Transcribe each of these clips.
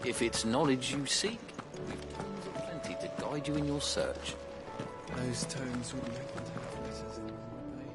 If it's knowledge you seek, we've tools aplenty to guide you in your search. Those tomes wouldn't make the tough letters in, would they?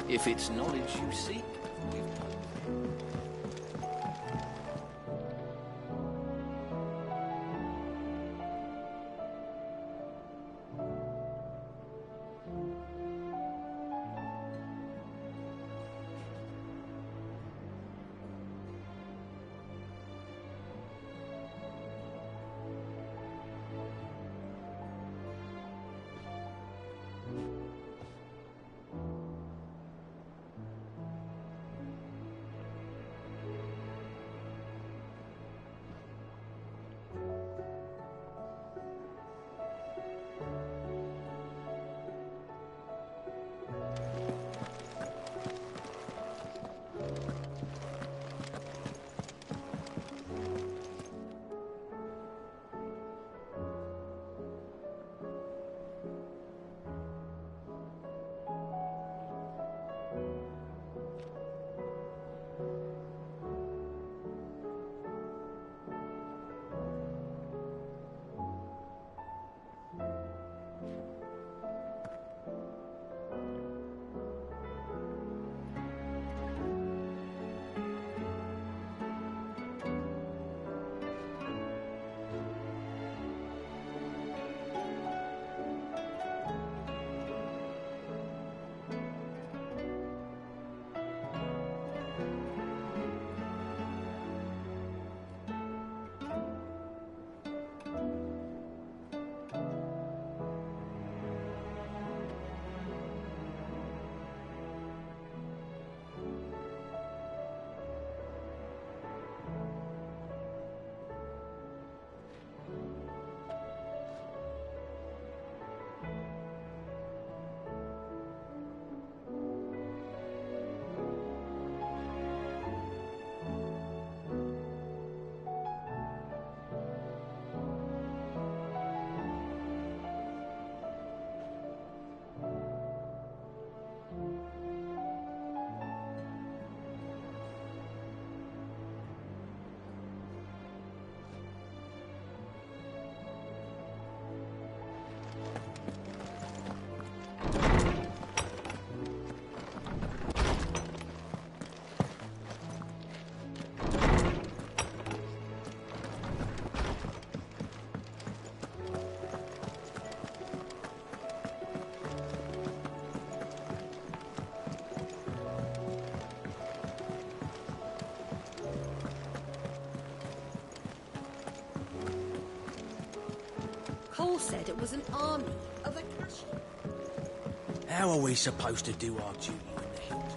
If it's knowledge you seek, we've done. Paul said it was an army of Akashi. How are we supposed to do our duty in the hills?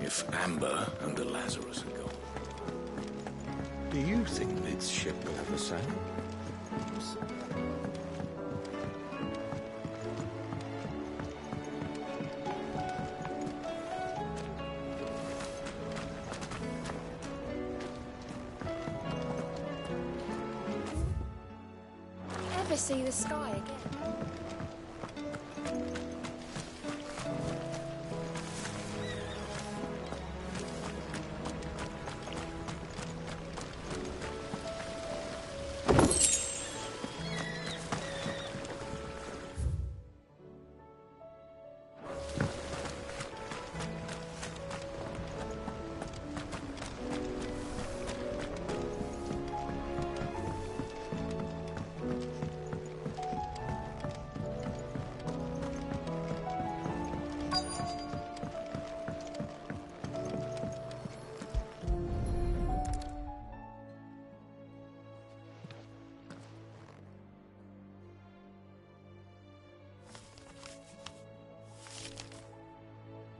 If Amber and the Lazarus are gone, do you think this ship will ever sail? Ever see the sky again?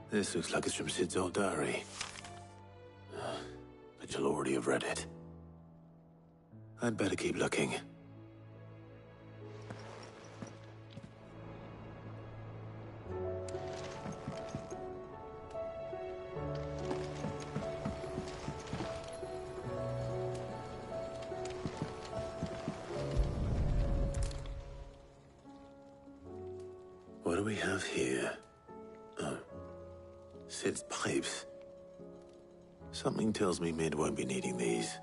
This looks like it's from Sid's old diary. But you'll already have read it. I'd better keep looking. What do we have here? Oh. Sid's pipes. Something tells me Mid won't be needing these.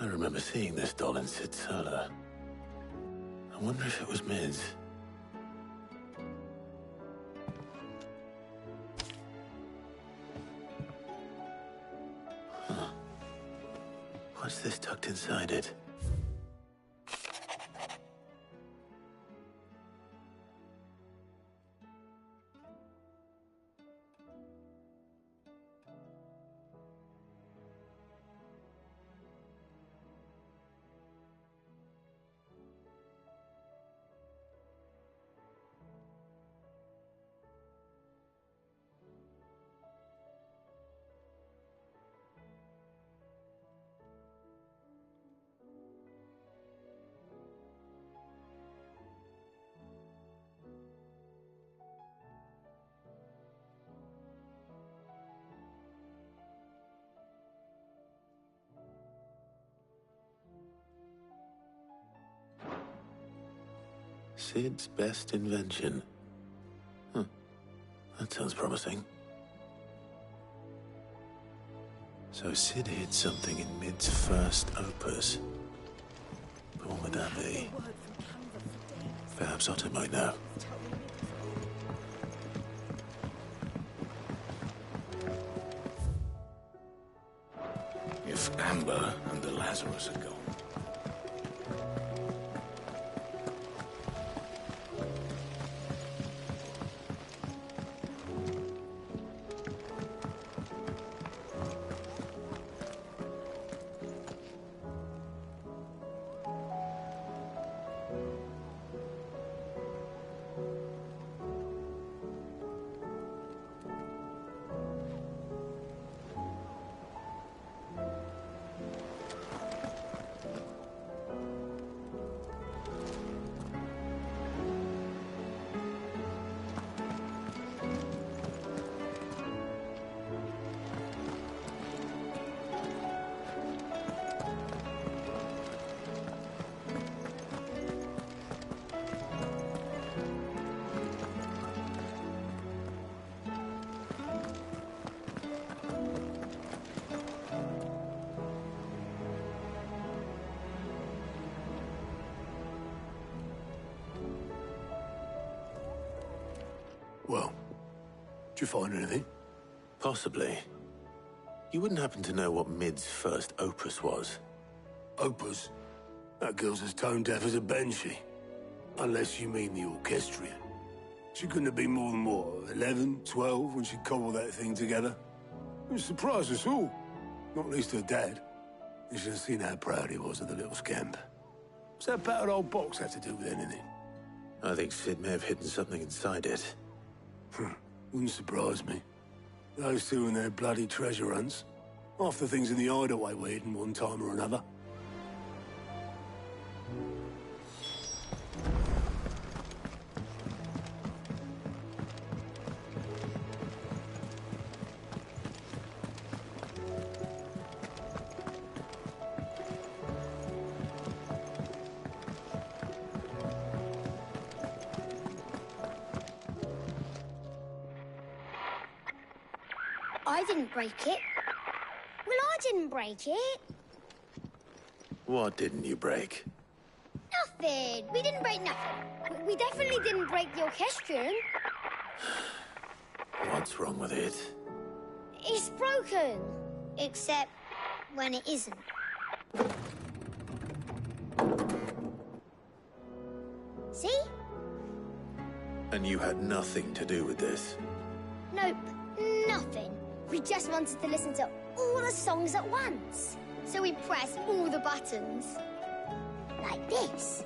I remember seeing this doll in Sid's cellar. I wonder if it was Mid's. Huh. What's this tucked inside it? Sid's best invention. Huh. That sounds promising. So Sid hid something in Mid's first opus. But what would that be? Perhaps Otto might know. If Amber and the Lazarus are gone. Well, did you find anything? Possibly. You wouldn't happen to know what Mid's first opus was? Opus? That girl's as tone deaf as a banshee. Unless you mean the orchestrion. She couldn't have been more than, what, 11, 12 when she cobbled that thing together? It surprised us all. Not least her dad. You should have seen how proud he was of the little scamp. What's that battered old box have to do with anything? I think Sid may have hidden something inside it. Wouldn't surprise me. Those two and their bloody treasure hunts. Half the things in the hideaway were hidden one time or another. I didn't break it. Well, I didn't break it. What didn't you break? Nothing. We didn't break nothing. We definitely didn't break the orchestrion. What's wrong with it? It's broken. Except when it isn't. See? And you had nothing to do with this? Nope, nothing. We just wanted to listen to all the songs at once. So we pressed all the buttons. Like this.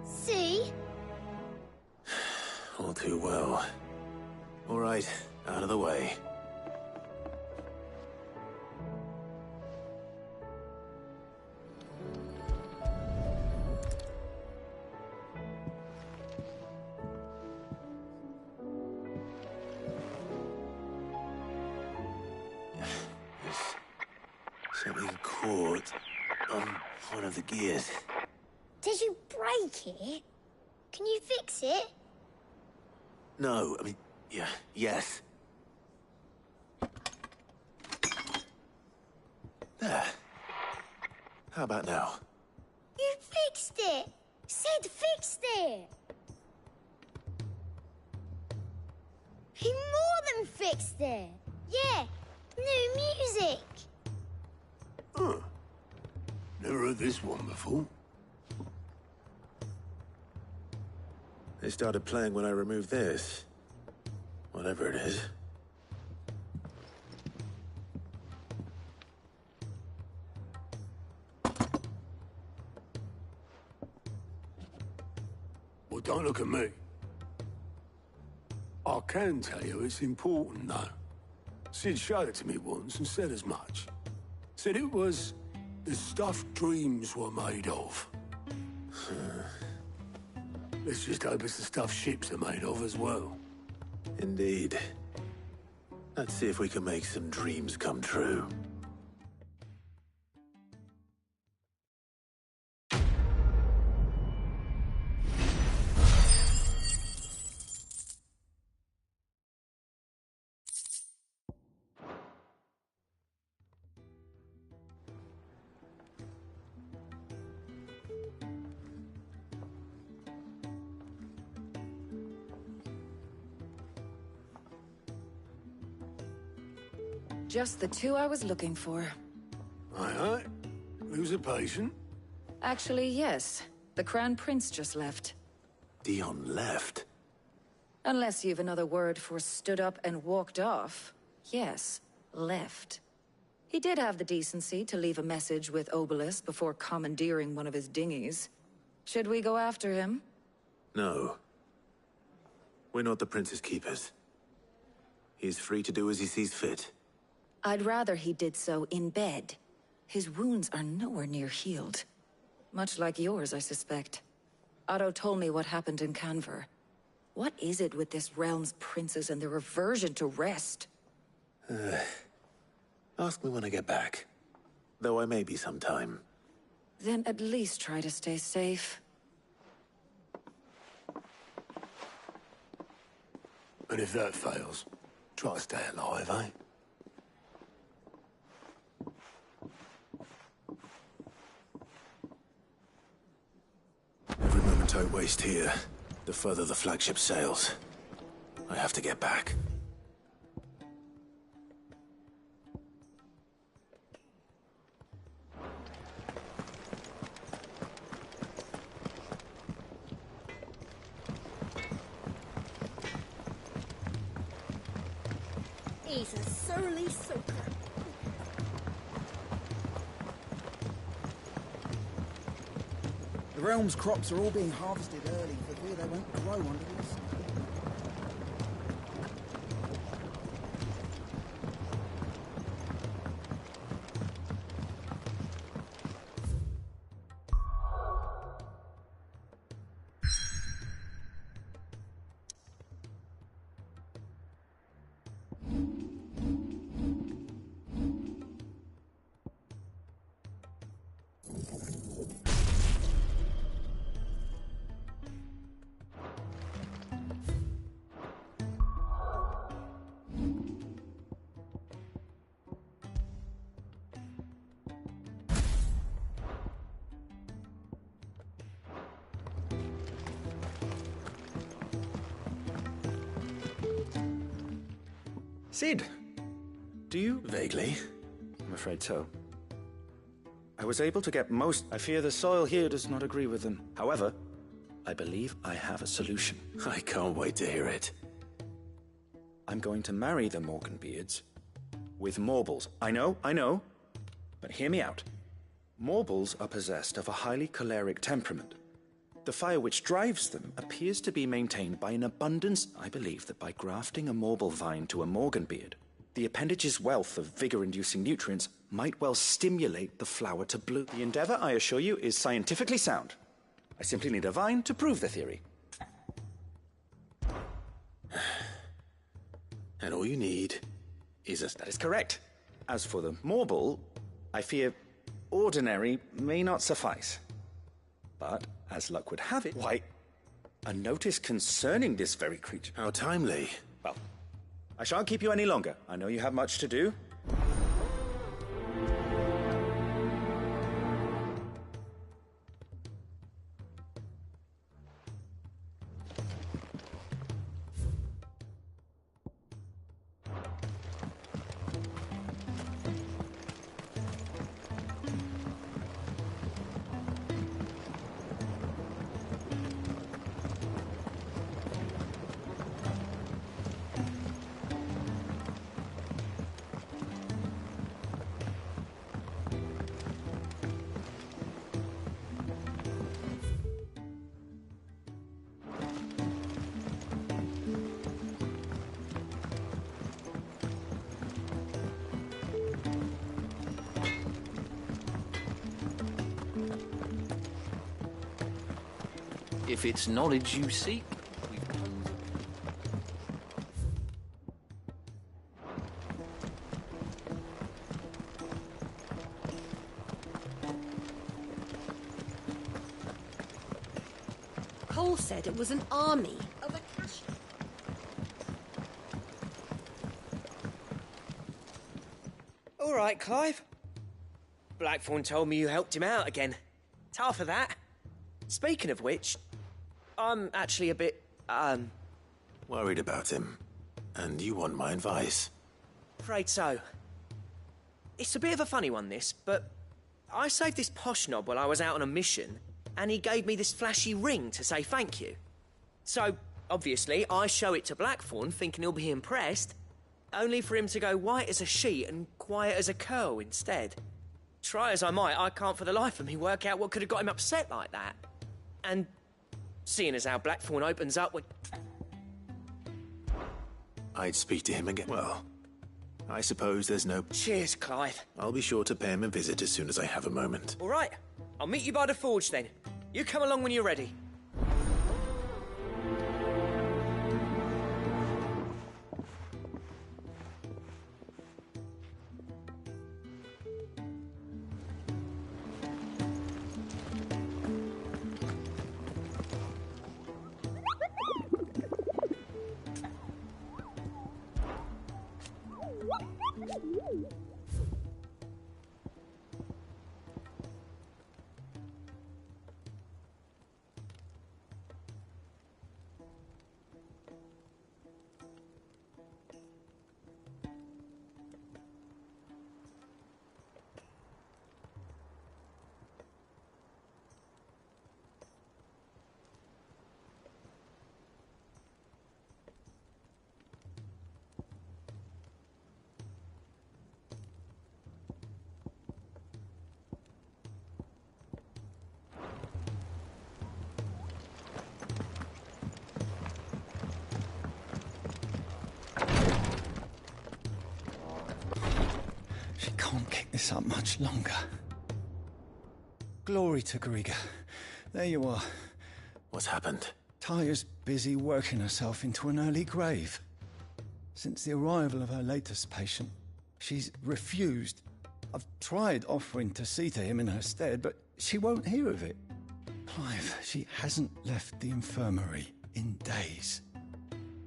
See? All too well. All right, out of the way. Something caught on one of the gears. Did you break it? Can you fix it? No, I mean, yeah, yes. There. How about now? You fixed it! Sid fixed it! He more than fixed it! Yeah, new music! Huh. Never heard this one before. They started playing when I removed this. Whatever it is. Well, don't look at me. I can tell you it's important, though. Sid showed it to me once and said as much. Said it was the stuff dreams were made of. Let's just hope it's the stuff ships are made of as well. Indeed. Let's see if we can make some dreams come true. Just the two I was looking for. Aye. Who's a patient? Actually, yes. The Crown Prince just left. Dion left. Unless you've another word for stood up and walked off. Yes, left. He did have the decency to leave a message with Obelisk before commandeering one of his dinghies. Should we go after him? No. We're not the Prince's keepers. He's free to do as he sees fit. I'd rather he did so in bed. His wounds are nowhere near healed. Much like yours, I suspect. Otto told me what happened in Canver. What is it with this realm's princes and their aversion to rest? Ask me when I get back. Though I may be sometime. Then at least try to stay safe. And if that fails, try to stay alive, eh? Every moment I waste here, the further the flagship sails. I have to get back. He's a surly soaker. The realm's crops are all being harvested early for fear they won't grow under the sun. Sid, do you? Vaguely. I'm afraid so. I was able to get most... I fear the soil here does not agree with them. However, I believe I have a solution. I can't wait to hear it. I'm going to marry the Morganbeards with Morbles. I know, but hear me out. Morbles are possessed of a highly choleric temperament. The fire which drives them appears to be maintained by an abundance. I believe that by grafting a Morble vine to a Morganbeard, the appendage's wealth of vigor-inducing nutrients might well stimulate the flower to bloom. The endeavor, I assure you, is scientifically sound. I simply need a vine to prove the theory. And all you need is a... That is correct. As for the Morble, I fear ordinary may not suffice. But, as luck would have it, why, a notice concerning this very creature. How timely. Well, I shan't keep you any longer. I know you have much to do. If it's knowledge you seek, Cole said it was an army of Akashi. All right, Clive. Blackthorn told me you helped him out again. Tough for that. Speaking of which, I'm actually a bit, Worried about him. And you want my advice? afraid so. It's a bit of a funny one, this, but I saved this posh knob while I was out on a mission, and he gave me this flashy ring to say thank you. So, obviously, I show it to Blackthorn, thinking he'll be impressed, only for him to go white as a sheet and quiet as a curl instead. Try as I might, I can't for the life of me work out what could have got him upset like that. And seeing as how Blackthorn opens up when... I'd speak to him again. Well, I suppose there's no... Cheers, Clive. I'll be sure to pay him a visit as soon as I have a moment. All right, I'll meet you by the forge then. You come along when you're ready. She can't kick this up much longer. Glory to Griga. There you are. What's happened? Taya's busy working herself into an early grave. Since the arrival of her latest patient, she's refused. I've tried offering to see to him in her stead, but she won't hear of it. Clive, she hasn't left the infirmary in days.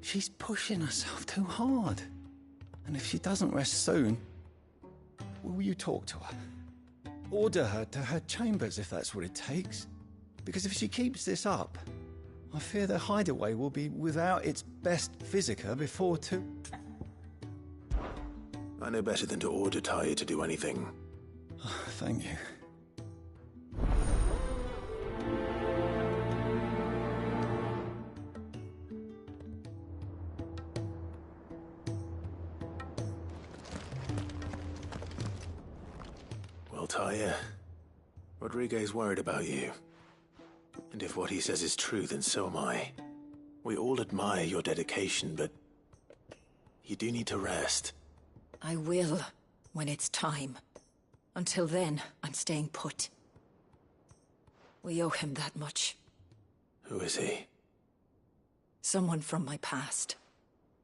She's pushing herself too hard. And if she doesn't rest soon, will you talk to her? Order her to her chambers if that's what it takes. Because if she keeps this up, I fear the hideaway will be without its best physica before too... I know better than to order Taya to do anything. Thank you. Well, Taya, Rodriguez worried about you. And if what he says is true, then so am I. We all admire your dedication, but you do need to rest. I will, when it's time. Until then, I'm staying put. We owe him that much. Who is he? Someone from my past.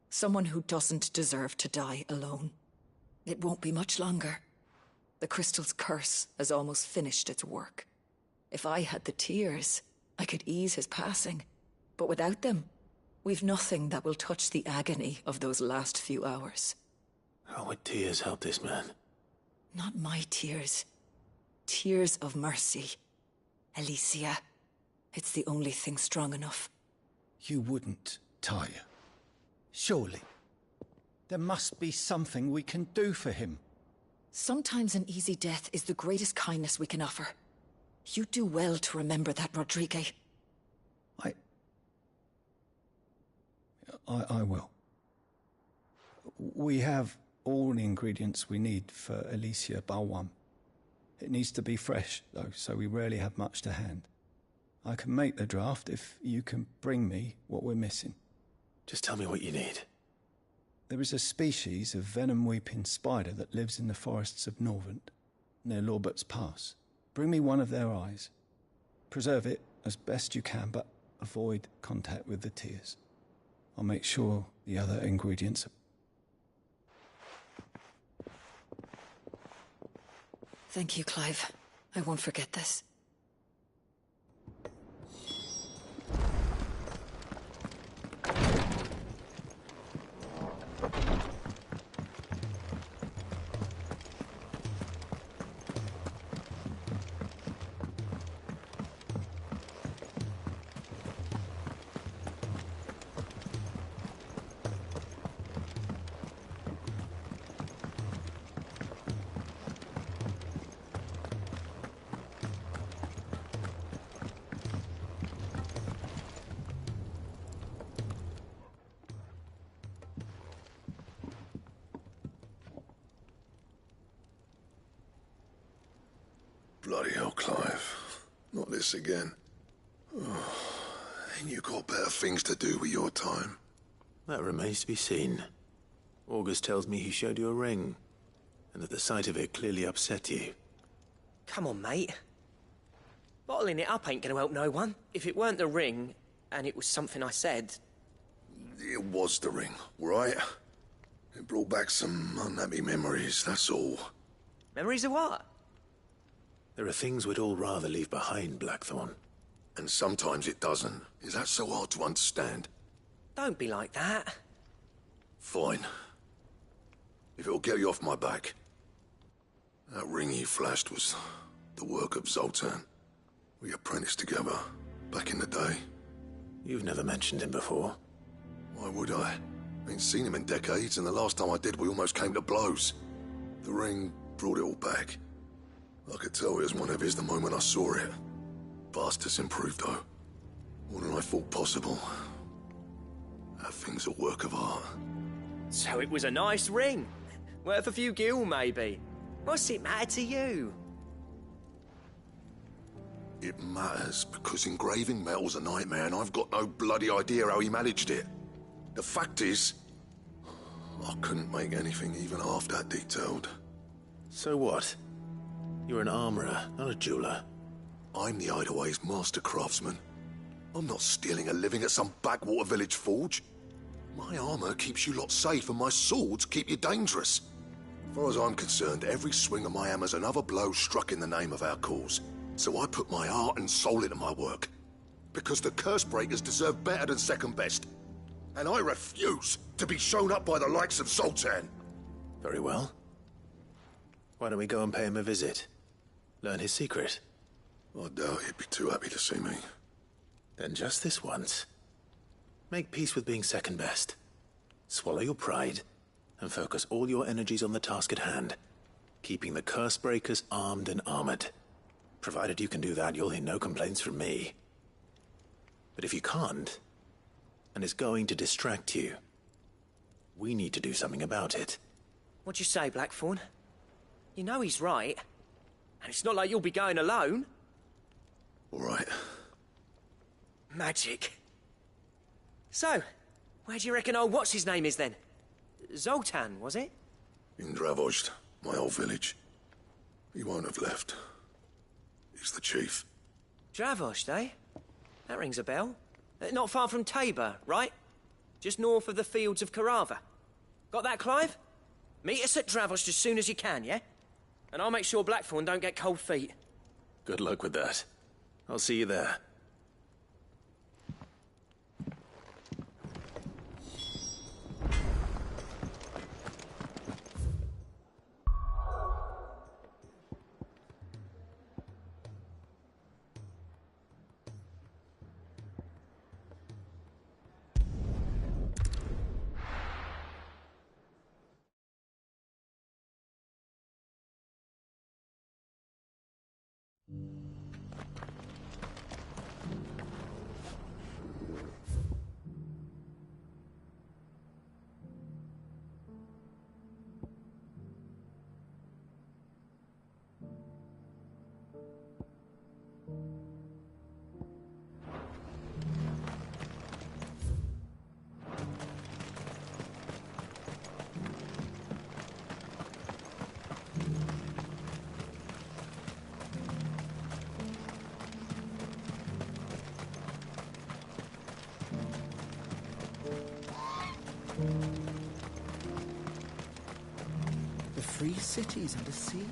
Someone who doesn't deserve to die alone. It won't be much longer. The crystal's curse has almost finished its work. If I had the tears, I could ease his passing. But without them, we've nothing that will touch the agony of those last few hours. How would tears help this man? Not my tears. Tears of mercy. Alicia. It's the only thing strong enough. You wouldn't, Tyre. Surely. There must be something we can do for him. Sometimes an easy death is the greatest kindness we can offer. You do well to remember that, Rodrigue. I will. We have all the ingredients we need for Alicia Balwam. It needs to be fresh, though, so we rarely have much to hand. I can make the draft if you can bring me what we're missing. Just tell me what you need. There is a species of venom-weeping spider that lives in the forests of Norvent, near Lorbert's Pass. Bring me one of their eyes. Preserve it as best you can, but avoid contact with the tears. I'll make sure the other ingredients are... Thank you, Clive. I won't forget this. Bloody hell, Clive. Not this again. Oh, ain't you got better things to do with your time? That remains to be seen. August tells me he showed you a ring, and that the sight of it clearly upset you. Come on, mate. Bottling it up ain't gonna help no one. If it weren't the ring, and it was something I said... It was the ring, right? It brought back some unhappy memories, that's all. Memories of what? There are things we'd all rather leave behind, Blackthorn. And sometimes it doesn't. Is that so hard to understand? Don't be like that. Fine. If it'll get you off my back. That ring you flashed was the work of Zoltan. We apprenticed together, back in the day. You've never mentioned him before. Why would I? Ain't seen him in decades, and the last time I did, we almost came to blows. The ring brought it all back. I could tell it was one of his the moment I saw it. Vast improved, though. More than I thought possible. That thing's a work of art. So it was a nice ring. Worth a few gil, maybe. What's it matter to you? It matters because engraving metal's a nightmare, and I've got no bloody idea how he managed it. The fact is, I couldn't make anything even half that detailed. So what? You're an armorer, not a jeweler. I'm the Hideaway's master craftsman. I'm not stealing a living at some backwater village forge. My armor keeps you lot safe, and my swords keep you dangerous. As far as I'm concerned, every swing of my hammer's another blow struck in the name of our cause. So I put my heart and soul into my work. Because the curse breakers deserve better than second best. And I refuse to be shown up by the likes of Zoltan. Very well. Why don't we go and pay him a visit? Learn his secret. I doubt he'd be too happy to see me. Then just this once. Make peace with being second best. Swallow your pride, and focus all your energies on the task at hand. Keeping the curse breakers armed and armored. Provided you can do that, you'll hear no complaints from me. But if you can't, and it's going to distract you, we need to do something about it. What'd you say, Blackthorn? You know he's right. And it's not like you'll be going alone. All right. Magic. So, where do you reckon old what's-his-name is then? Zoltan, was it? In Dravozd, my old village. He won't have left. He's the chief. Dravozd, eh? That rings a bell. Not far from Tabor, right? Just north of the fields of Carava. Got that, Clive? Meet us at Dravozd as soon as you can, yeah? And I'll make sure Blackthorn don't get cold feet. Good luck with that. I'll see you there. The free cities under sea?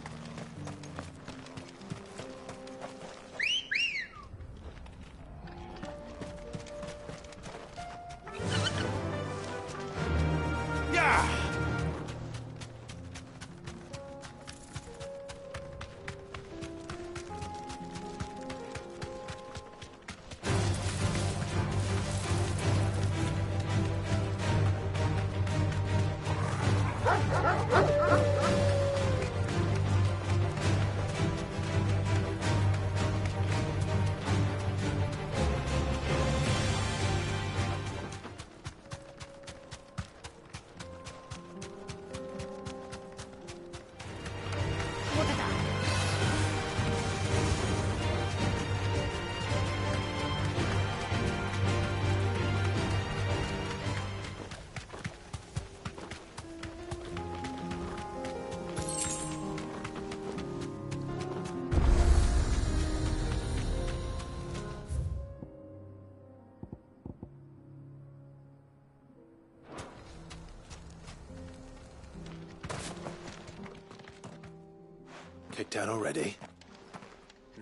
Kicked out already?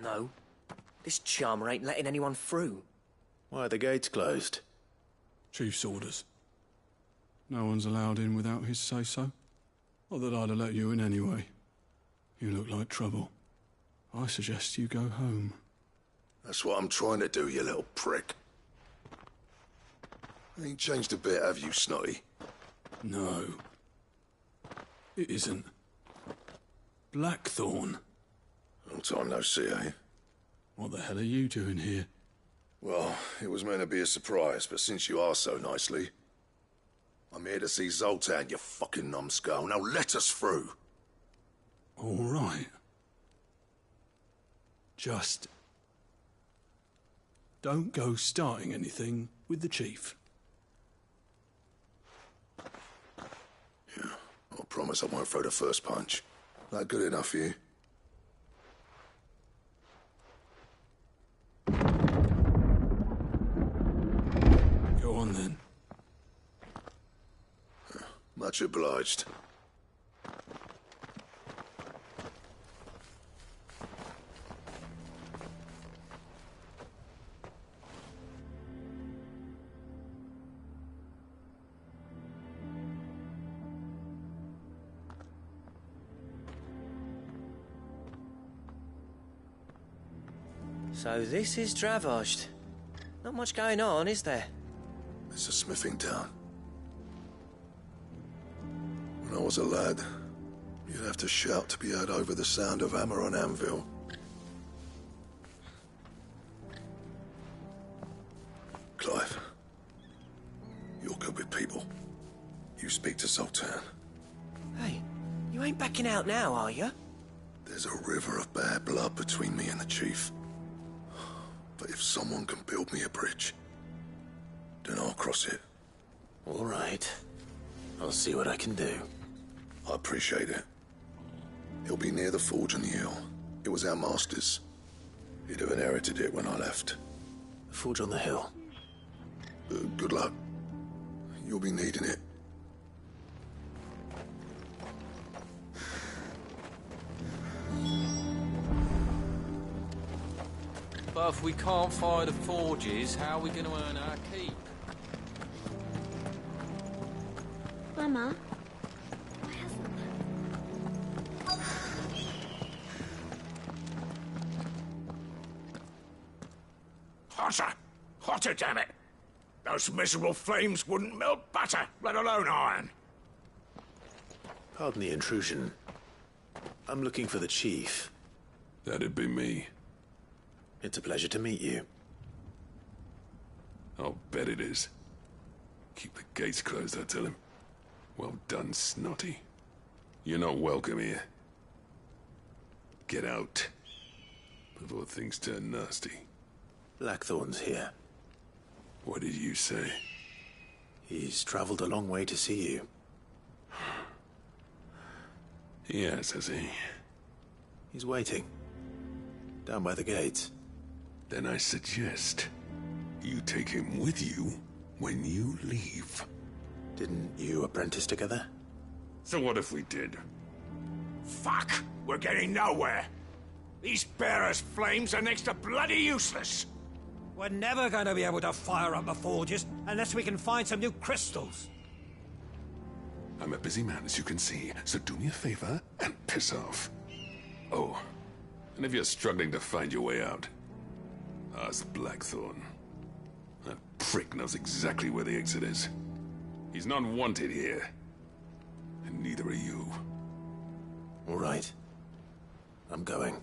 No. This charmer ain't letting anyone through. Why are the gates closed? Chief's orders. No one's allowed in without his say-so. Not that I'd have let you in anyway. You look like trouble. I suggest you go home. That's what I'm trying to do, you little prick. Ain't changed a bit, have you, Snotty? No. It isn't. Blackthorn. Long time no see, eh? What the hell are you doing here? Well, it was meant to be a surprise, but since you are so nicely, I'm here to see Zoltan, you fucking numbskull. Now let us through. All right. Just don't go starting anything with the chief. Yeah, I promise I won't throw the first punch. That good enough for you? Go on then. Much obliged. So this is Dravosht. Not much going on, is there? It's a smithing town. When I was a lad, you'd have to shout to be heard over the sound of hammer on anvil. Clive, you're good with people. You speak to Zoltan. Hey, you ain't backing out now, are you? There's a river of bad blood between me and the chief. But if someone can build me a bridge, then I'll cross it. All right. I'll see what I can do. I appreciate it. It'll be near the forge on the hill. It was our master's. He'd have inherited it when I left. The forge on the hill? Good luck. You'll be needing it. But if we can't fire the forges, how are we going to earn our keep? Mama, Hotter! Hotter, damn it! Those miserable flames wouldn't melt butter, let alone iron. Pardon the intrusion. I'm looking for the chief. That'd be me. It's a pleasure to meet you. I'll bet it is. Keep the gates closed, I tell him. Well done, Snotty. You're not welcome here. Get out. Before things turn nasty. Blackthorn's here. What did you say? He's traveled a long way to see you. Yes, has he? He's waiting. Down by the gates. Then I suggest you take him with you when you leave. Didn't you apprentice together? So what if we did? Fuck! We're getting nowhere. These bearers' flames are next to bloody useless. We're never going to be able to fire up the forges unless we can find some new crystals. I'm a busy man, as you can see, so do me a favor and piss off. Oh, and if you're struggling to find your way out, ask Blackthorn. That prick knows exactly where the exit is. He's not wanted here. And neither are you. All right. I'm going.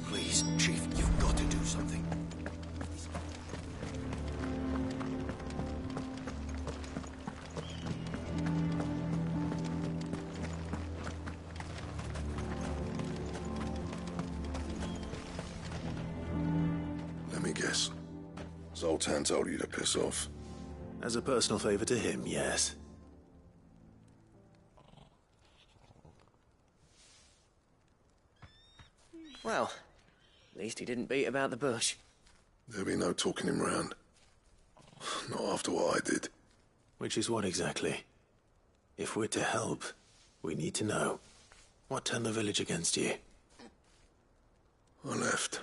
Please, Chief, you've got to do something. Let me guess. Zoltan told you to piss off. As a personal favor to him, yes. Well, at least he didn't beat about the bush. There'll be no talking him round. Not after what I did. Which is what exactly? If we're to help, we need to know. What turned the village against you? I left.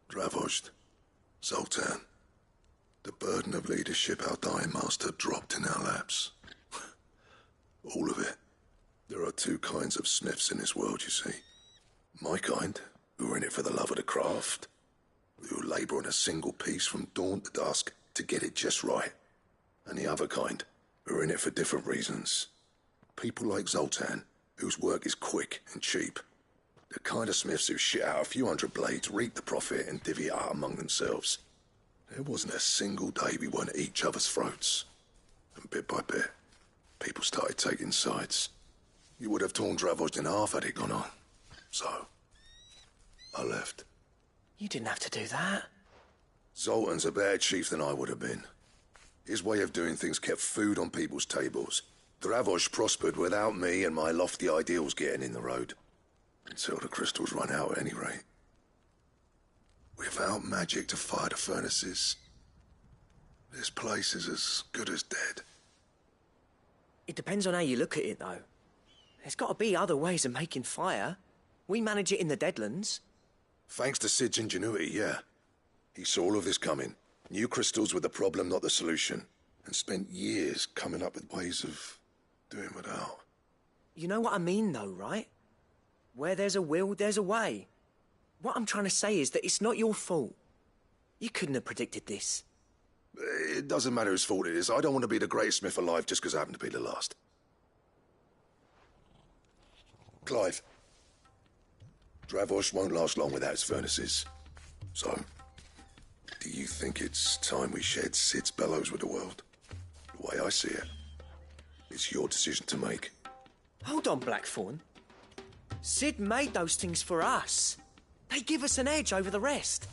Dravozd. Zoltan. The burden of leadership our dying master dropped in our laps. All of it. There are two kinds of smiths in this world, you see. My kind, who are in it for the love of the craft, who labour on a single piece from dawn to dusk to get it just right. And the other kind, who are in it for different reasons. People like Zoltan, whose work is quick and cheap. The kind of smiths who shit out a few hundred blades, reap the profit, and divvy it out among themselves. There wasn't a single day we weren't at each other's throats. And bit by bit, people started taking sides. You would have torn Dravozd in half had it gone on. So, I left. You didn't have to do that. Zoltan's a better chief than I would have been. His way of doing things kept food on people's tables. Dravozd prospered without me and my lofty ideals getting in the road. Until the crystals run out at any rate. Without magic to fire the furnaces, this place is as good as dead. It depends on how you look at it, though. There's got to be other ways of making fire. We manage it in the Deadlands. Thanks to Sid's ingenuity, yeah. He saw all of this coming. Knew crystals were the problem, not the solution. And spent years coming up with ways of doing without. You know what I mean, though, right? Where there's a will, there's a way. What I'm trying to say is that it's not your fault. You couldn't have predicted this. It doesn't matter whose fault it is. I don't want to be the greatest smith alive just because I happen to be the last. Clive. Dravozd won't last long without its furnaces. So, do you think it's time we shared Sid's bellows with the world? The way I see it, it's your decision to make. Hold on, Blackthorn. Sid made those things for us. They give us an edge over the rest.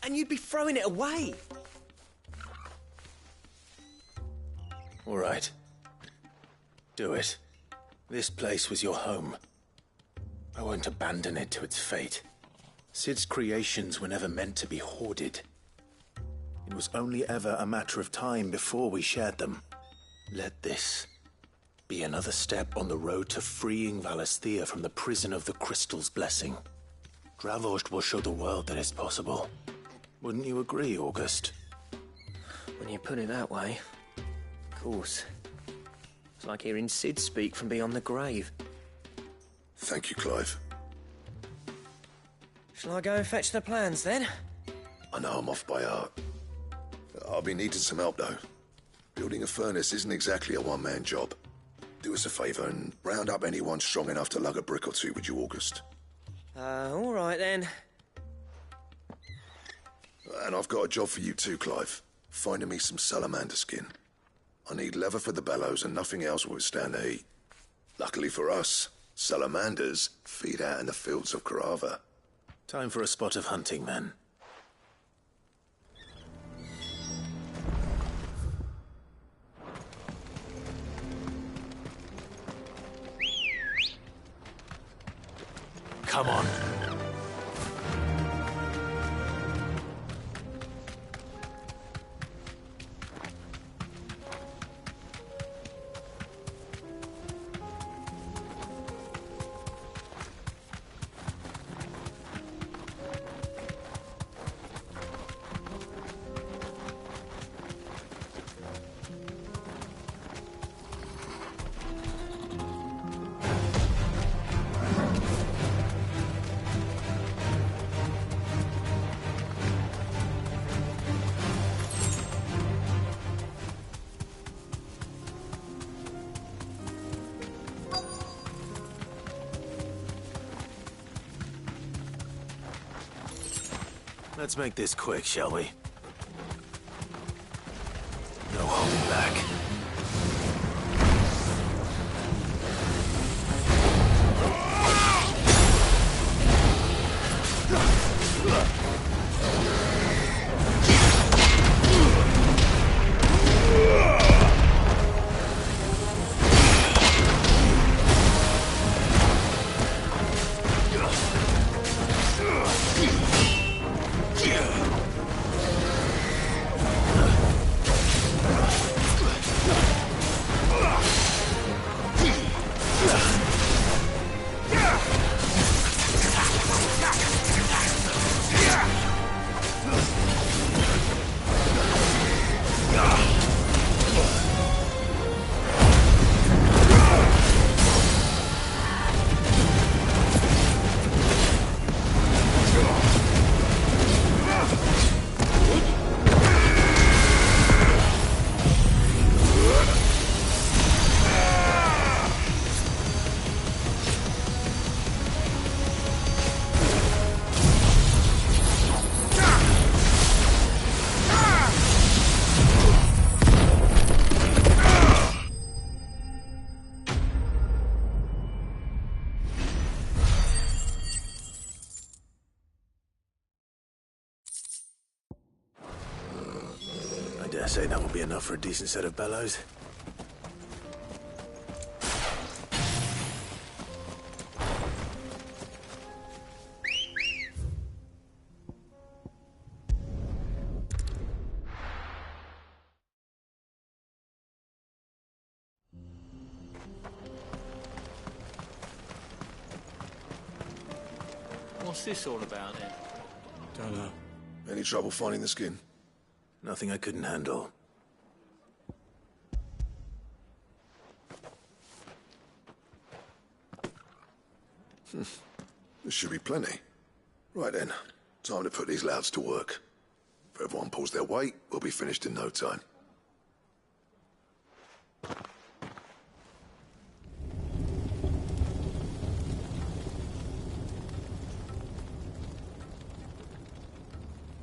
And you'd be throwing it away. All right. Do it. This place was your home. I won't abandon it to its fate. Sid's creations were never meant to be hoarded. It was only ever a matter of time before we shared them. Let this be another step on the road to freeing Valisthea from the prison of the Crystal's blessing. Dravost will show the world that it's possible. Wouldn't you agree, August? When you put it that way, of course. It's like hearing Sid speak from beyond the grave. Thank you, Clive. Shall I go and fetch the plans, then? I know I'm off by heart. I'll be needing some help, though. Building a furnace isn't exactly a one-man job. Do us a favour and round up anyone strong enough to lug a brick or two with you, August. All right, then. And I've got a job for you too, Clive. Finding me some salamander skin. I need leather for the bellows and nothing else will withstand the heat. Luckily for us, salamanders feed out in the fields of Carava. Time for a spot of hunting, then. Come on. Let's make this quick, shall we? No holding back. I dare say that will be enough for a decent set of bellows. What's this all about, then? Don't know. Any trouble finding the skin? Nothing I couldn't handle. There should be plenty. Right then, time to put these louds to work. If everyone pulls their weight, we'll be finished in no time.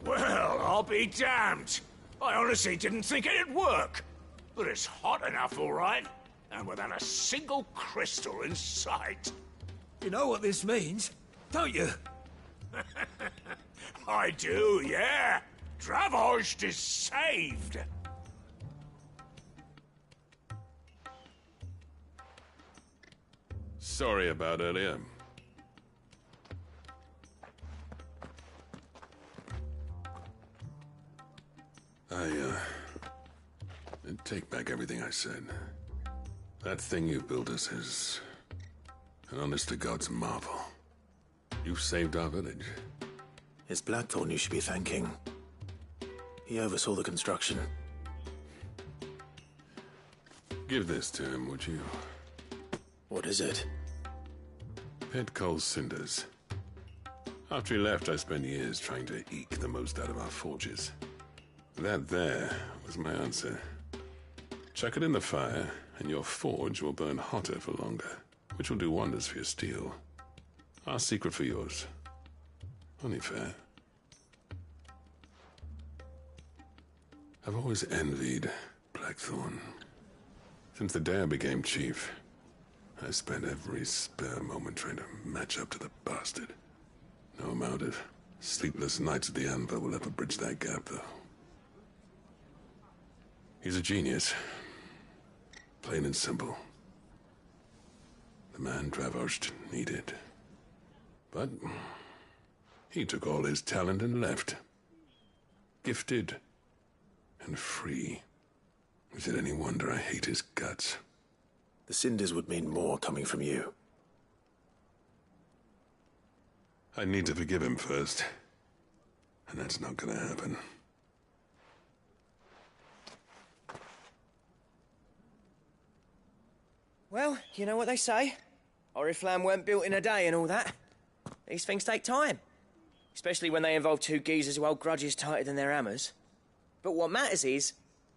Well, I'll be damned. I honestly didn't think it'd work. But it's hot enough, all right. And without a single crystal in sight. You know what this means, don't you? I do, yeah. Dravost is saved. Sorry about earlier. I take back everything I said. That thing you built us is an honest-to-God's marvel. You've saved our village. It's Blackthorn you should be thanking. He oversaw the construction. Give this to him, would you? What is it? Pet Cole's cinders. After he left, I spent years trying to eke the most out of our forges. That there was my answer. Chuck it in the fire, and your forge will burn hotter for longer, which will do wonders for your steel. Our secret for yours. Only fair. I've always envied Blackthorn. Since the day I became chief, I spent every spare moment trying to match up to the bastard. No amount of sleepless nights at the anvil will ever bridge that gap, though. He's a genius. Plain and simple. The man Dravost needed. But he took all his talent and left. Gifted and free. Is it any wonder I hate his guts? The cinders would mean more coming from you. I need to forgive him first. And that's not gonna happen. Well, you know what they say. Oriflamme weren't built in a day and all that. These things take time. Especially when they involve two geezers who hold grudges tighter than their hammers. But what matters is,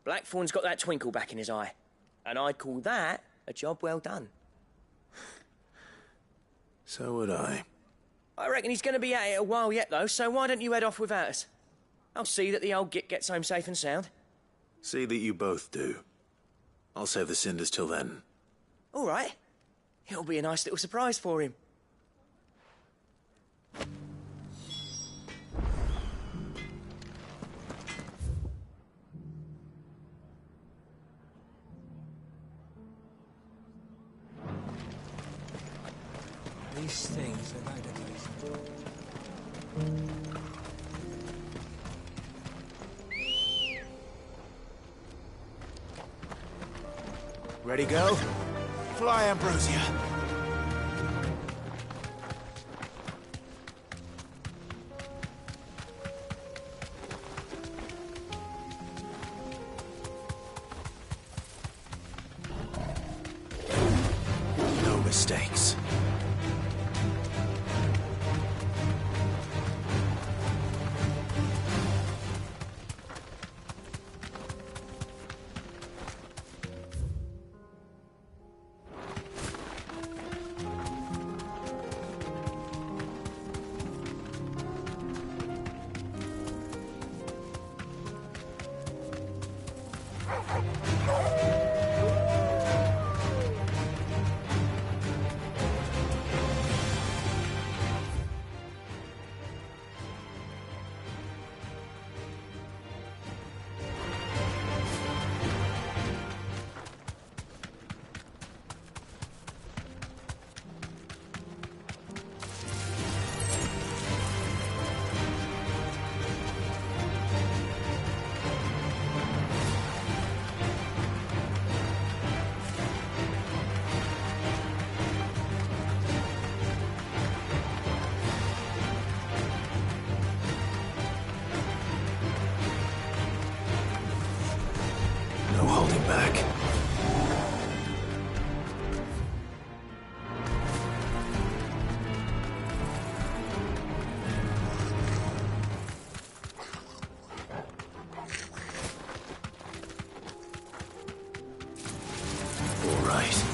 Blackthorn's got that twinkle back in his eye. And I'd call that a job well done. So would I. I reckon he's going to be at it a while yet, though, so why don't you head off without us? I'll see that the old git gets home safe and sound. See that you both do. I'll save the cinders till then. All right. It'll be a nice little surprise for him. These things are going to taste. Ready, go? Fly, Ambrosia. No mistakes. No holding back. All right.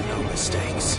No mistakes.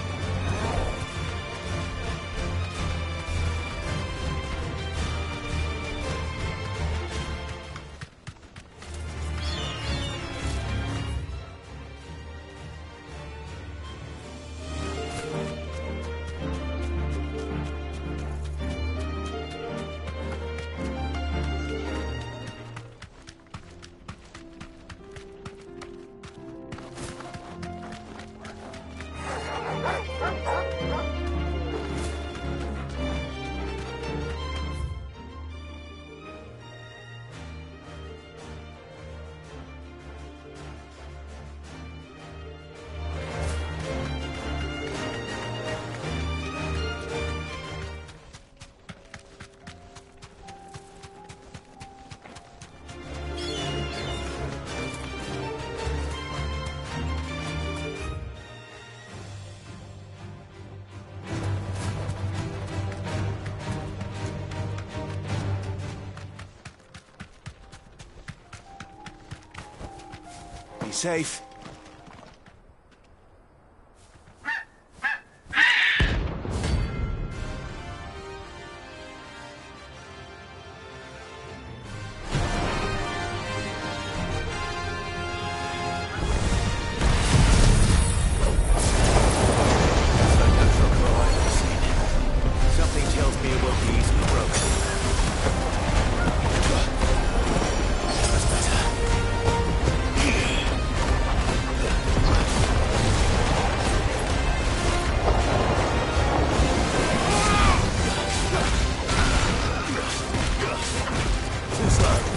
safe. Something tells me it won't be easily broken. That's Too slow.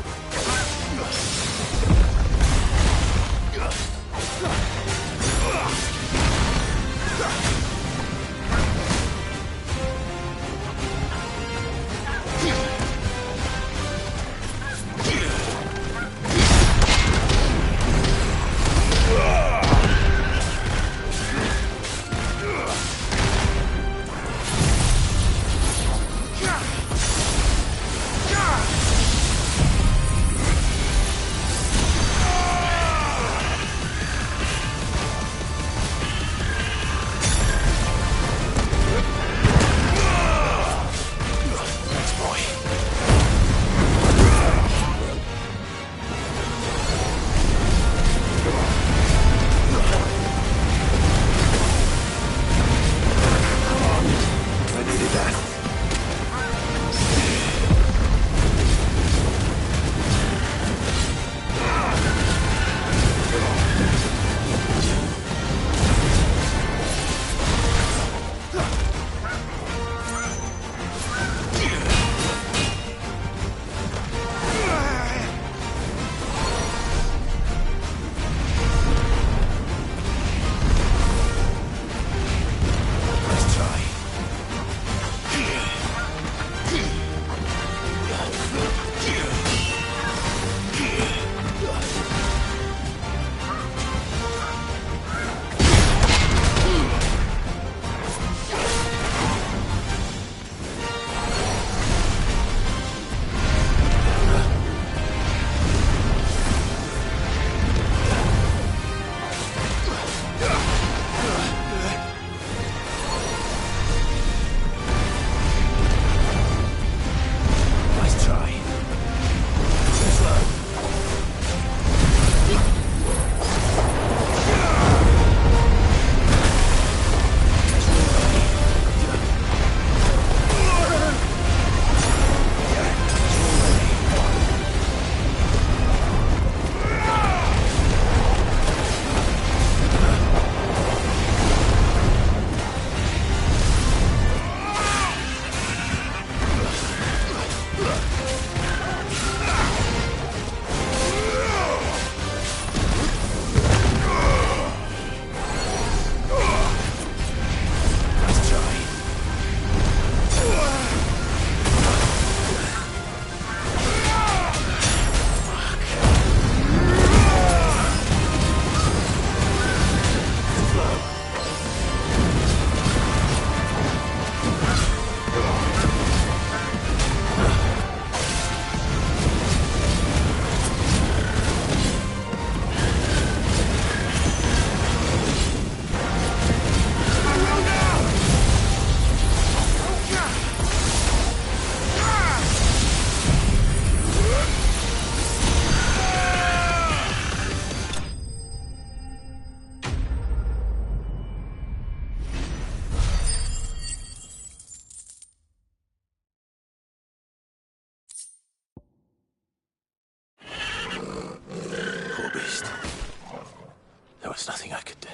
was nothing I could do.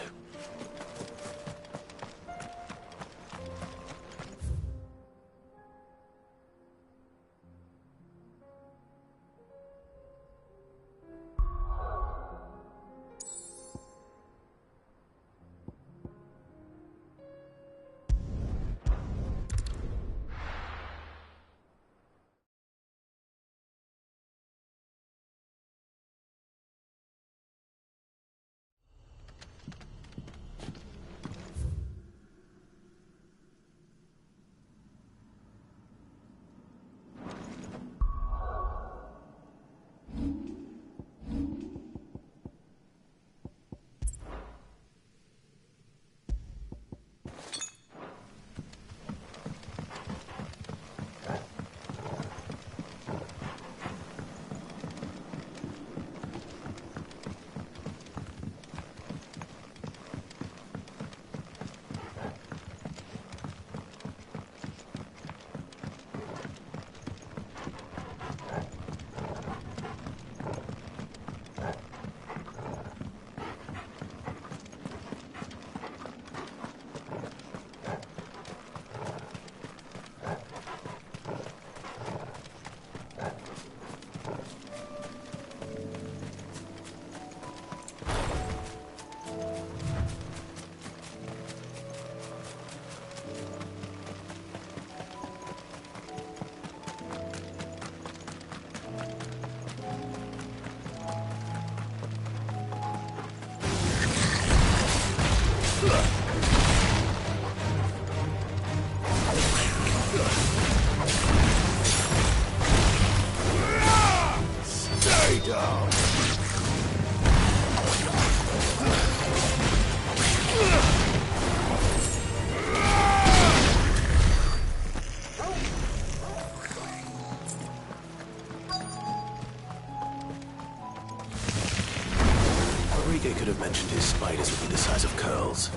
Rodrigo could have mentioned his spiders would be the size of curls.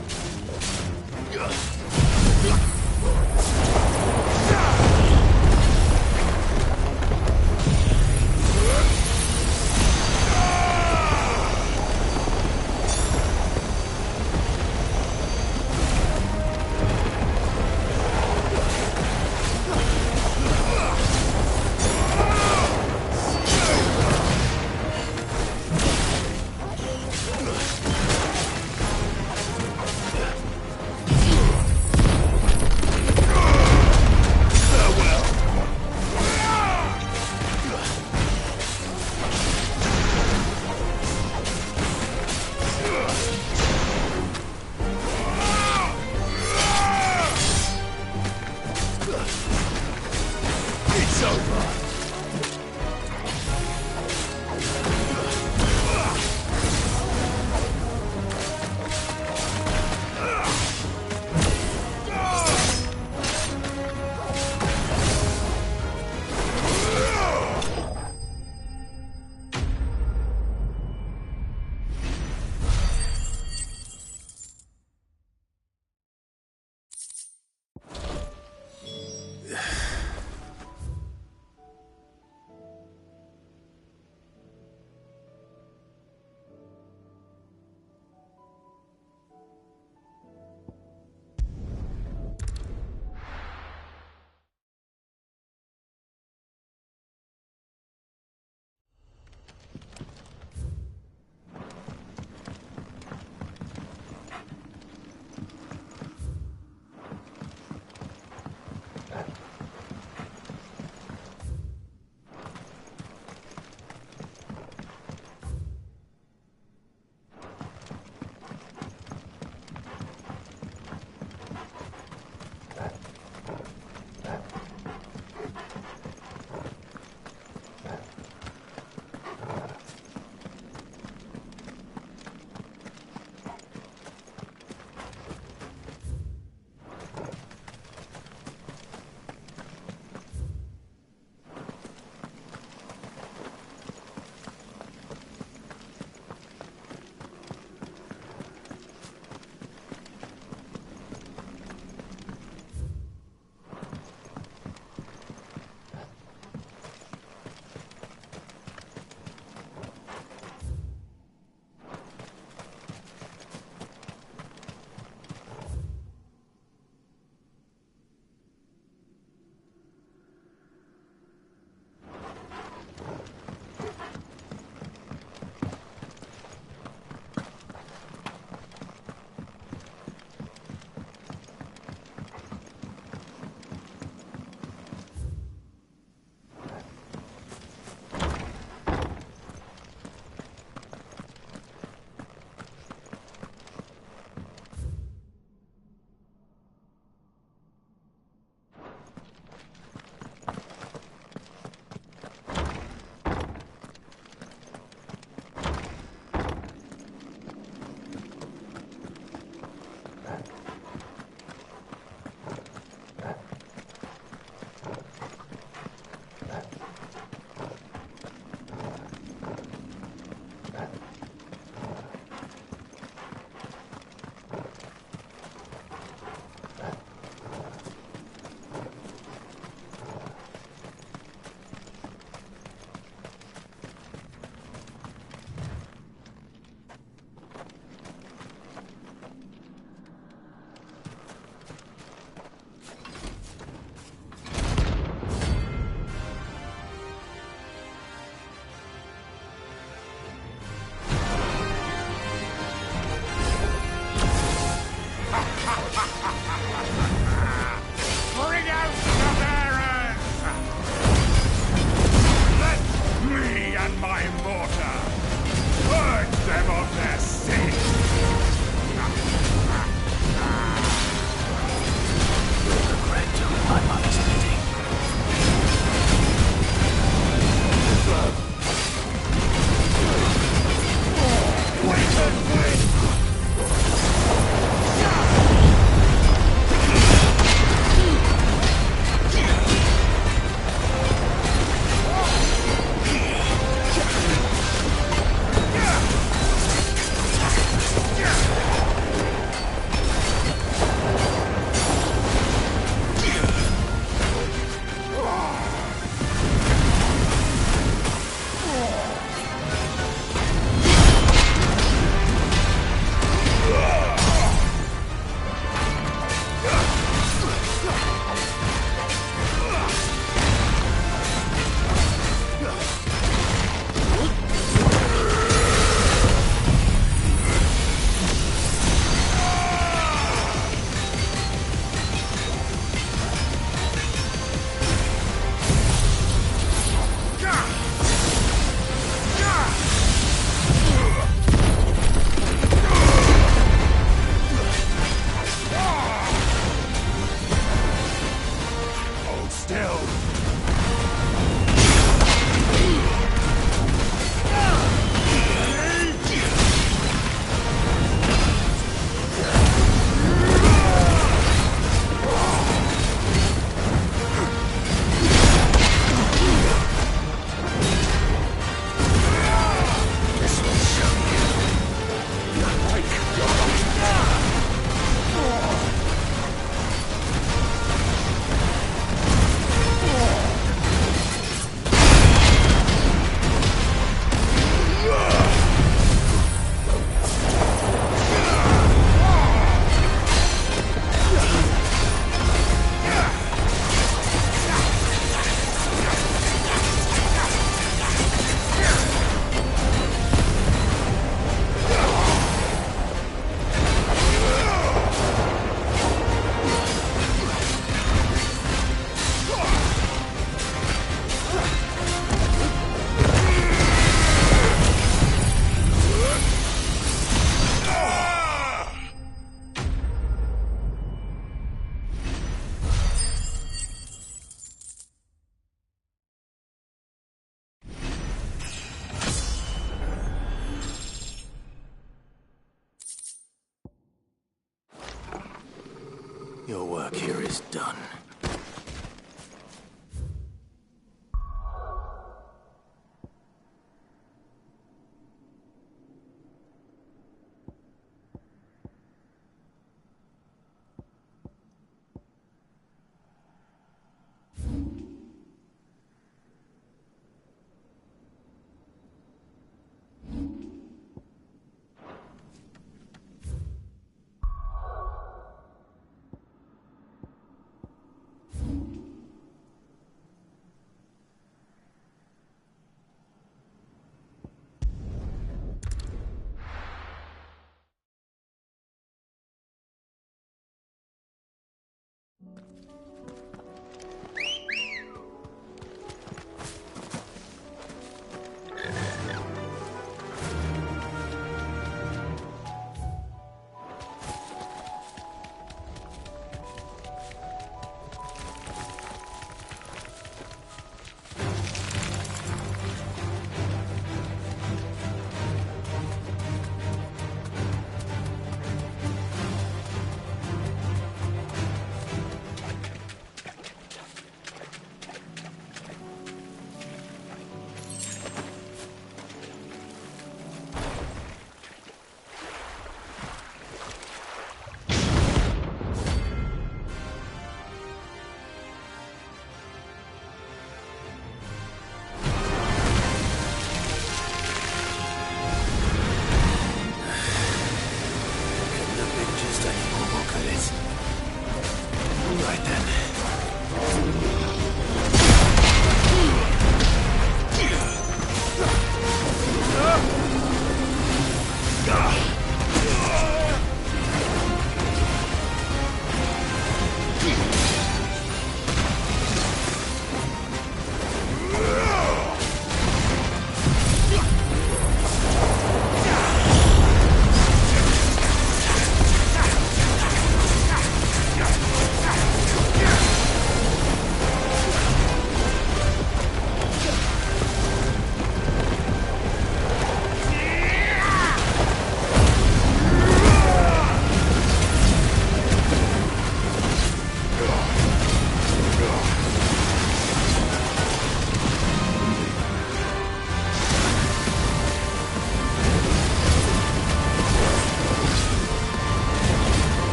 Your work here is done.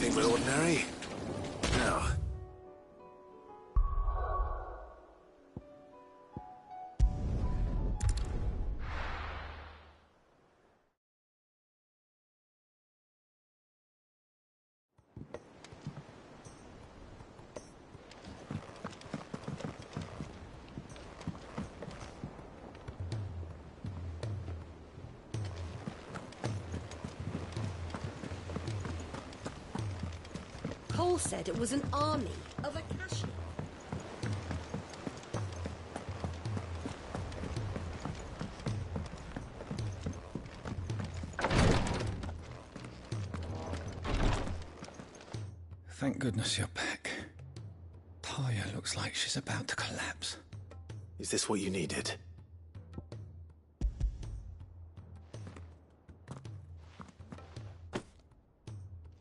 think we're ordinary? No. Cole said it was an army of Acacia. Thank goodness you're back. Taya looks like she's about to collapse. Is this what you needed?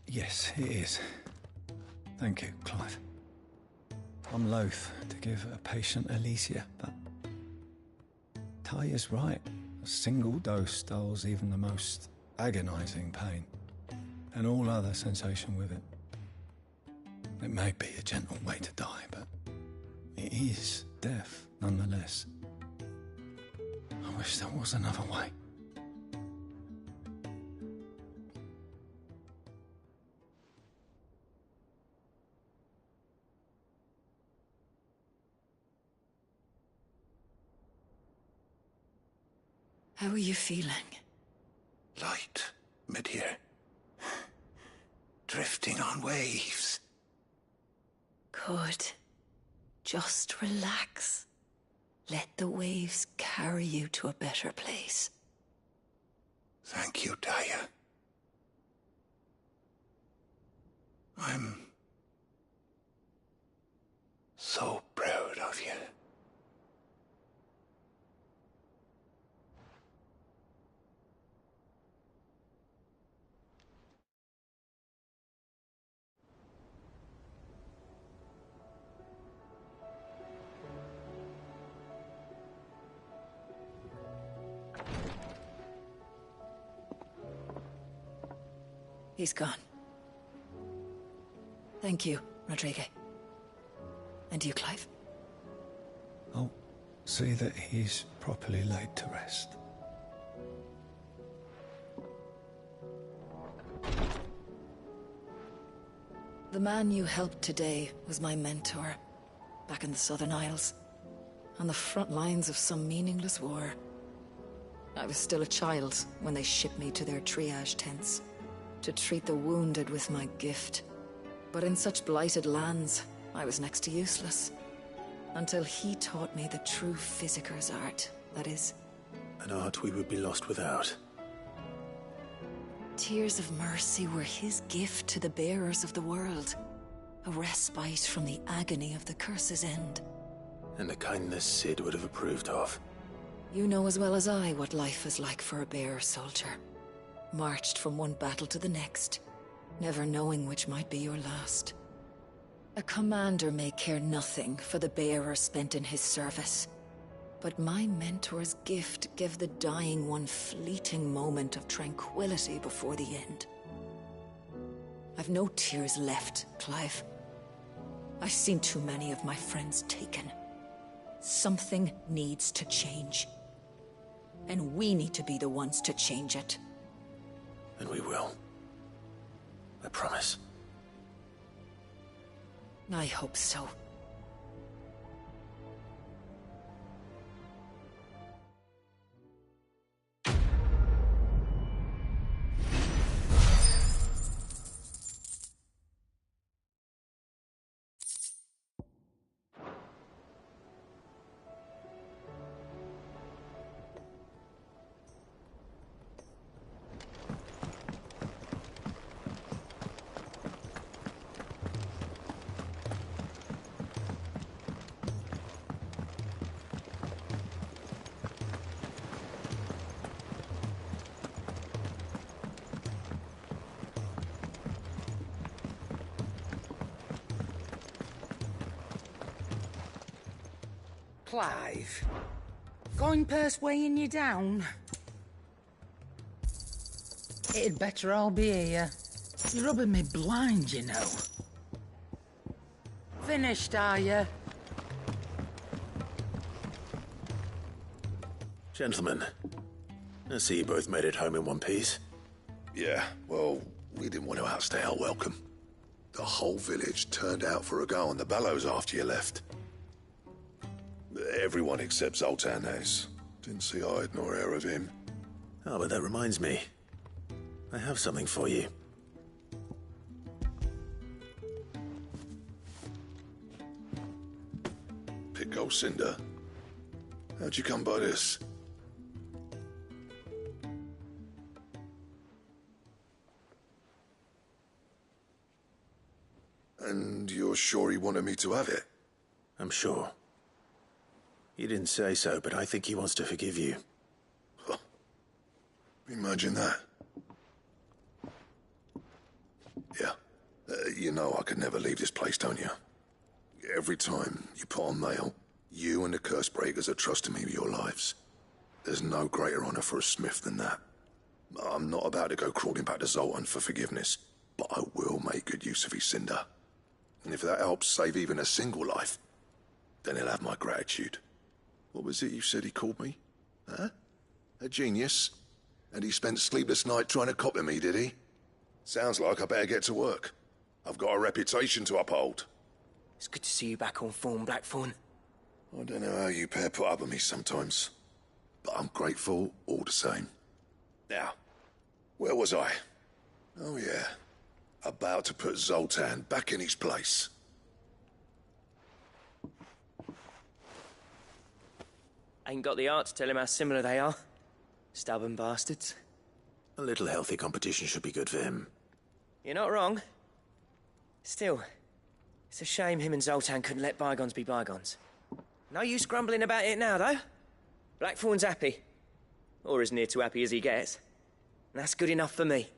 Yes, it is. Thank you, Clive. I'm loath to give a patient Elysia, but Taya's right. A single dose dulls even the most agonizing pain, and all other sensation with it. It may be a gentle way to die, but it is death nonetheless. I wish there was another way. How are you feeling? Light, mid-here. Drifting on waves. Good. Just relax. Let the waves carry you to a better place. Thank you, Taya. I'm so proud of you. He's gone. Thank you, Rodrigo. And you, Clive? I'll see that he's properly laid to rest. The man you helped today was my mentor, back in the Southern Isles, on the front lines of some meaningless war. I was still a child when they shipped me to their triage tents, to treat the wounded with my gift. But in such blighted lands, I was next to useless. Until he taught me the true physicker's art, that is. An art we would be lost without. Tears of mercy were his gift to the bearers of the world. A respite from the agony of the curse's end. And a kindness Sid would have approved of. You know as well as I what life is like for a bearer soldier. Marched from one battle to the next, never knowing which might be your last. A commander may care nothing for the bearer spent in his service, but my mentor's gift gave the dying one fleeting moment of tranquility before the end. I've no tears left, Clive. I've seen too many of my friends taken. Something needs to change. And we need to be the ones to change it. And we will. I promise. I hope so. Clive, Goingpurse weighing you down? It'd better all be here. You're rubbing me blind, you know. Finished, are you? Gentlemen, I see you both made it home in one piece. Yeah, well, we didn't want to outstay our welcome. The whole village turned out for a go on the bellows after you left. Everyone except Zoltan has. Didn't see hide nor hair of him. Oh, but that reminds me. I have something for you. Pick old Cinder. How'd you come by this? And you're sure he wanted me to have it? I'm sure. He didn't say so, but I think he wants to forgive you. Huh. Imagine that. Yeah. You know I could never leave this place, don't you? Every time you put on mail, you and the curse breakers are trusting me with your lives. There's no greater honor for a smith than that. I'm not about to go crawling back to Zoltan for forgiveness, but I will make good use of his cinder. And if that helps save even a single life, then he'll have my gratitude. What was it you said he called me? Huh? A genius? And he spent sleepless night trying to copy me, did he? Sounds like I better get to work. I've got a reputation to uphold. It's good to see you back on form, Blackthorn. I don't know how you pair put up with me sometimes, but I'm grateful all the same. Now, where was I? Oh yeah, about to put Zoltan back in his place. Ain't got the art to tell him how similar they are. Stubborn bastards. A little healthy competition should be good for him. You're not wrong. Still, it's a shame him and Zoltan couldn't let bygones be bygones. No use grumbling about it now, though. Blackthorn's happy. Or as near to happy as he gets. And that's good enough for me.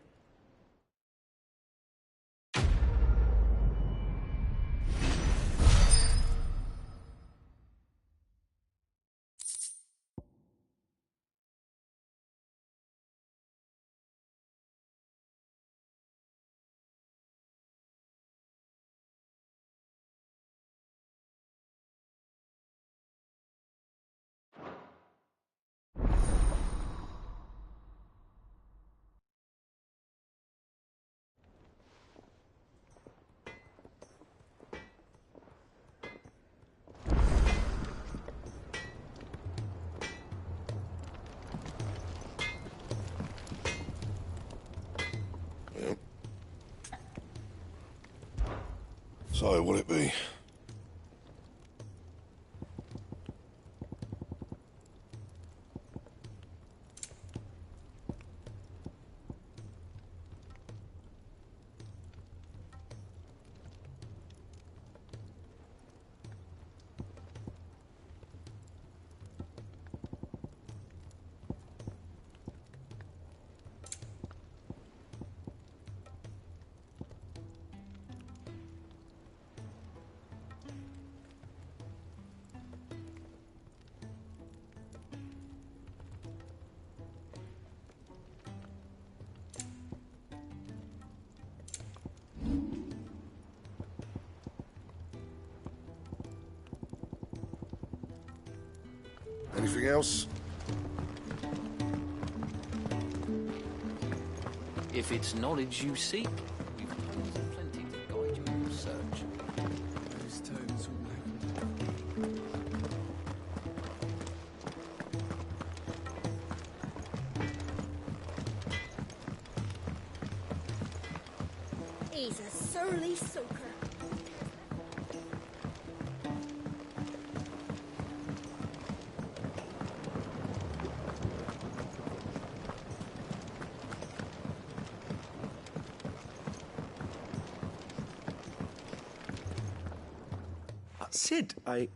So, what'll it be? Anything else? If it's knowledge you seek, we've tons and plenty to guide you in your search. Those toads will He's a surly soaker. Sid, I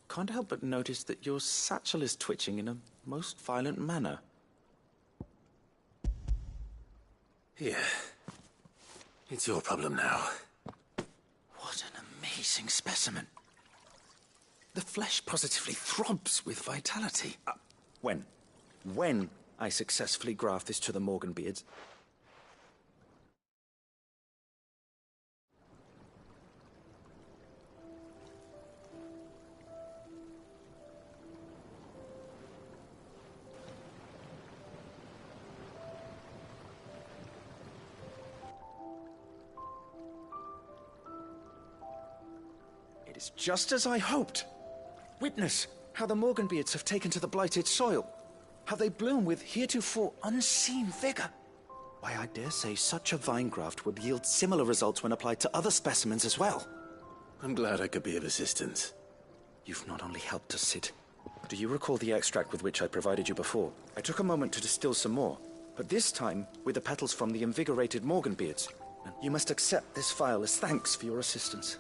can't help but notice that your satchel is twitching in a most violent manner. Yeah. It's your problem now. What an amazing specimen. The flesh positively throbs with vitality. When I successfully graft this to the Morgan beards, It's just as I hoped. Witness how the Morganbeards have taken to the blighted soil. How they bloom with heretofore unseen vigor. Why, I dare say such a vine graft would yield similar results when applied to other specimens as well. I'm glad I could be of assistance. You've not only helped us, Sid. Do you recall the extract with which I provided you before? I took a moment to distill some more, but this time with the petals from the invigorated Morganbeards. And you must accept this phial as thanks for your assistance.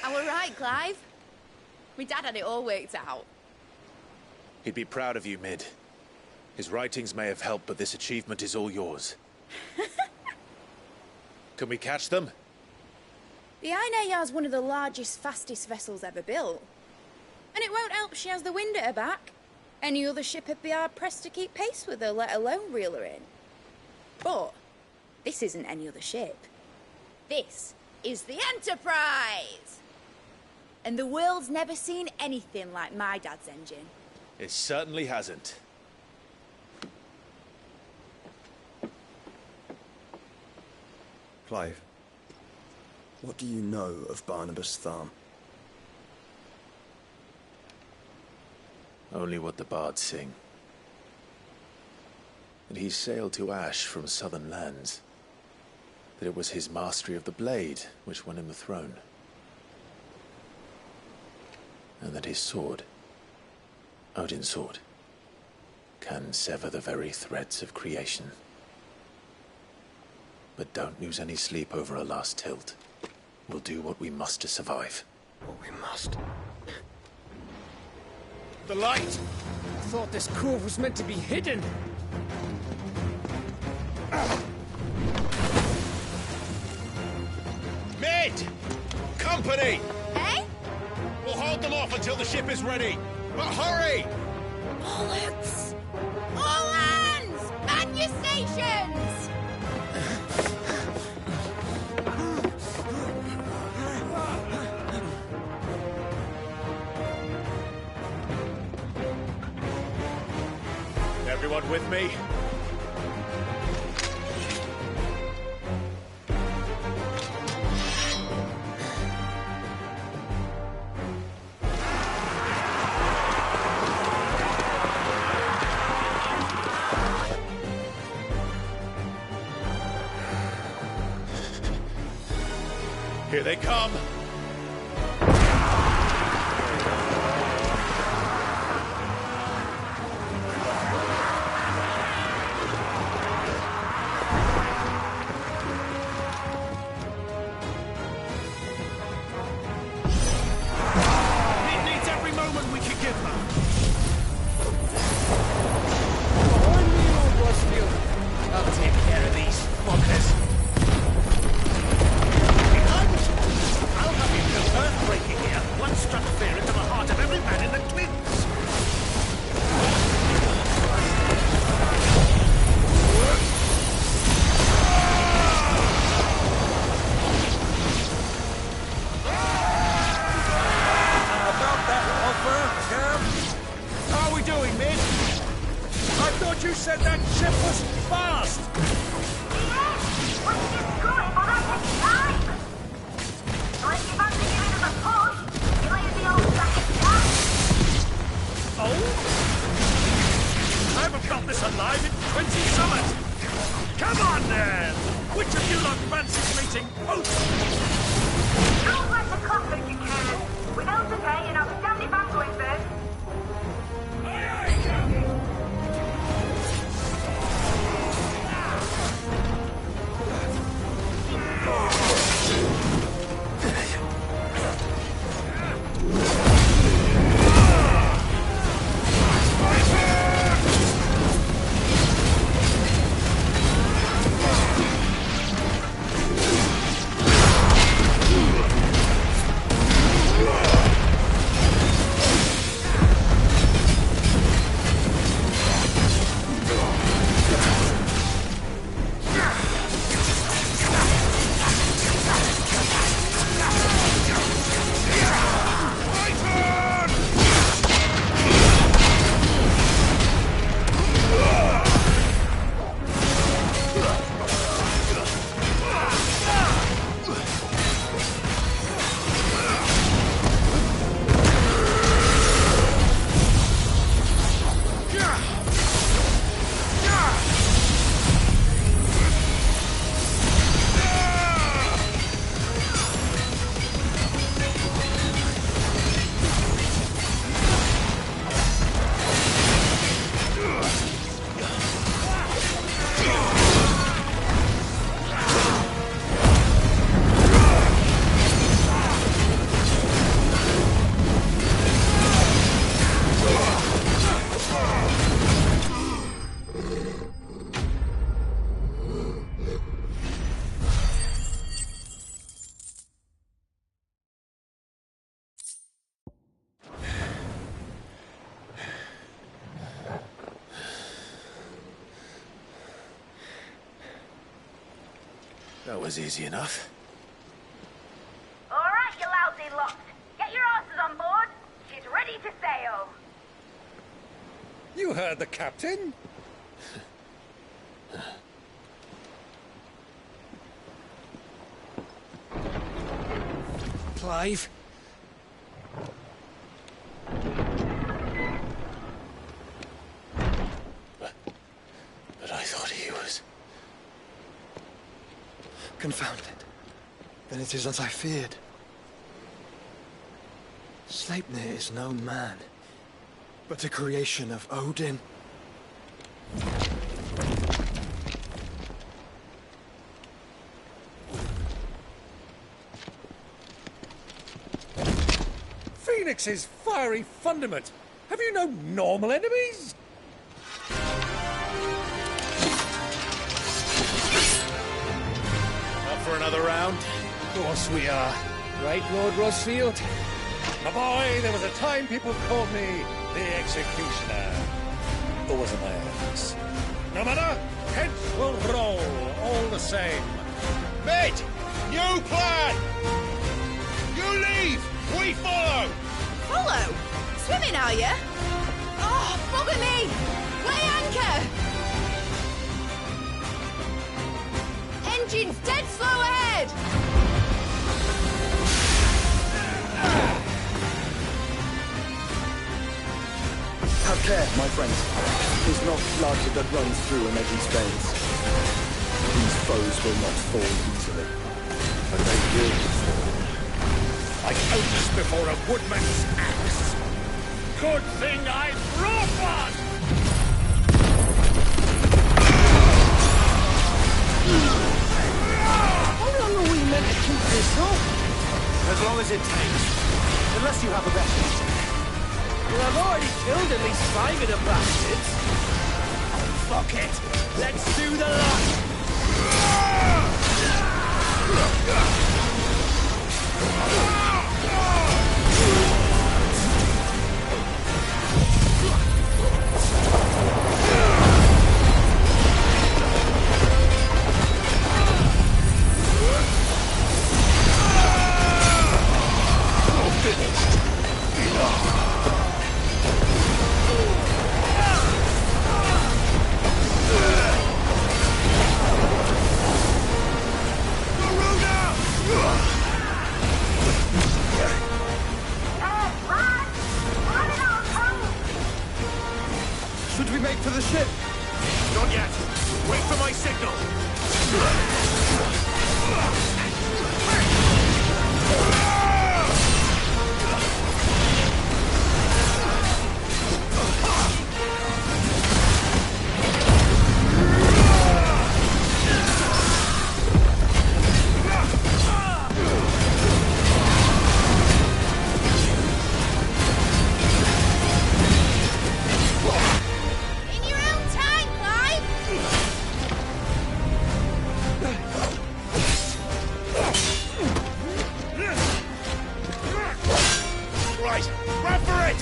Am I right, Clive? My dad had it all worked out. He'd be proud of you, Mid. His writings may have helped, but this achievement is all yours. Can we catch them? The Aina Yar's one of the largest, fastest vessels ever built. And it won't help she has the wind at her back. Any other ship would be hard-pressed to keep pace with her, let alone reel her in. But this isn't any other ship. This is the Enterprise! And the world's never seen anything like my dad's engine. It certainly hasn't. Clive, what do you know of Barnabas Tharm? Only what the bards sing. That he sailed to Ash from southern lands. That it was his mastery of the blade which won him the throne. And that his sword, Odin's sword, can sever the very threads of creation. But don't lose any sleep over a last tilt. We'll do what we must to survive. What we must. The light! I thought this cove was meant to be hidden. Mid! Company! Eh? We'll hold them off until the ship is ready. But hurry! Bollocks! All hands! Man your stations! Everyone with me? Here they come! It needs every moment we can give them. I'll take care of these fuckers. I'll thought you said that ship was fast! Oh? I haven't felt this alive in 20 summers! Come on then! Which of you lot fancies meeting Post? Don't let the conflict you can. We don't today and I'll stand it back going first. Aye, aye, Captain! That was easy enough. All right, you lousy lot. Get your asses on board. She's ready to sail. You heard the captain. Clive. But I thought he was... Confound it. Then it is as I feared. Sleipnir is no man, but a creation of Odin. Phoenix's fiery fundament. Have you no normal enemies? Up for another round? Of course we are. Right, Lord Rosfield? My boy, there was a time people called me the Executioner. Or was it my ex? No matter, heads will roll all the same. Mate! New plan! You leave! We follow! Follow? Swimming, are you? Oh, bugger me! Weigh anchor! Engine's dead slow ahead! Have care, my friends. It is not blood that runs through an Eddie's veins. These foes will not fall easily, but they will fall. Like oats before a woodman's axe. Good thing I brought one! How long are we meant to keep this up? As long as it takes. Unless you have a better. Well, I've already killed at least 5 of the bastards. Fuck it! Let's do the lot! Should we make for the ship? Not yet. Wait for my signal. In your own time, Clive! Right, grab for it!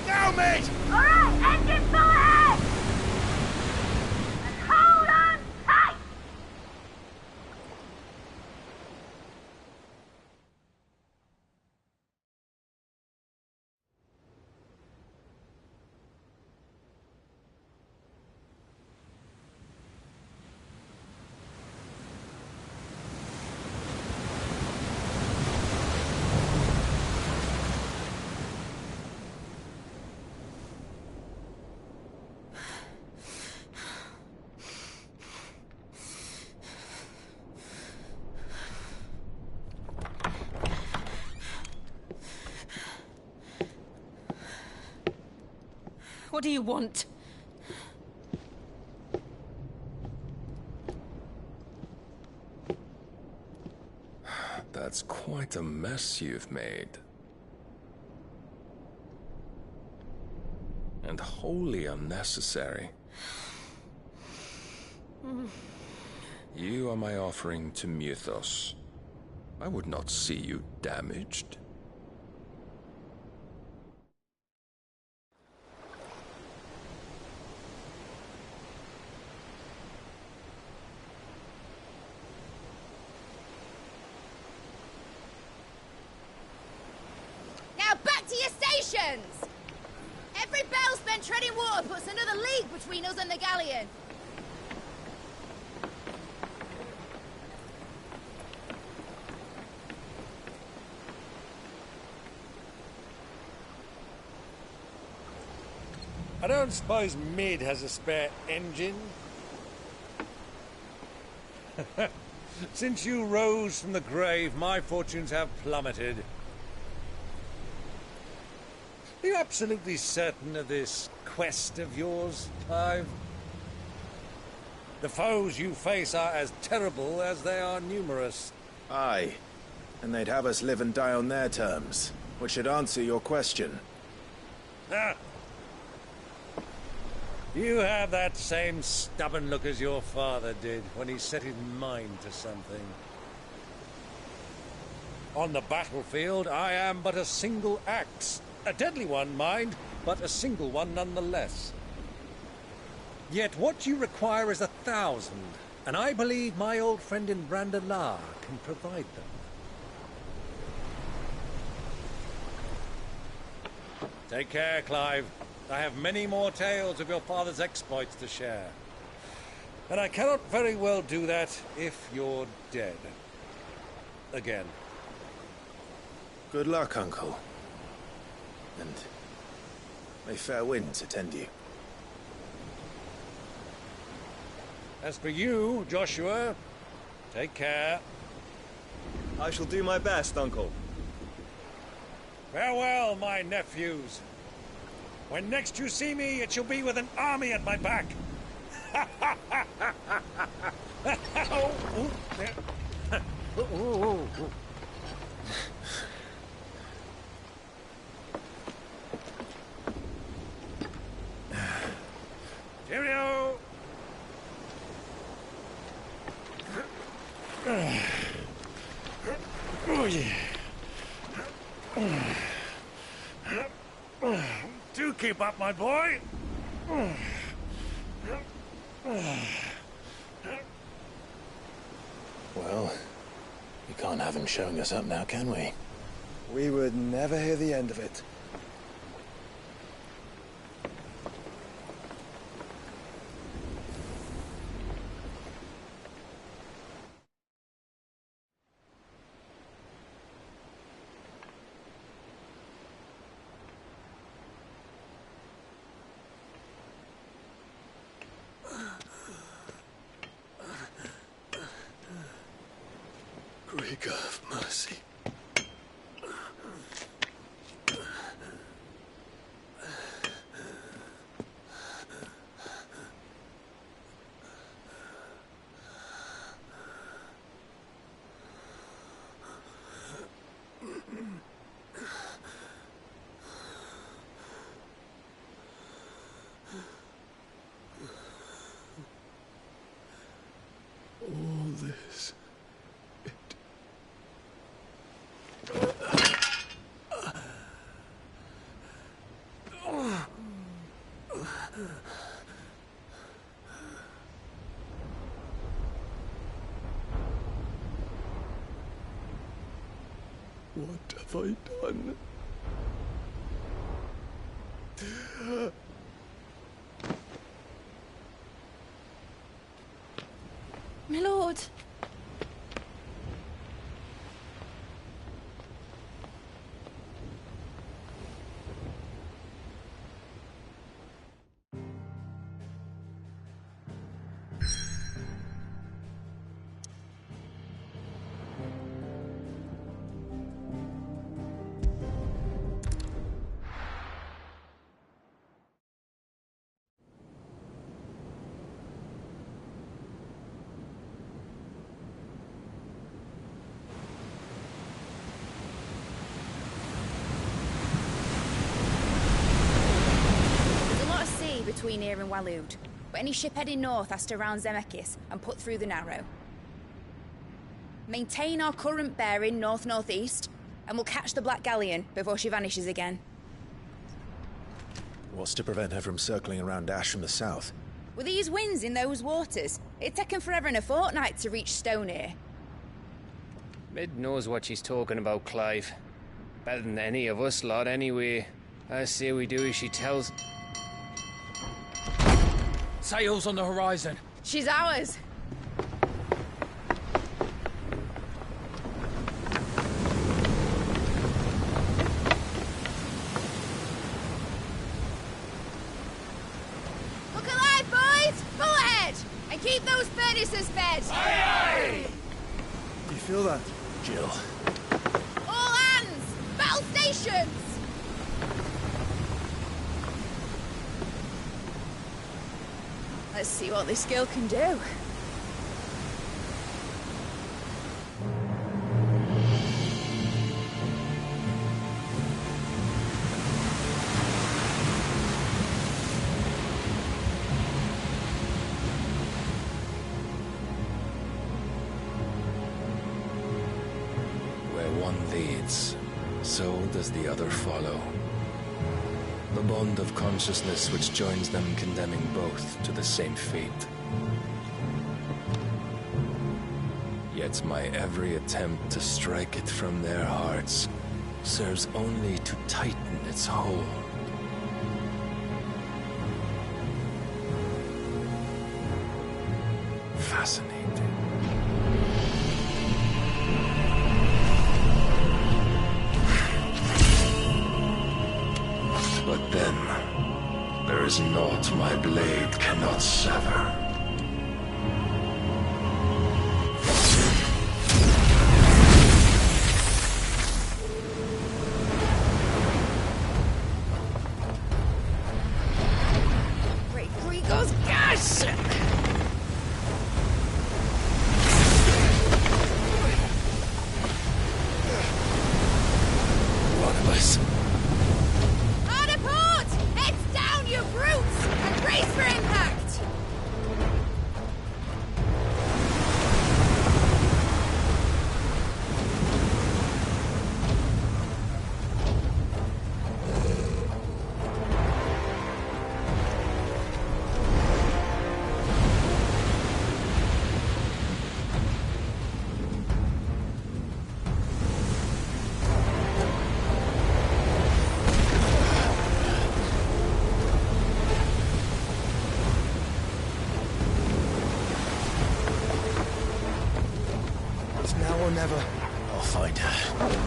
Now, mate! Alright, engine full ahead! And hold on tight! What do you want? That's quite a mess you've made. And wholly unnecessary. You are my offering to Mythos. I would not see you damaged. Now back to your stations! Every bell spent treading water puts another league between us and the galleon. I don't suppose Mid has a spare engine? Since you rose from the grave, my fortunes have plummeted. Are you absolutely certain of this quest of yours, Clive? The foes you face are as terrible as they are numerous. Aye. And they'd have us live and die on their terms, which should answer your question. Ah. You have that same stubborn look as your father did when he set his mind to something. On the battlefield, I am but a single axe. A deadly one, mind, but a single one nonetheless. Yet what you require is 1,000, and I believe my old friend in Brandalar can provide them. Take care, Clive. I have many more tales of your father's exploits to share. And I cannot very well do that if you're dead. Again. Good luck, Uncle. And may fair winds attend you. As for you, Joshua, take care. I shall do my best, Uncle. Farewell, my nephews. When next you see me, it shall be with an army at my back. Oh, oh, there. Oh, oh, oh. Cheerio! Oh, yeah. Do keep up, my boy. Well, we can't have him showing us up now, can we? We would never hear the end of it. Krieger, have mercy. All this. What have I done? My lord. Between here and Waloed, but any ship heading north has to round Zemeckis and put through the Narrow. Maintain our current bearing north-northeast, and we'll catch the Black Galleon before she vanishes again. What's to prevent her from circling around Ash from the south? With these winds in those waters, it'd taken forever and a fortnight to reach Stonehenge. Mid knows what she's talking about, Clive. Better than any of us lot, anyway. I say we do as she tells. Sails on the horizon. She's ours. Look alive, boys! Pull ahead! And keep those furnaces fed! Aye, aye! You feel that, Jill? All hands! Battle stations! Let's see what this girl can do. Where one leads, so does the other follow. The bond of consciousness which joins them condemning both to the same fate. Yet my every attempt to strike it from their hearts serves only to tighten its hold. Fascinating. But then, there is naught my blade cannot sever. or never. I'll find her.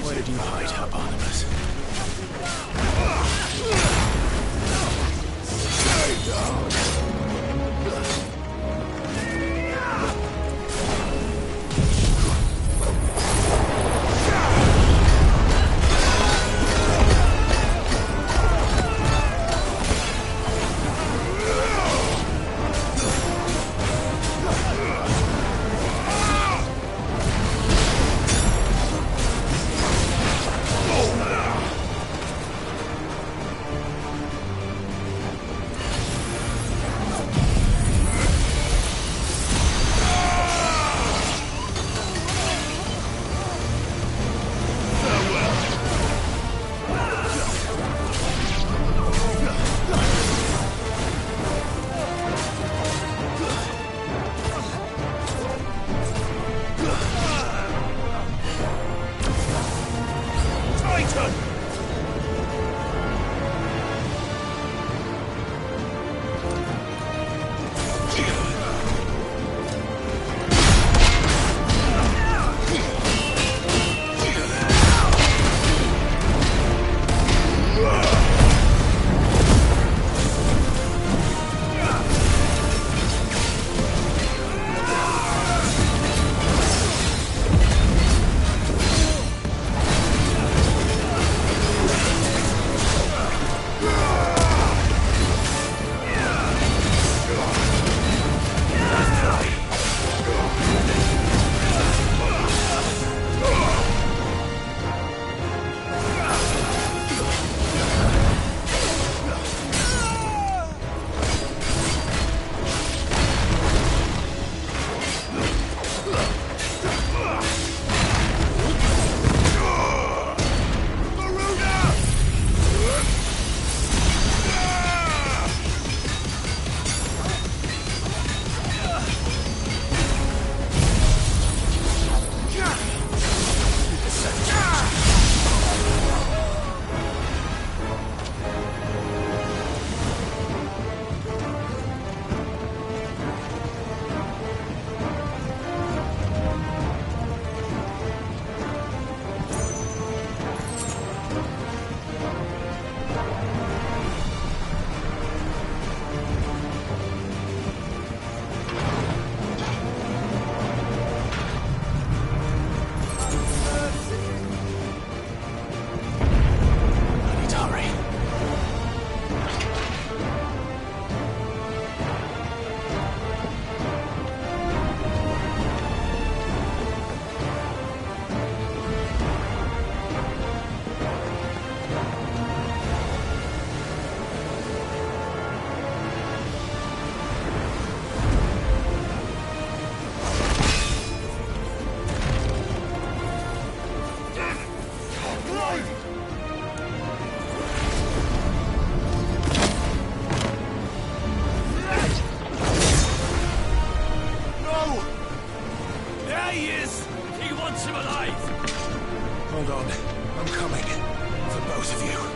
Where did you hide her, Barnabas? Stay down! Hold on. I'm coming. For both of you.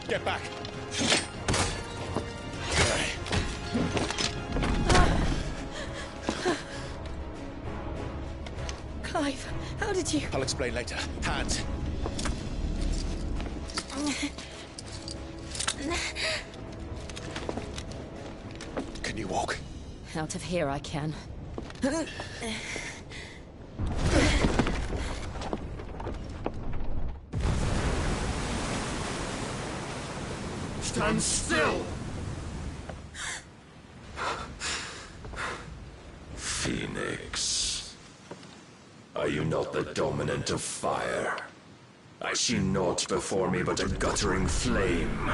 Get back! Clive, how did you... I'll explain later. Hands! Can you walk? Out of here I can. Stand still! Phoenix. Are you not the dominant of fire? I see naught before me but a guttering flame.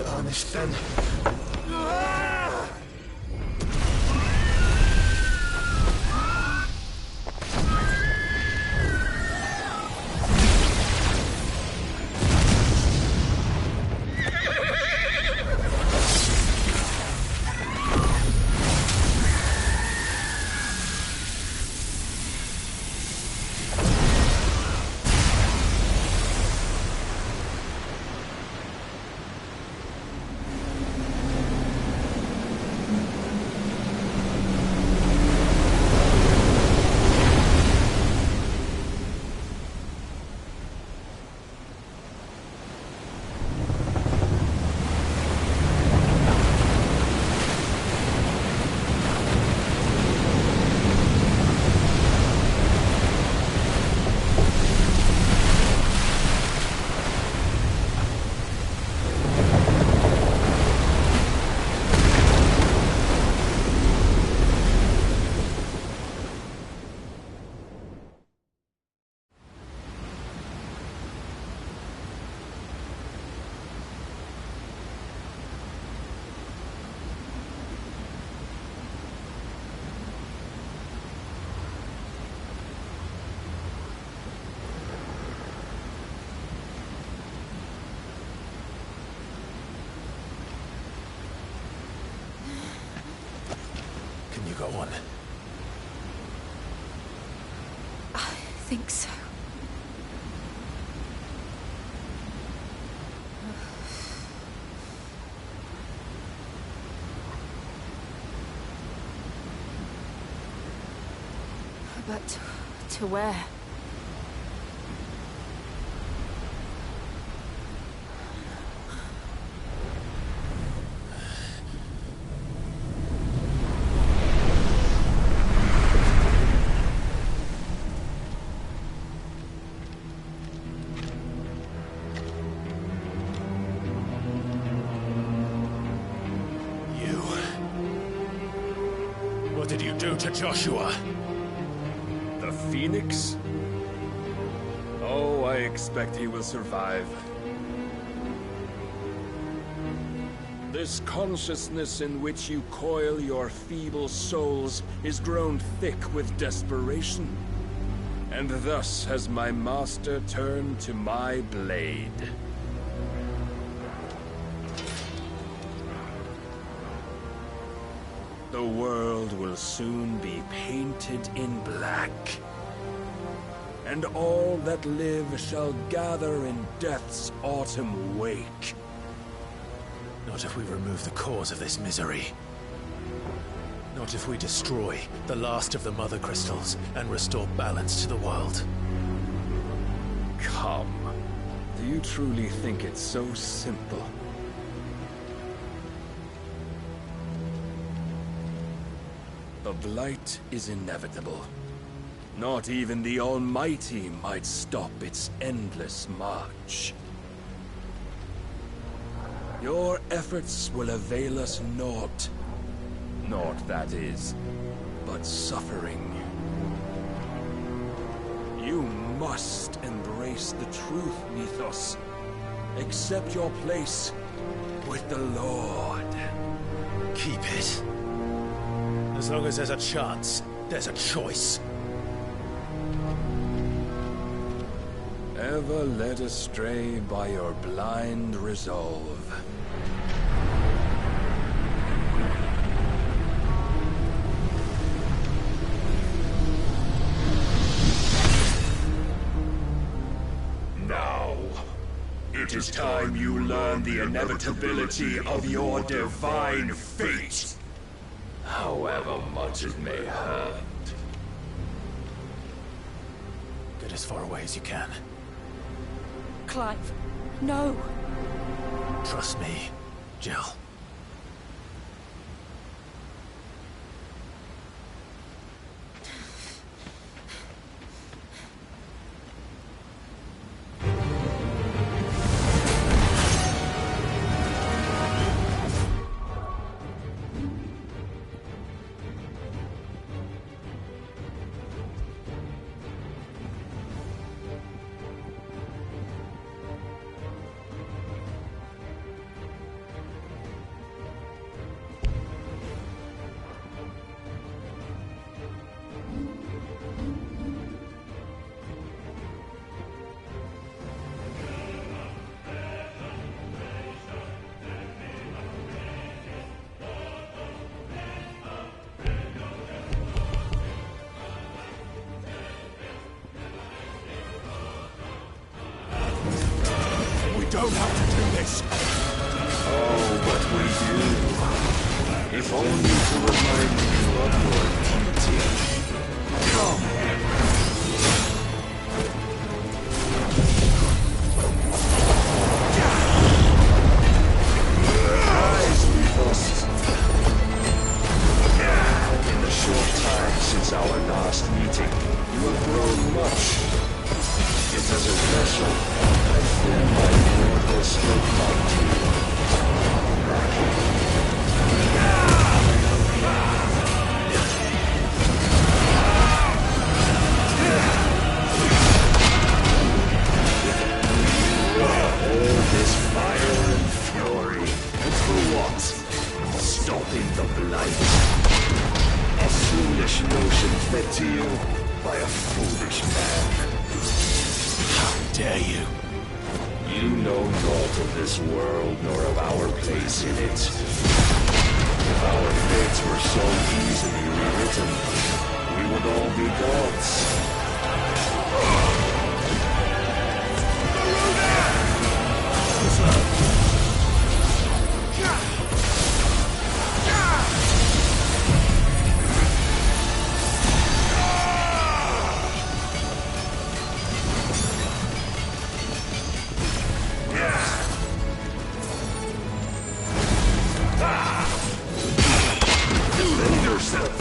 Honest then. Can you go on? I think so. But to where? What did you do to Joshua? The Phoenix? Oh, I expect he will survive. This consciousness in which you coil your feeble souls is grown thick with desperation. And thus has my master turned to my blade. The world will soon be painted in black. And all that live shall gather in death's autumn wake. Not if we remove the cause of this misery. Not if we destroy the last of the Mother Crystals and restore balance to the world. Come. Do you truly think it's so simple? The blight is inevitable. Not even the Almighty might stop its endless march. Your efforts will avail us naught. Naught, that is, but suffering. You must embrace the truth, Mythos. Accept your place with the Lord. Keep it. As long as there's a chance, there's a choice. Ever led astray by your blind resolve. Now, it is time you learn the inevitability of your divine fate. However much it may hurt. Get as far away as you can. Clive, no. Trust me, Jill. Don't have to do this. Oh, but we do. If only to remind you of your duty. Come. Rise, Mythos. In the short time since our last meeting, you have grown much. Yet as a vessel, I fear my lord will still fight you. All this fire and fury, and for what? Stopping the blight. A foolish notion fed to you by a foolish man. How dare you? You know naught of this world nor of our place in it. If our fates were so easily rewritten, we would all be gods. Defend yourself.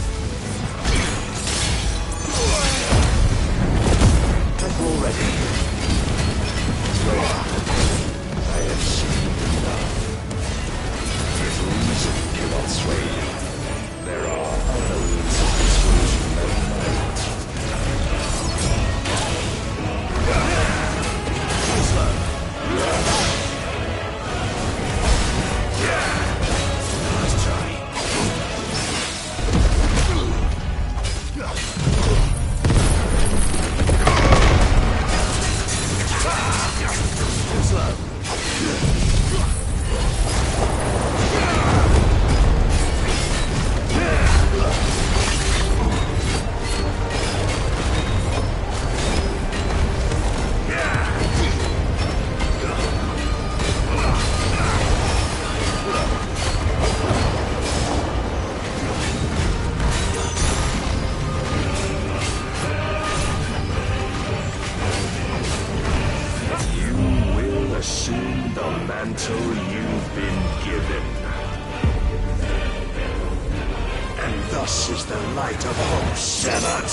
Thus is the light of hope severed.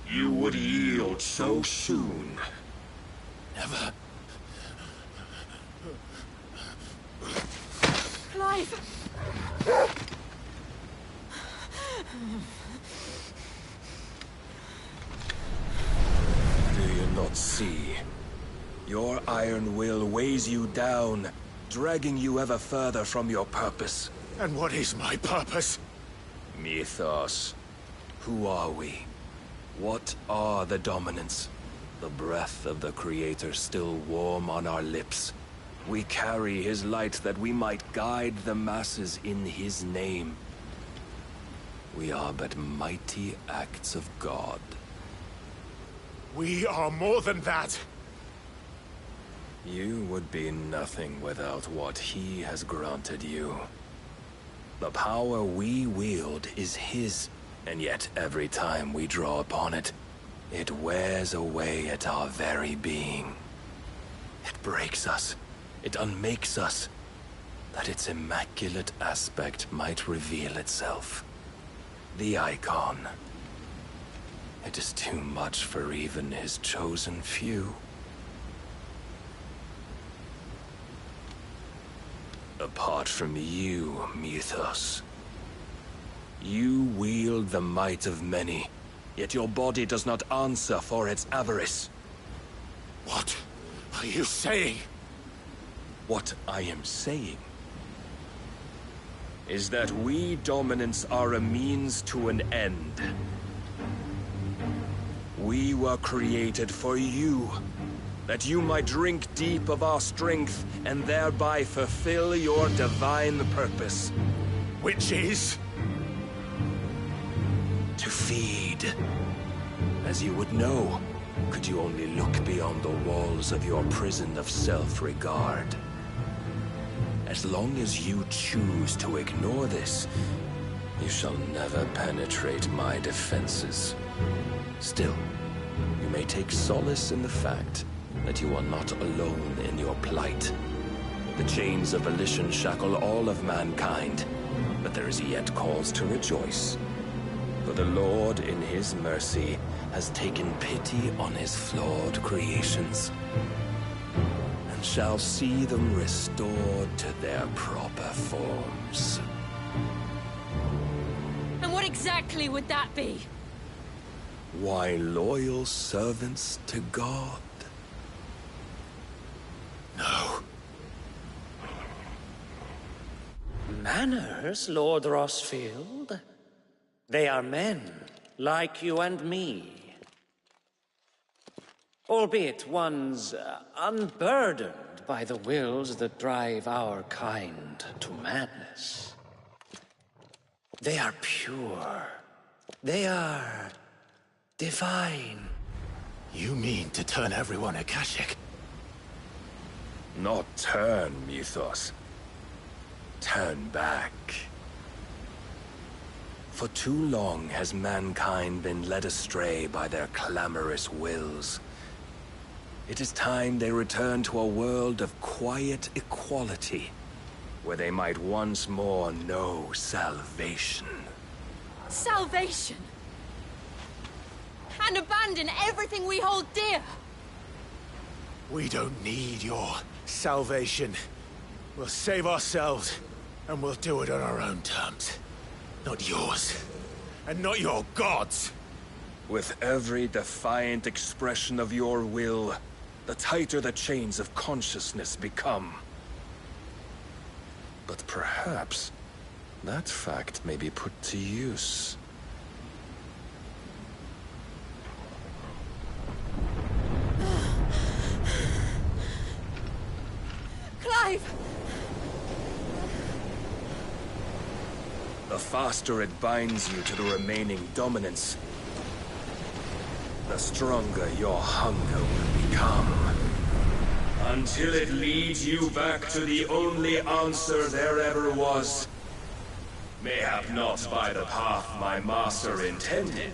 You would yield so soon. Never. Clive! Do you not see? Your iron will weighs you down, dragging you ever further from your purpose. And what is my purpose? Mythos. Who are we? What are the dominants? The breath of the Creator still warm on our lips. We carry his light that we might guide the masses in his name. We are but mighty acts of God. We are more than that. You would be nothing without what he has granted you. The power we wield is his, and yet every time we draw upon it, it wears away at our very being. It breaks us. It unmakes us, that its immaculate aspect might reveal itself. The icon. It is too much for even his chosen few. Apart from you, Mythos, you wield the might of many, yet your body does not answer for its avarice. What are you saying? What I am saying is that we dominants are a means to an end. We were created for you, that you might drink deep of our strength and thereby fulfill your divine purpose. Which is? To feed. As you would know, could you only look beyond the walls of your prison of self-regard. As long as you choose to ignore this, you shall never penetrate my defenses. Still, you may take solace in the fact that you are not alone in your plight. The chains of volition shackle all of mankind, but there is yet cause to rejoice. For the Lord, in his mercy, has taken pity on his flawed creations, and shall see them restored to their proper forms. And what exactly would that be? Why, loyal servants to God. No. Manners, Lord Rossfield? They are men, like you and me. Albeit ones unburdened by the wills that drive our kind to madness. They are pure. They are divine. You mean to turn everyone Akashic? Not turn, Mythos. Turn back. For too long has mankind been led astray by their clamorous wills. It is time they return to a world of quiet equality, where they might once more know salvation. Salvation? And abandon everything we hold dear? We don't need your salvation. We'll save ourselves, and we'll do it on our own terms. Not yours. And not your gods. With every defiant expression of your will, the tighter the chains of consciousness become. But perhaps that fact may be put to use. Clive! The faster it binds you to the remaining dominance, the stronger your hunger will become. Until it leads you back to the only answer there ever was. Mayhap not by the path my master intended,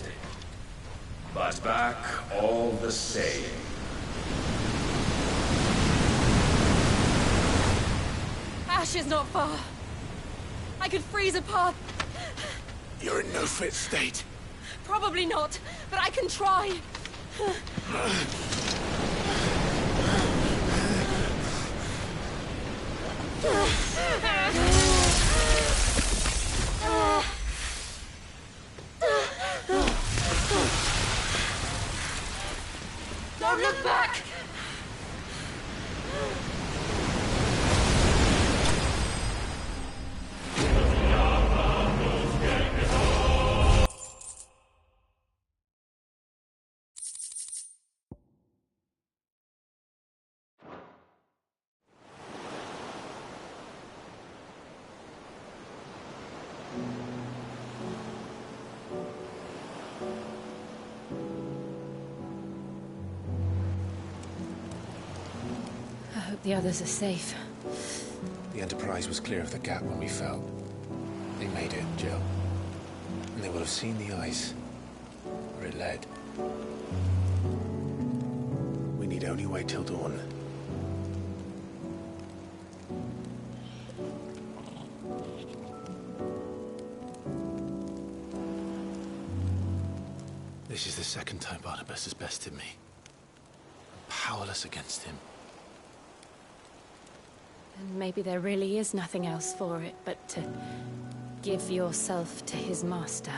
but back all the same. Ash is not far. I could freeze a path. You're in no fit state. Probably not, but I can try. Don't look back! I hope the others are safe. The Enterprise was clear of the gap when we fell. They made it, Jill. And they will have seen the ice where it led. We need only wait till dawn. This is the second time Barnabas has bested me. I'm powerless against him. And maybe there really is nothing else for it but to give yourself to his master.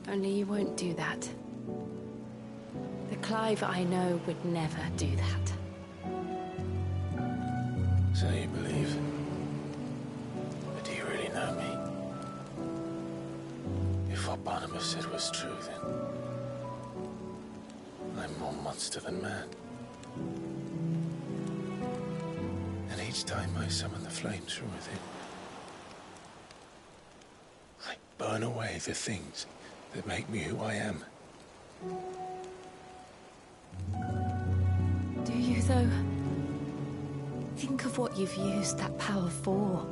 Only you won't do that. The Clive I know would never do that. So you believe? But do you really know me? If what Barnabas said was true, then I'm more monster than man. And each time I summon the flames from within, I burn away the things that make me who I am. Do you, though? Think of what you've used that power for.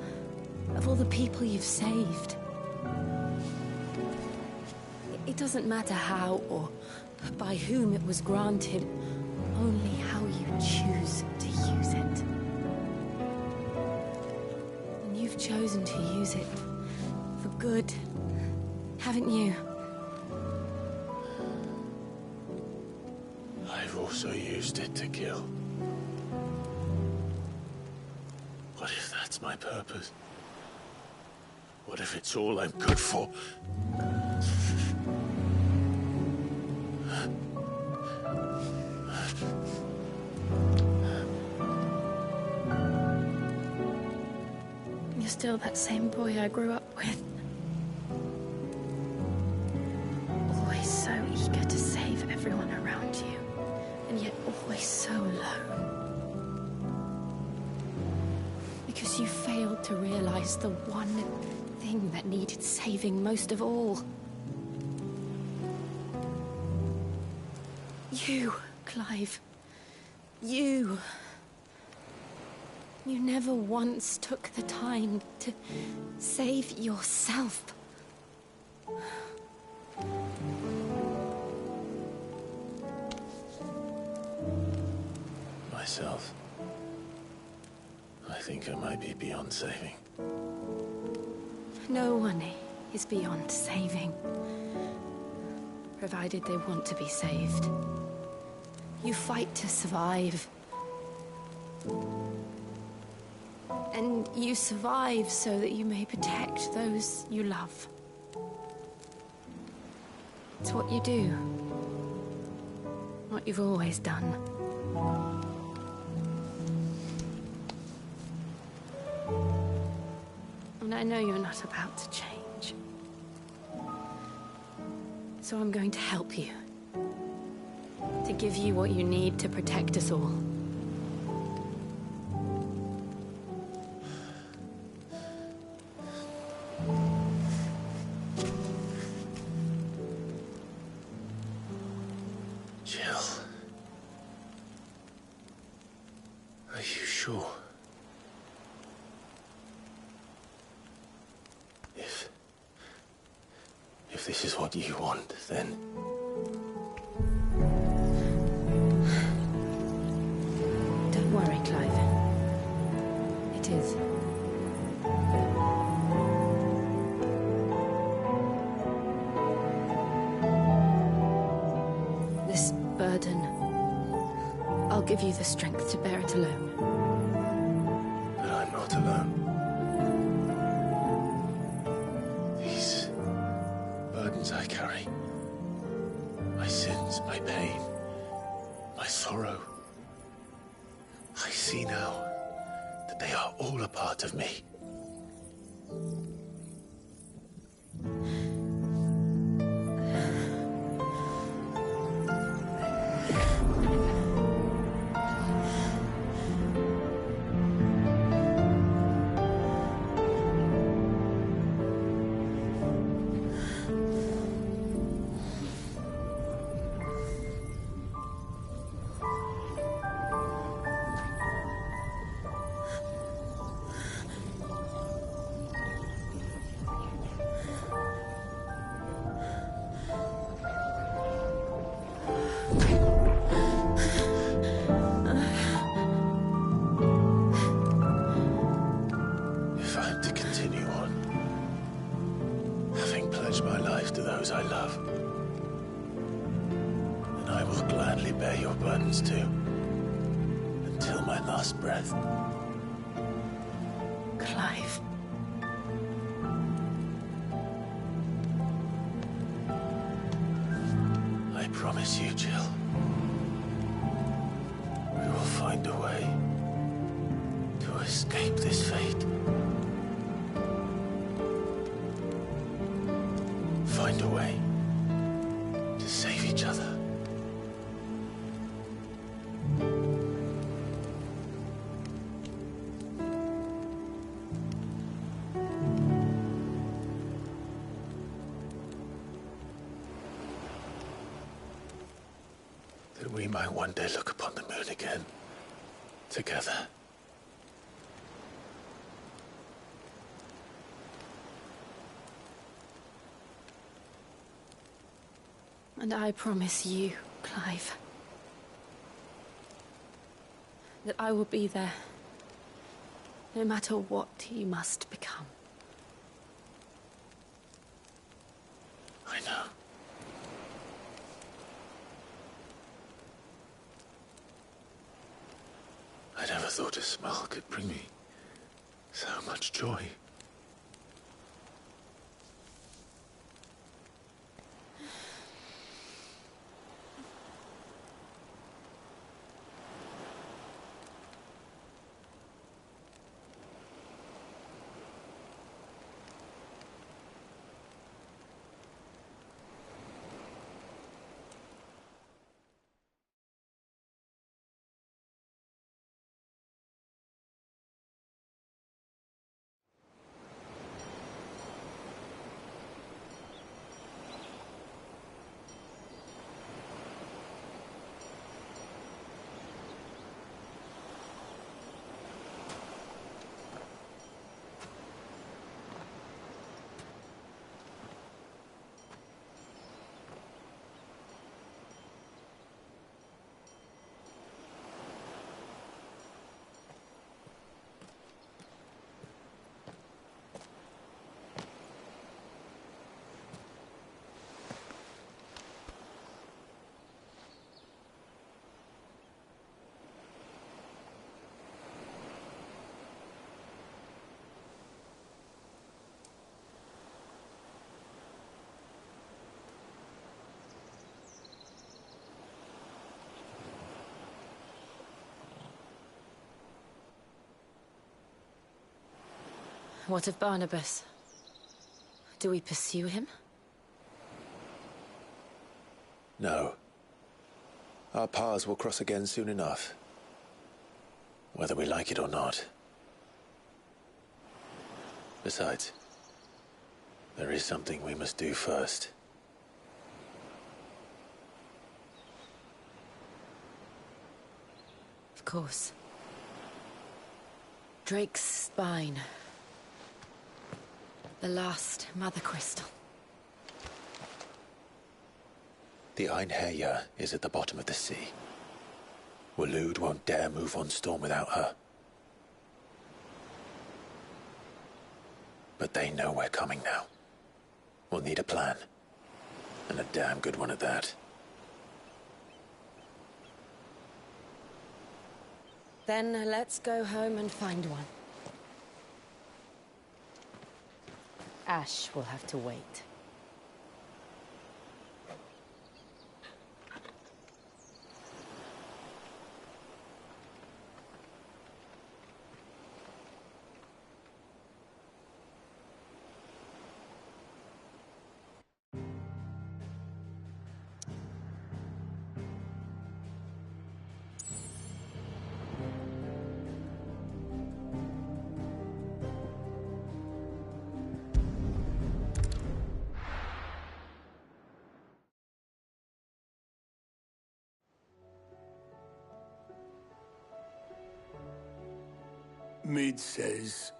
Of all the people you've saved. It doesn't matter how or by whom it was granted, only how you choose to use it. And you've chosen to use it for good, haven't you? I've also used it to kill. What if that's my purpose? What if it's all I'm good for? You're still that same boy I grew up with. Always so eager to save everyone around you, and yet always so alone. Because you failed to realize the one thing that needed saving most of all. You, Clive. You. You never once took the time to save yourself. Myself. I think I might be beyond saving. No one is beyond saving. Provided they want to be saved. You fight to survive. And you survive so that you may protect those you love. It's what you do. What you've always done. And I know you're not about to change. So I'm going to help you. To give you what you need to protect us all. Jill. Are you sure? If this is what you want, then... Don't worry, Clive. It is. This burden, I'll give you the strength to bear it alone. But I'm not alone. These burdens I carry, my sins, my pain, my sorrow, I see now that they are all a part of me. If I am to continue on, having pledged my life to those I love, then I will gladly bear your burdens too, until my last breath. Clive. I promise you, Jill, we will find a way to escape this fate. Find a way to save each other. That we might one day look upon the moon again, together. And I promise you, Clive, that I will be there, no matter what you must become. I know. I never thought a smile could bring me so much joy. What of Barnabas? Do we pursue him? No. Our paths will cross again soon enough, whether we like it or not. Besides, there is something we must do first. Of course. Drake's spine. The last Mother Crystal. The Einherjar is at the bottom of the sea. Waloed won't dare move on Storm without her. But they know we're coming now. We'll need a plan. And a damn good one at that. Then let's go home and find one. Ash will have to wait. Mid says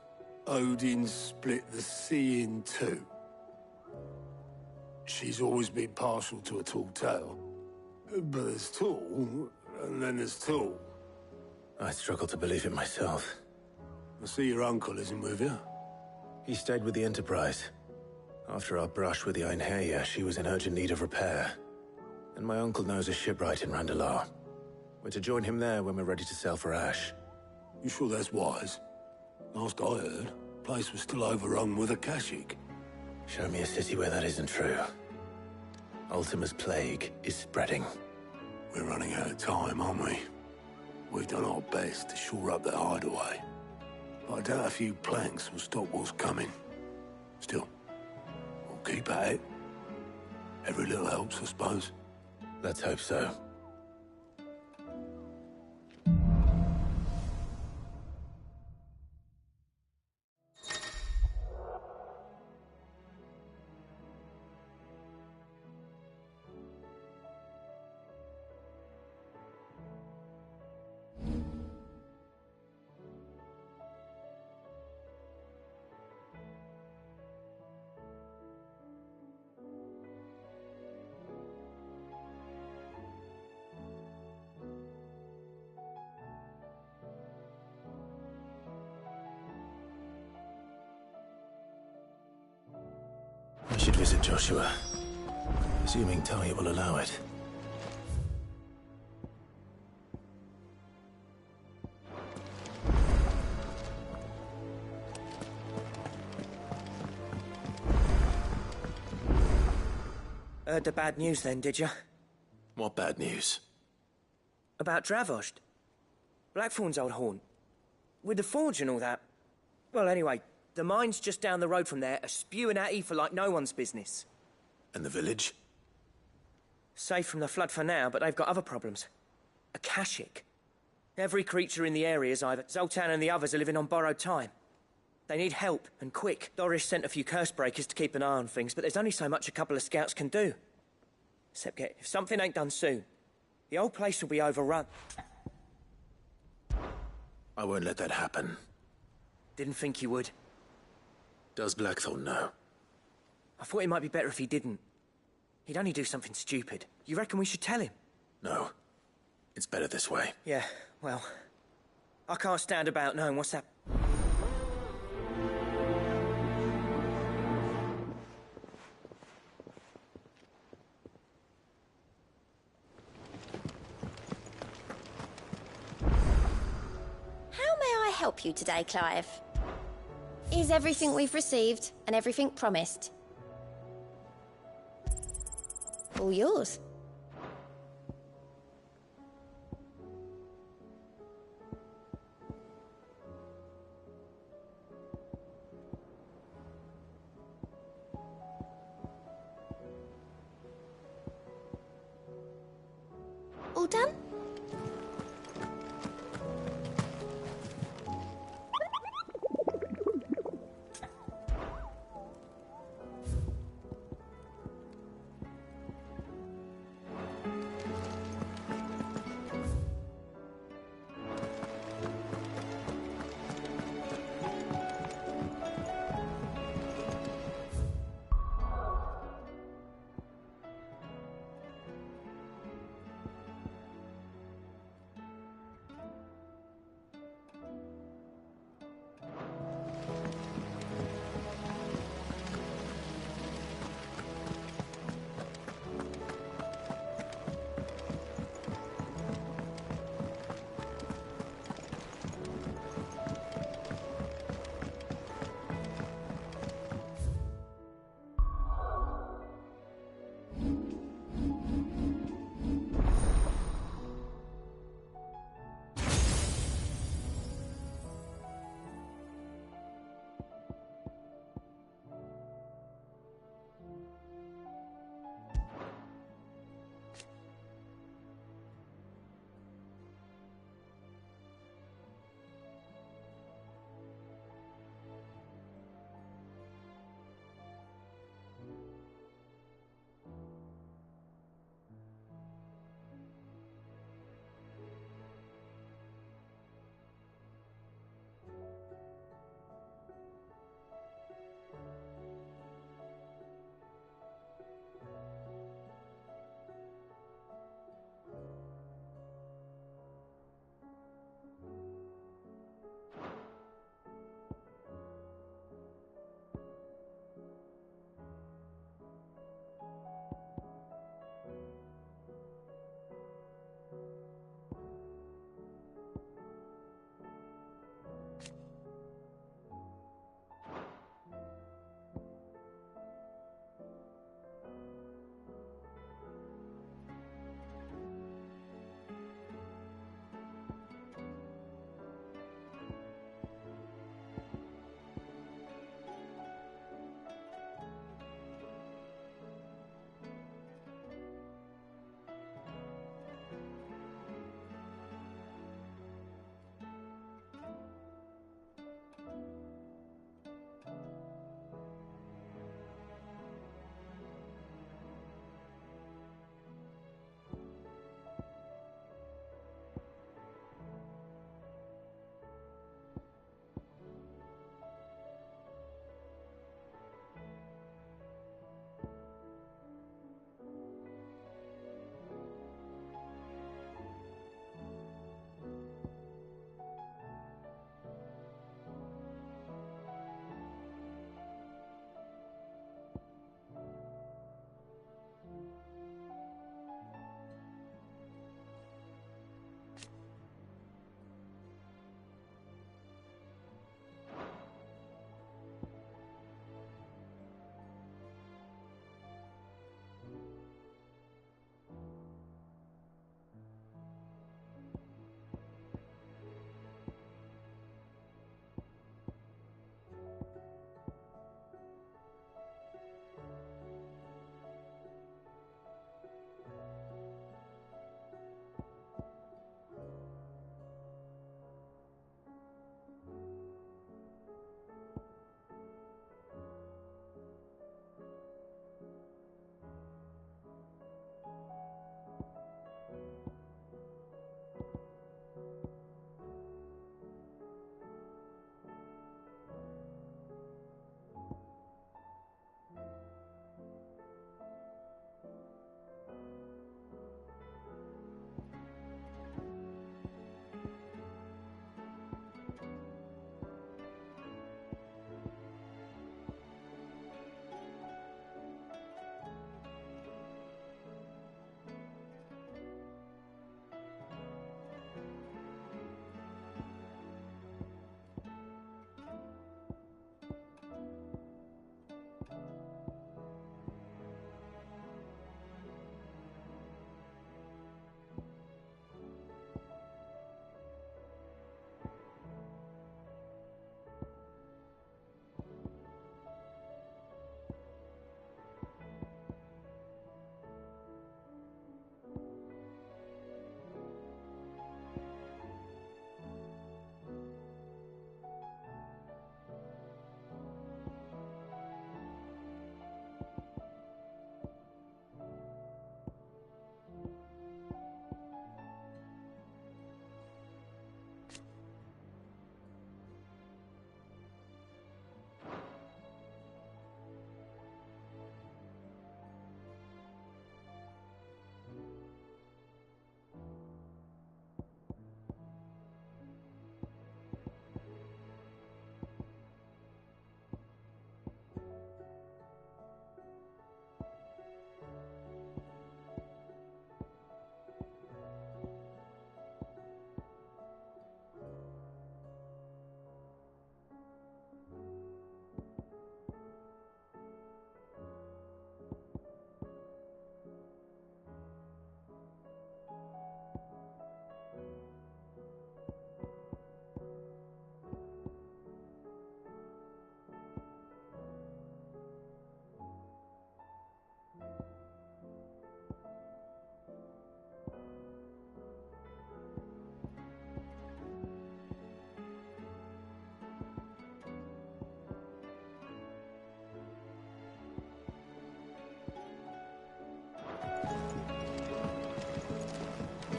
Odin split the sea in two. She's always been partial to a tall tale. But there's tall, and then there's tall. I struggle to believe it myself. I see your uncle isn't with you. He stayed with the Enterprise. After our brush with the Einherjar, she was in urgent need of repair. And my uncle knows a shipwright in Randalar. We're to join him there when we're ready to sail for Ash. You sure that's wise? Last I heard, the place was still overrun with Akashic. Show me a city where that isn't true. Ultima's plague is spreading. We're running out of time, aren't we? We've done our best to shore up that hideaway. But I doubt a few planks will stop what's coming. Still, we'll keep at it. Every little helps, I suppose. Let's hope so. I should visit Joshua, assuming Talia will allow it. Heard the bad news then, did you? What bad news? About Dravost. Blackthorn's old haunt. With the forge and all that. Well, anyway, the mines just down the road from there are spewing out ether like no one's business. And the village? Safe from the flood for now, but they've got other problems. Akashic. Every creature in the area is either Zoltan and the others are living on borrowed time. They need help, and quick. Doris sent a few curse breakers to keep an eye on things, but there's only so much a couple of scouts can do. Except if something ain't done soon, the old place will be overrun. I won't let that happen. Didn't think you would. Does Blackthorn know? I thought it might be better if he didn't. He'd only do something stupid. You reckon we should tell him? No. It's better this way. Yeah, well, I can't stand about knowing what's happening. How may I help you today, Clive? Is everything we've received and everything promised? All yours. All done?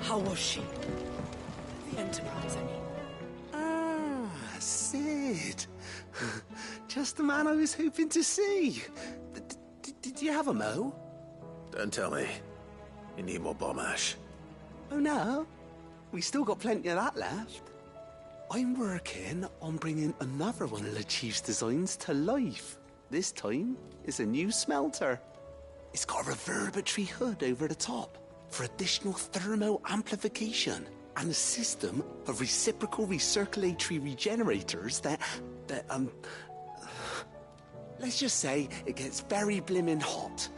How was she? The Enterprise, I mean. Ah, Sid. Just the man I was hoping to see. Did you have a mo? Don't tell me. You need more bomb ash. Oh no, we still got plenty of that left. I'm working on bringing another one of the Chief's designs to life. This time, it's a new smelter. It's got a reverberatory hood over the top for additional thermo amplification and a system of reciprocal recirculatory regenerators that let's just say it gets very blimmin' hot.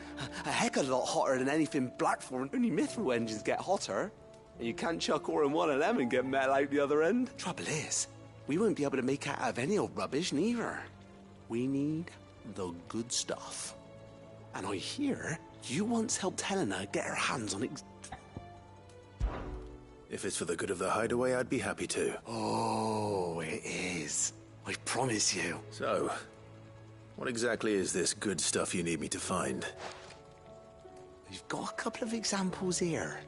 A heck of a lot hotter than anything Blackthorn. Only mithril engines get hotter. And you can't chuck ore in one of them and get metal out the other end. Trouble is, we won't be able to make out of any old rubbish neither. We need the good stuff. And I hear you once helped Helena get her hands on it. If it's for the good of the hideaway, I'd be happy to. Oh, it is. I promise you. So, what exactly is this good stuff you need me to find? We've got a couple of examples here.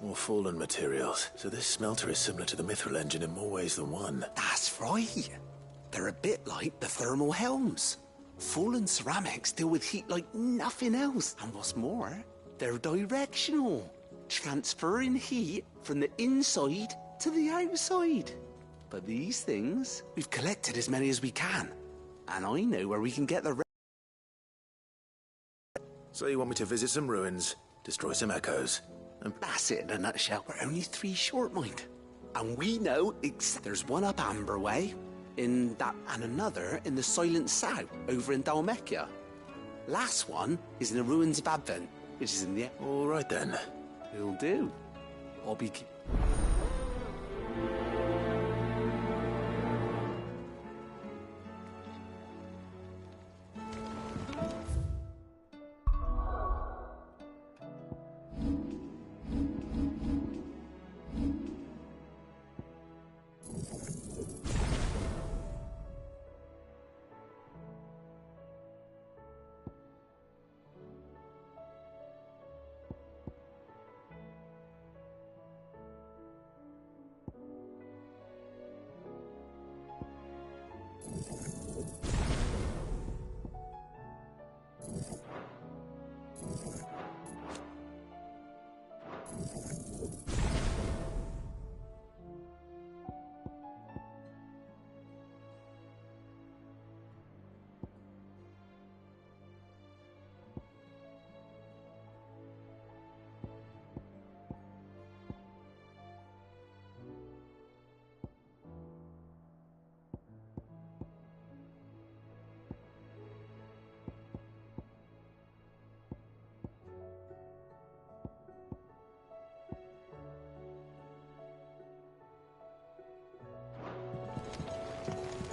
More fallen materials. So this smelter is similar to the mithril engine in more ways than one. That's right. They're a bit like the thermal helms. Fallen ceramics deal with heat like nothing else. And what's more, they're directional, transferring heat from the inside to the outside. But these things, we've collected as many as we can. And I know where we can get the rest. So you want me to visit some ruins, destroy some echoes, and that's it in a nutshell. We're only 3 short, mind. And we know there's one up Amber Way, in that, and another in the Silent South, over in Dalmekia. Last one is in the ruins of Advent, which is in the... All right then. It'll do. I'll be...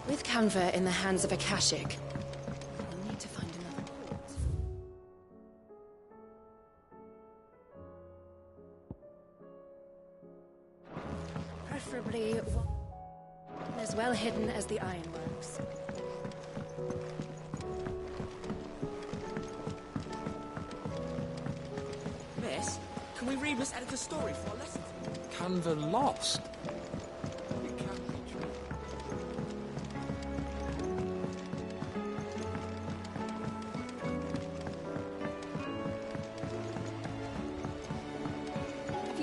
With Canva in the hands of Akashic, we'll need to find another port. Preferably one as well hidden as the ironworks. Miss, can we read Miss Editor's story for our lesson? Canva lost.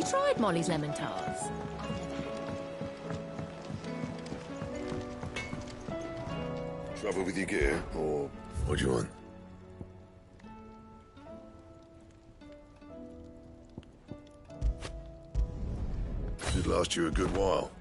Tried Molly's lemon tarts? Trouble with your gear, or what do you want? Should last you a good while.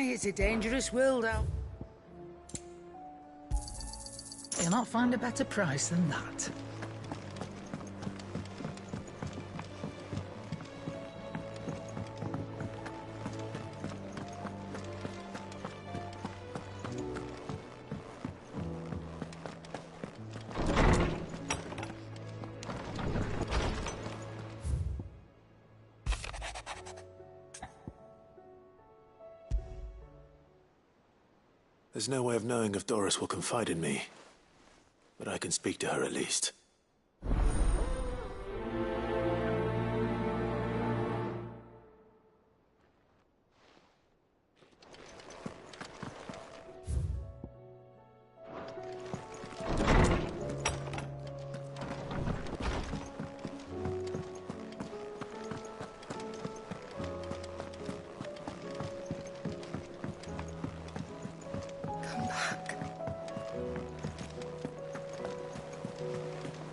It's a dangerous world out. You'll not find a better price than that. There's no way of knowing if Doris will confide in me, but I can speak to her at least.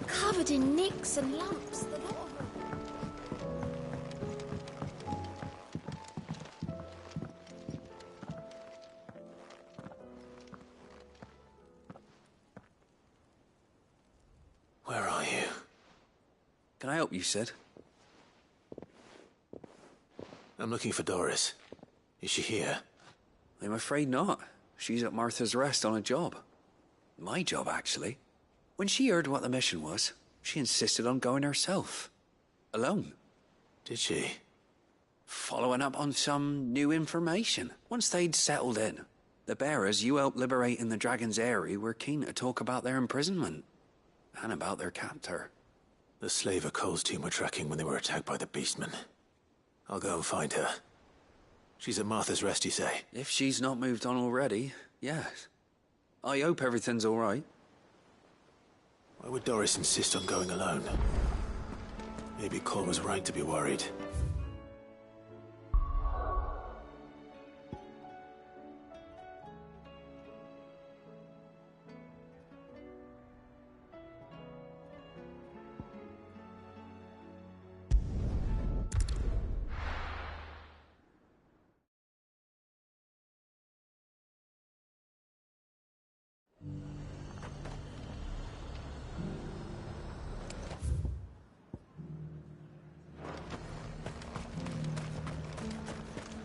Covered in nicks and lumps, the lot of them. Where are you? Can I help you, Sid? I'm looking for Doris. Is she here? I'm afraid not. She's at Martha's Rest on a job. My job, actually. When she heard what the mission was, she insisted on going herself. Alone. Did she? Following up on some new information. Once they'd settled in, the bearers you helped liberate in the Dragon's Eyrie were keen to talk about their imprisonment. And about their captor. The slaver Cole's team were tracking when they were attacked by the Beastmen. I'll go and find her. She's at Martha's Rest, you say? If she's not moved on already, yes. I hope everything's all right. Why would Doris insist on going alone? Maybe Cole was right to be worried.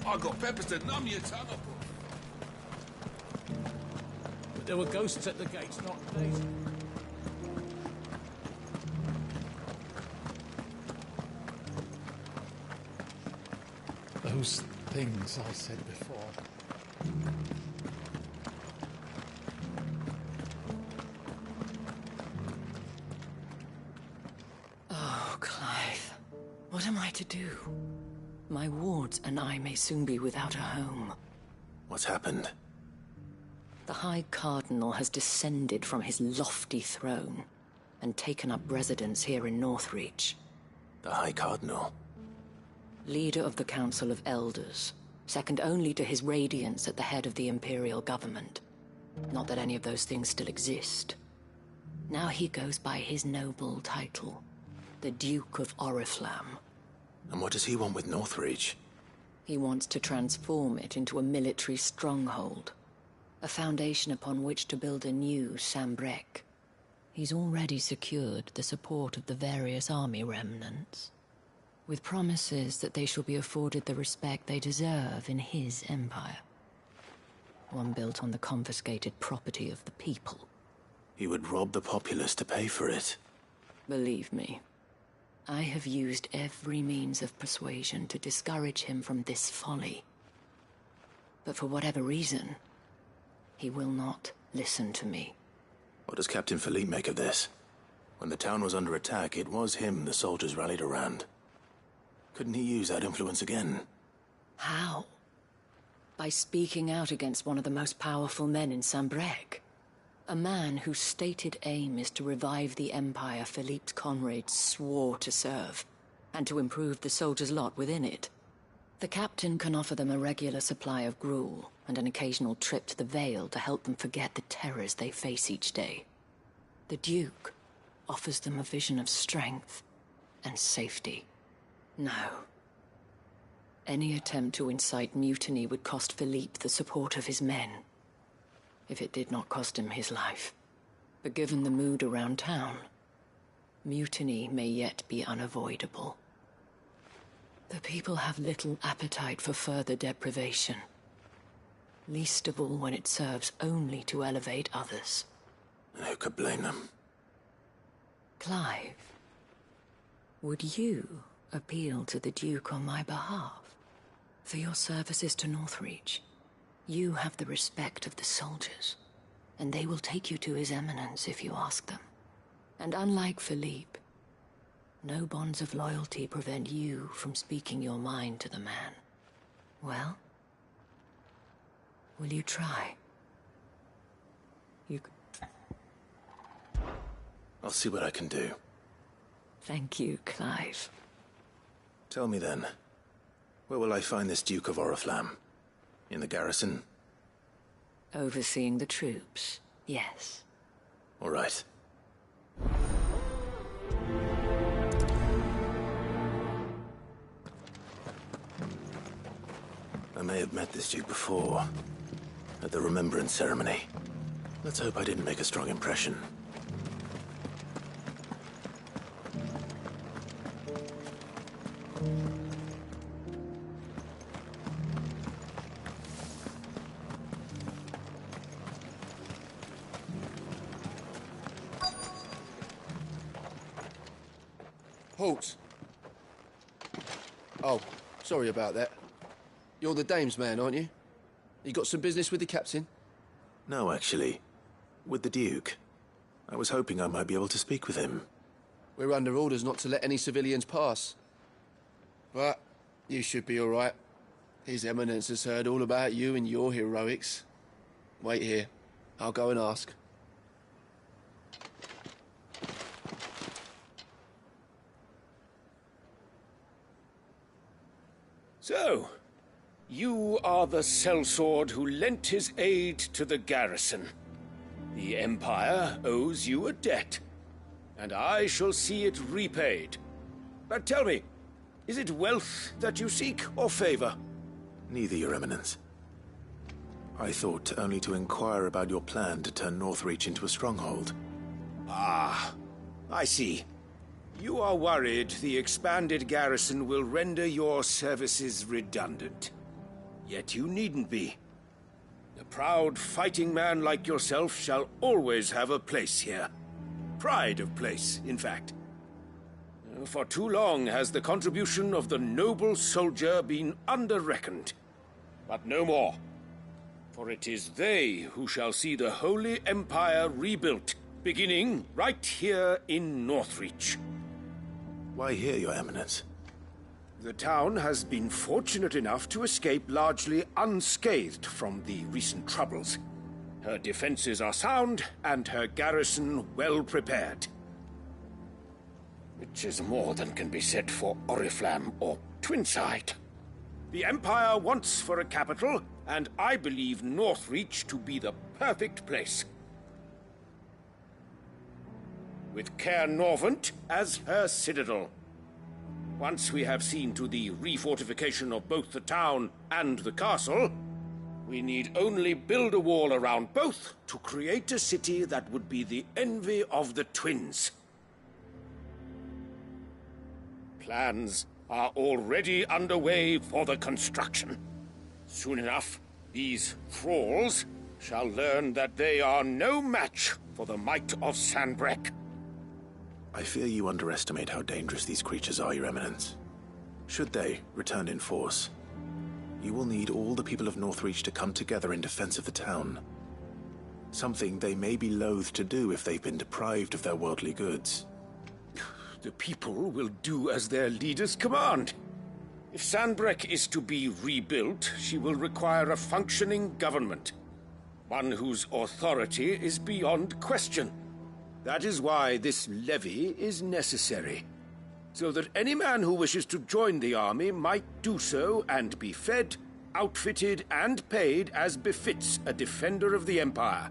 I got peppers to numb your tongue up. But there were ghosts at the gates, not these. Those things I said before. Oh, Clive. What am I to do? My wards and I may soon be without a home. What's happened? The High Cardinal has descended from his lofty throne and taken up residence here in Northreach. The High Cardinal? Leader of the Council of Elders, second only to his Radiance at the head of the Imperial government. Not that any of those things still exist. Now he goes by his noble title, the Duke of Oriflamme. And what does he want with Northreach? He wants to transform it into a military stronghold, a foundation upon which to build a new Sambrec. He's already secured the support of the various army remnants, with promises that they shall be afforded the respect they deserve in his empire. One built on the confiscated property of the people. He would rob the populace to pay for it. Believe me, I have used every means of persuasion to discourage him from this folly. But for whatever reason, he will not listen to me. What does Captain Philippe make of this? When the town was under attack, it was him the soldiers rallied around. Couldn't he use that influence again? How? By speaking out against one of the most powerful men in Sambrec. A man whose stated aim is to revive the empire Philippe's comrades swore to serve, and to improve the soldiers' lot within it. The captain can offer them a regular supply of gruel, and an occasional trip to the Vale to help them forget the terrors they face each day. The Duke offers them a vision of strength and safety. No. Any attempt to incite mutiny would cost Philippe the support of his men, if it did not cost him his life. But given the mood around town, mutiny may yet be unavoidable. The people have little appetite for further deprivation, least of all when it serves only to elevate others. And who could blame them? Clive, would you appeal to the Duke on my behalf for your services to Northreach? You have the respect of the soldiers, and they will take you to His Eminence if you ask them. And unlike Philippe, no bonds of loyalty prevent you from speaking your mind to the man. Well, will you try? I'll see what I can do. Thank you, Clive. Tell me then, where will I find this Duke of Oriflamme? In the garrison? Overseeing the troops, yes. All right. I may have met this Duke before, at the Remembrance Ceremony. Let's hope I didn't make a strong impression. Halt! Oh, sorry about that. You're the dame's man, aren't you? You got some business with the captain? No, actually. With the Duke. I was hoping I might be able to speak with him. We're under orders not to let any civilians pass. But you should be all right. His Eminence has heard all about you and your heroics. Wait here. I'll go and ask. So, you are the sellsword who lent his aid to the garrison. The Empire owes you a debt, and I shall see it repaid. But tell me, is it wealth that you seek, or favor? Neither, Your Eminence. I thought only to inquire about your plan to turn Northreach into a stronghold. Ah, I see. You are worried the expanded garrison will render your services redundant. Yet you needn't be. A proud fighting man like yourself shall always have a place here. Pride of place, in fact. For too long has the contribution of the noble soldier been under-reckoned. But no more. For it is they who shall see the Holy Empire rebuilt, beginning right here in Northreach. Why here, Your Eminence? The town has been fortunate enough to escape largely unscathed from the recent troubles. Her defenses are sound, and her garrison well prepared. Which is more than can be said for Oriflamme or Twinside. The Empire wants for a capital, and I believe Northreach to be the perfect place. With Caer Norvent as her citadel. Once we have seen to the refortification of both the town and the castle, we need only build a wall around both to create a city that would be the envy of the twins. Plans are already underway for the construction. Soon enough, these thralls shall learn that they are no match for the might of Sanbreque. I fear you underestimate how dangerous these creatures are, Your Eminence. Should they return in force, you will need all the people of Northreach to come together in defense of the town. Something they may be loath to do if they've been deprived of their worldly goods. The people will do as their leaders command. If Sanbreque is to be rebuilt, she will require a functioning government. One whose authority is beyond question. That is why this levy is necessary. So that any man who wishes to join the army might do so and be fed, outfitted, and paid as befits a defender of the Empire.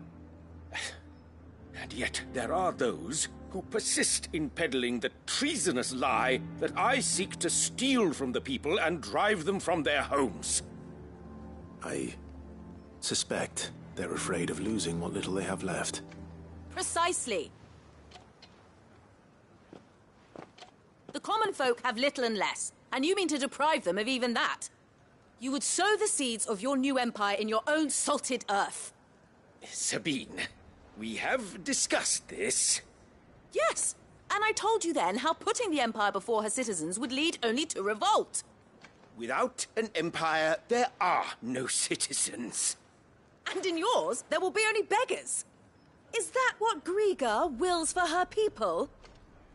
And yet there are those who persist in peddling the treasonous lie that I seek to steal from the people and drive them from their homes. I suspect they're afraid of losing what little they have left. Precisely. The common folk have little and less, and you mean to deprive them of even that. You would sow the seeds of your new empire in your own salted earth. Sabine, we have discussed this. Yes, and I told you then how putting the empire before her citizens would lead only to revolt. Without an empire, there are no citizens. And in yours, there will be only beggars. Is that what Griga wills for her people?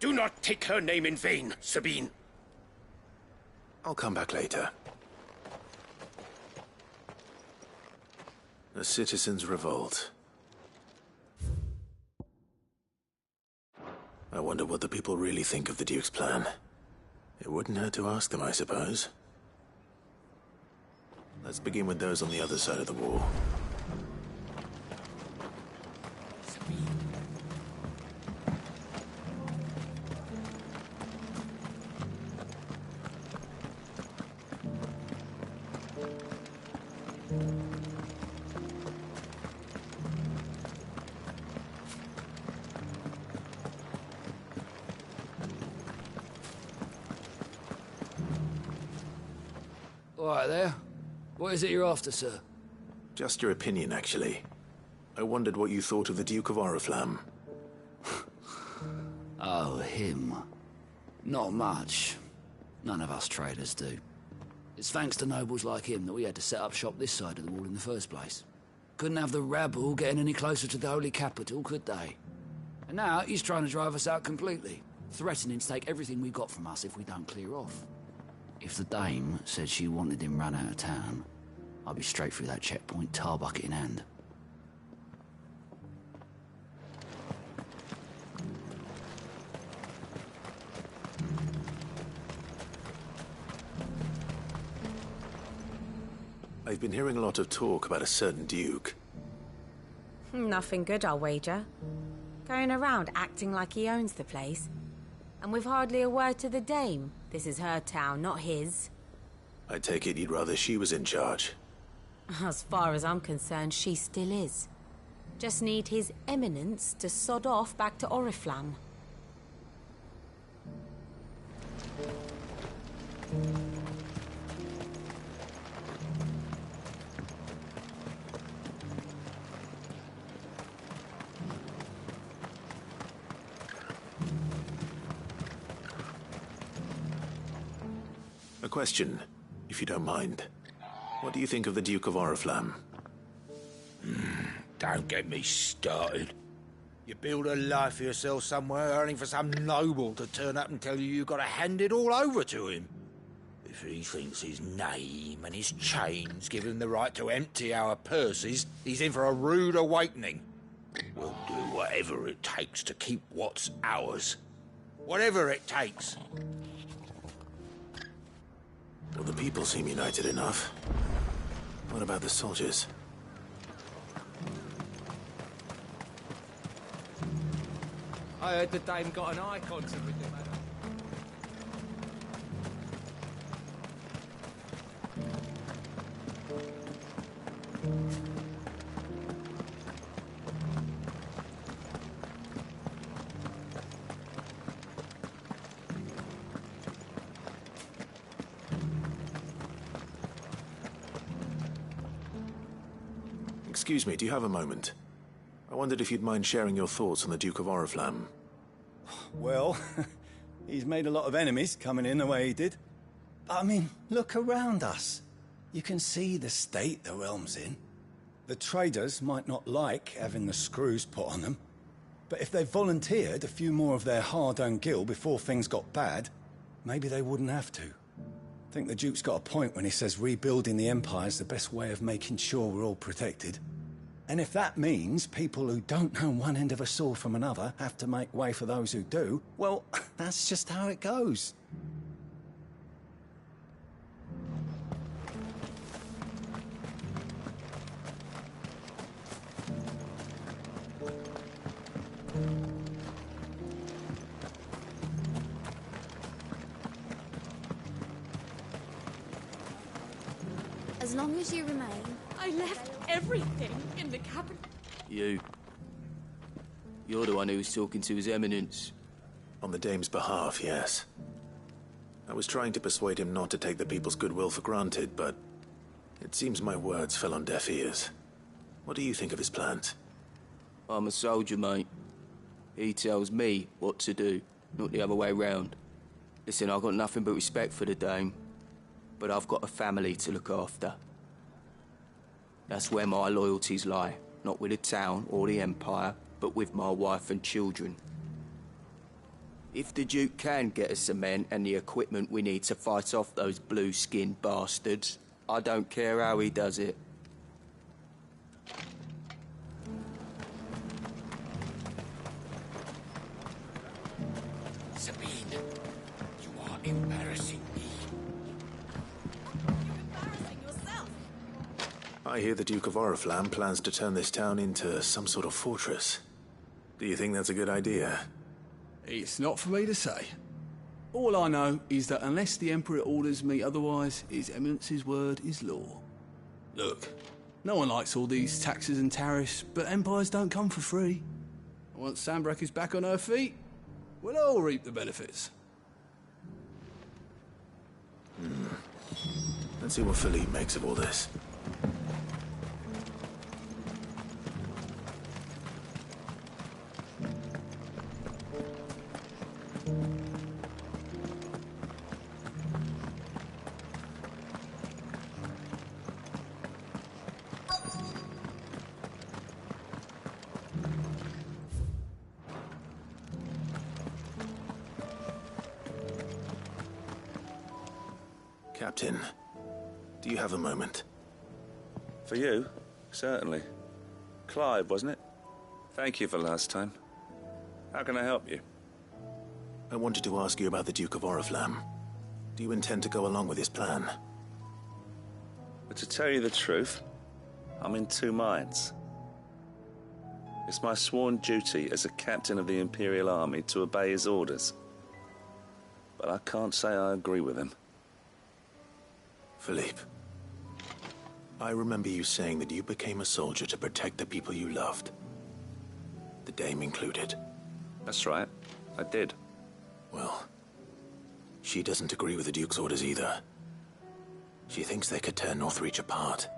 Do not take her name in vain, Sabine. I'll come back later. A citizens' revolt. I wonder what the people really think of the Duke's plan. It wouldn't hurt to ask them, I suppose. Let's begin with those on the other side of the wall. All right there. What is it you're after, sir? Just your opinion, actually. I wondered what you thought of the Duke of Oriflamme. Oh, him. Not much. None of us traders do. It's thanks to nobles like him that we had to set up shop this side of the wall in the first place. Couldn't have the rabble getting any closer to the holy capital, could they? And now he's trying to drive us out completely, threatening to take everything we got from us if we don't clear off. If the dame said she wanted him run out of town, I'd be straight through that checkpoint, tar bucket in hand. I've been hearing a lot of talk about a certain Duke. Nothing good, I'll wager. Going around acting like he owns the place. And with hardly a word to the dame. This is her town, not his. I take it you'd rather she was in charge. As far as I'm concerned, she still is. Just need his eminence to sod off back to Oriflamme. A question, if you don't mind. What do you think of the Duke of Oriflamme? Don't get me started. You build a life for yourself somewhere, earning for some noble to turn up and tell you you've got to hand it all over to him. If he thinks his name and his chains give him the right to empty our purses, he's in for a rude awakening. We'll do whatever it takes to keep what's ours. Whatever it takes. Well, the people seem united enough. What about the soldiers? I heard the dame got an eye concert with him. Excuse me, do you have a moment? I wondered if you'd mind sharing your thoughts on the Duke of Oriflamme. Well, he's made a lot of enemies coming in the way he did. But I mean, look around us. You can see the state the realm's in. The traders might not like having the screws put on them, but if they volunteered a few more of their hard-earned gil before things got bad, maybe they wouldn't have to. I think the Duke's got a point when he says rebuilding the Empire's the best way of making sure we're all protected. And if that means people who don't know one end of a sword from another have to make way for those who do, well, that's just how it goes. As long as you remain... I left everything in the cabin. You're the one who was talking to His Eminence. On the dame's behalf, yes. I was trying to persuade him not to take the people's goodwill for granted, but it seems my words fell on deaf ears. What do you think of his plans? I'm a soldier, mate. He tells me what to do, not the other way round. Listen, I've got nothing but respect for the dame, but I've got a family to look after. That's where my loyalties lie. Not with the town or the Empire, but with my wife and children. If the Duke can get us cement and the equipment we need to fight off those blue-skinned bastards, I don't care how he does it. Sabine, you are embarrassing me. I hear the Duke of Oriflamme plans to turn this town into some sort of fortress. Do you think that's a good idea? It's not for me to say. All I know is that unless the Emperor orders me otherwise, His Eminence's word is law. Look, no one likes all these taxes and tariffs, but empires don't come for free. Once Sanbreque is back on her feet, we'll all reap the benefits. Let's see what Philippe makes of all this. Captain, do you have a moment? For you? Certainly. Clive, wasn't it? Thank you for last time. How can I help you? I wanted to ask you about the Duke of Oriflamme. Do you intend to go along with his plan? But to tell you the truth, I'm in two minds. It's my sworn duty as a captain of the Imperial Army to obey his orders. But I can't say I agree with him. Philippe, I remember you saying that you became a soldier to protect the people you loved. The Dame included. That's right, I did. Well, she doesn't agree with the Duke's orders either. She thinks they could tear Northreach apart.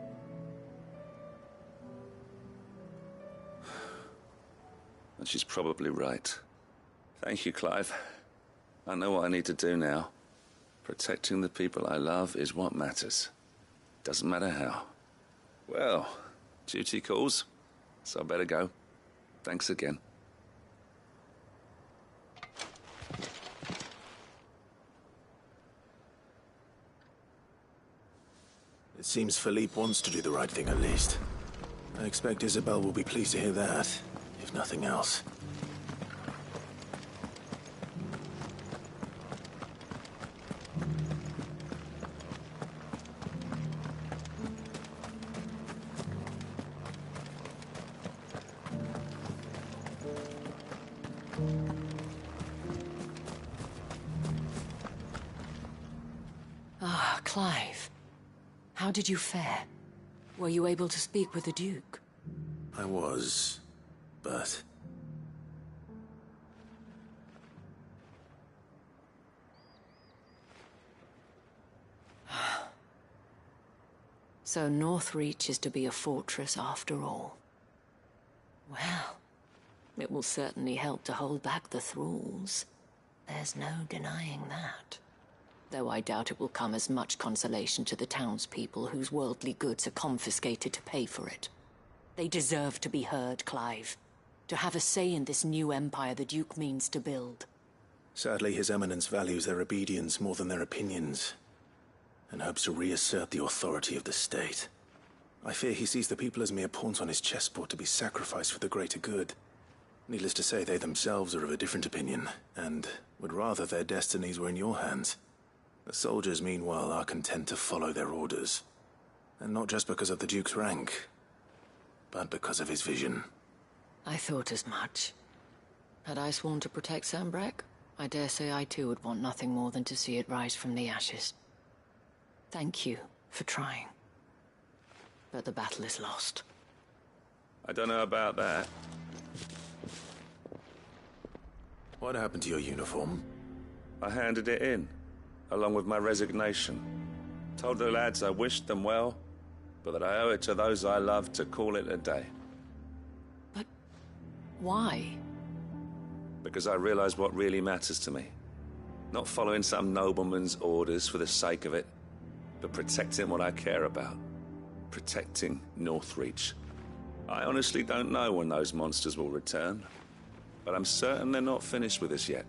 And she's probably right. Thank you, Clive. I know what I need to do now. Protecting the people I love is what matters. Doesn't matter how. Well, duty calls, so I better go. Thanks again. It seems Philippe wants to do the right thing at least. I expect Isabel will be pleased to hear that, if nothing else. Ah, Clive. How did you fare? Were you able to speak with the Duke? I was, but... So Northreach is to be a fortress after all. Well, it will certainly help to hold back the thralls. There's no denying that. Though I doubt it will come as much consolation to the townspeople whose worldly goods are confiscated to pay for it. They deserve to be heard, Clive. To have a say in this new empire the Duke means to build. Sadly, His Eminence values their obedience more than their opinions, and hopes to reassert the authority of the state. I fear he sees the people as mere pawns on his chessboard to be sacrificed for the greater good. Needless to say, they themselves are of a different opinion, and would rather their destinies were in your hands. The soldiers, meanwhile, are content to follow their orders. And not just because of the Duke's rank, but because of his vision. I thought as much. Had I sworn to protect Sanbreque, I dare say I too would want nothing more than to see it rise from the ashes. Thank you for trying. But the battle is lost. I don't know about that. What happened to your uniform? I handed it in, along with my resignation. Told the lads I wished them well, but that I owe it to those I love to call it a day. But why? Because I realize what really matters to me. Not following some nobleman's orders for the sake of it, but protecting what I care about. protecting Northreach. I honestly don't know when those monsters will return, but I'm certain they're not finished with us yet.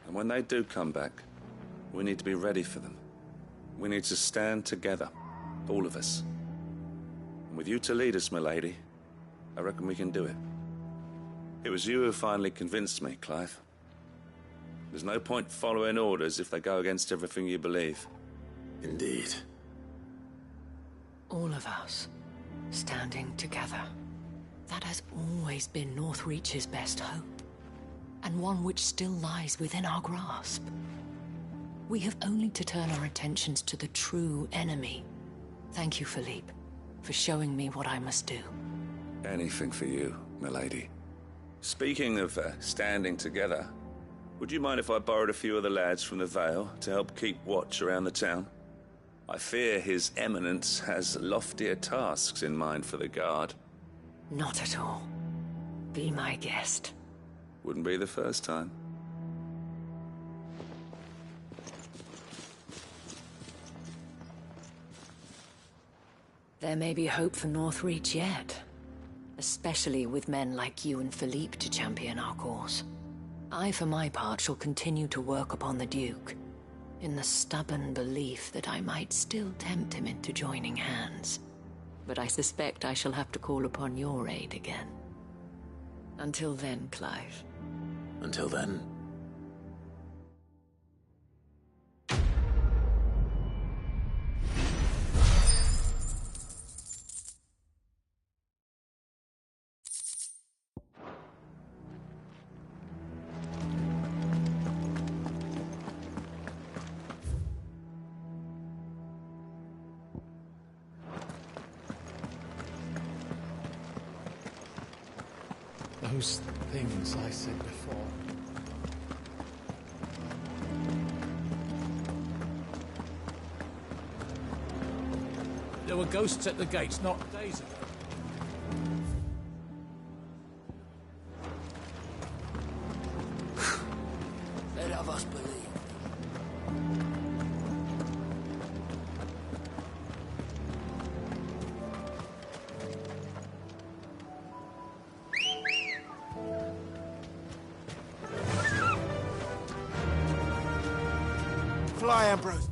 And when they do come back, we need to be ready for them. We need to stand together, all of us. And with you to lead us, milady, I reckon we can do it. It was you who finally convinced me, Clive. There's no point following orders if they go against everything you believe. Indeed. All of us, standing together. That has always been Northreach's best hope, and one which still lies within our grasp. We have only to turn our attentions to the true enemy. Thank you, Philippe, for showing me what I must do. Anything for you, milady. Speaking of standing together, would you mind if I borrowed a few of the lads from the Vale to help keep watch around the town? I fear His Eminence has loftier tasks in mind for the guard. Not at all. Be my guest. Wouldn't be the first time. There may be hope for Northreach yet. Especially with men like you and Philippe to champion our cause. I, for my part, shall continue to work upon the Duke, in the stubborn belief that I might still tempt him into joining hands. But I suspect I shall have to call upon your aid again. Until then, Clive. Until then. Those things I said before. There were ghosts at the gates not days ago. Let of us believe. Fly, Ambrose.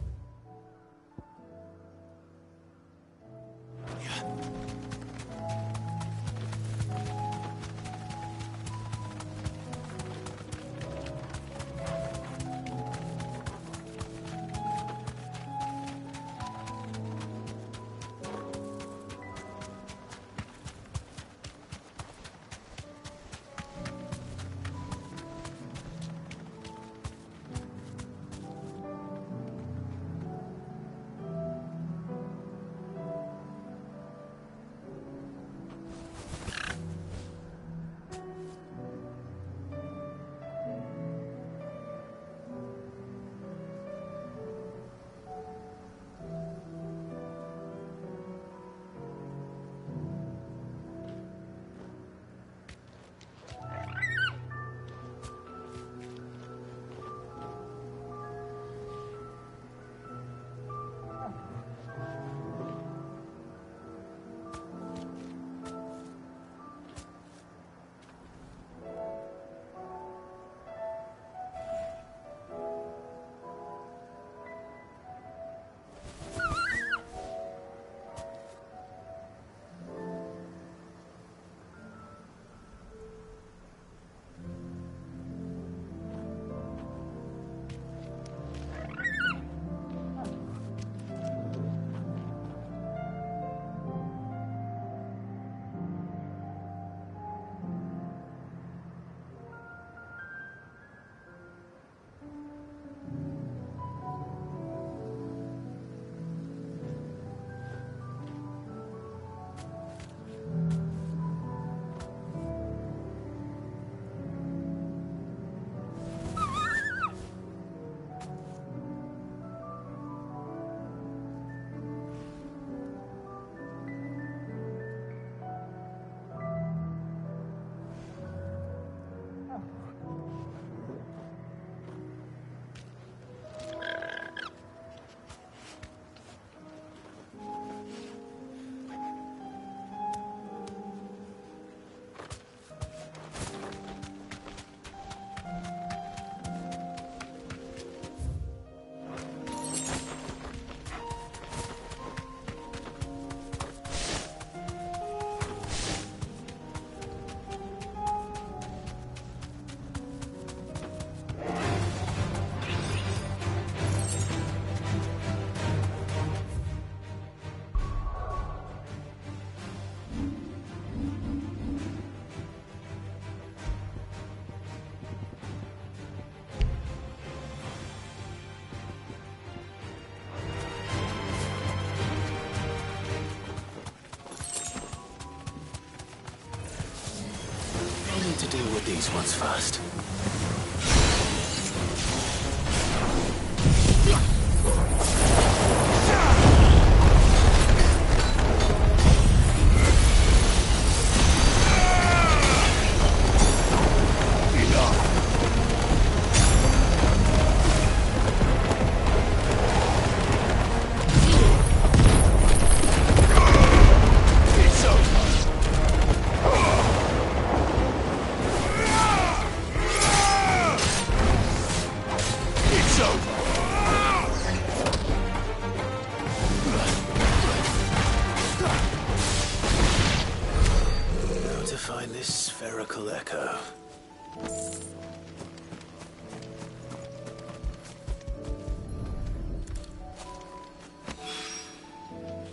these ones first.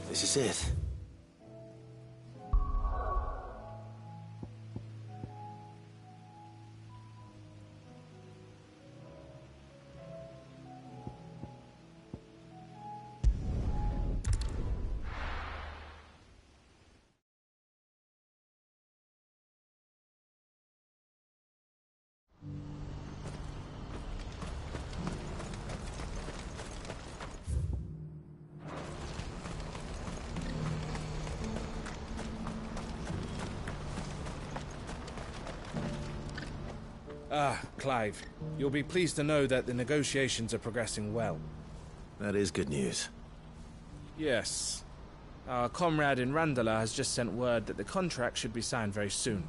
This is it. Ah, Clive. You'll be pleased to know that the negotiations are progressing well. That is good news. Yes. Our comrade in Randala has just sent word that the contract should be signed very soon.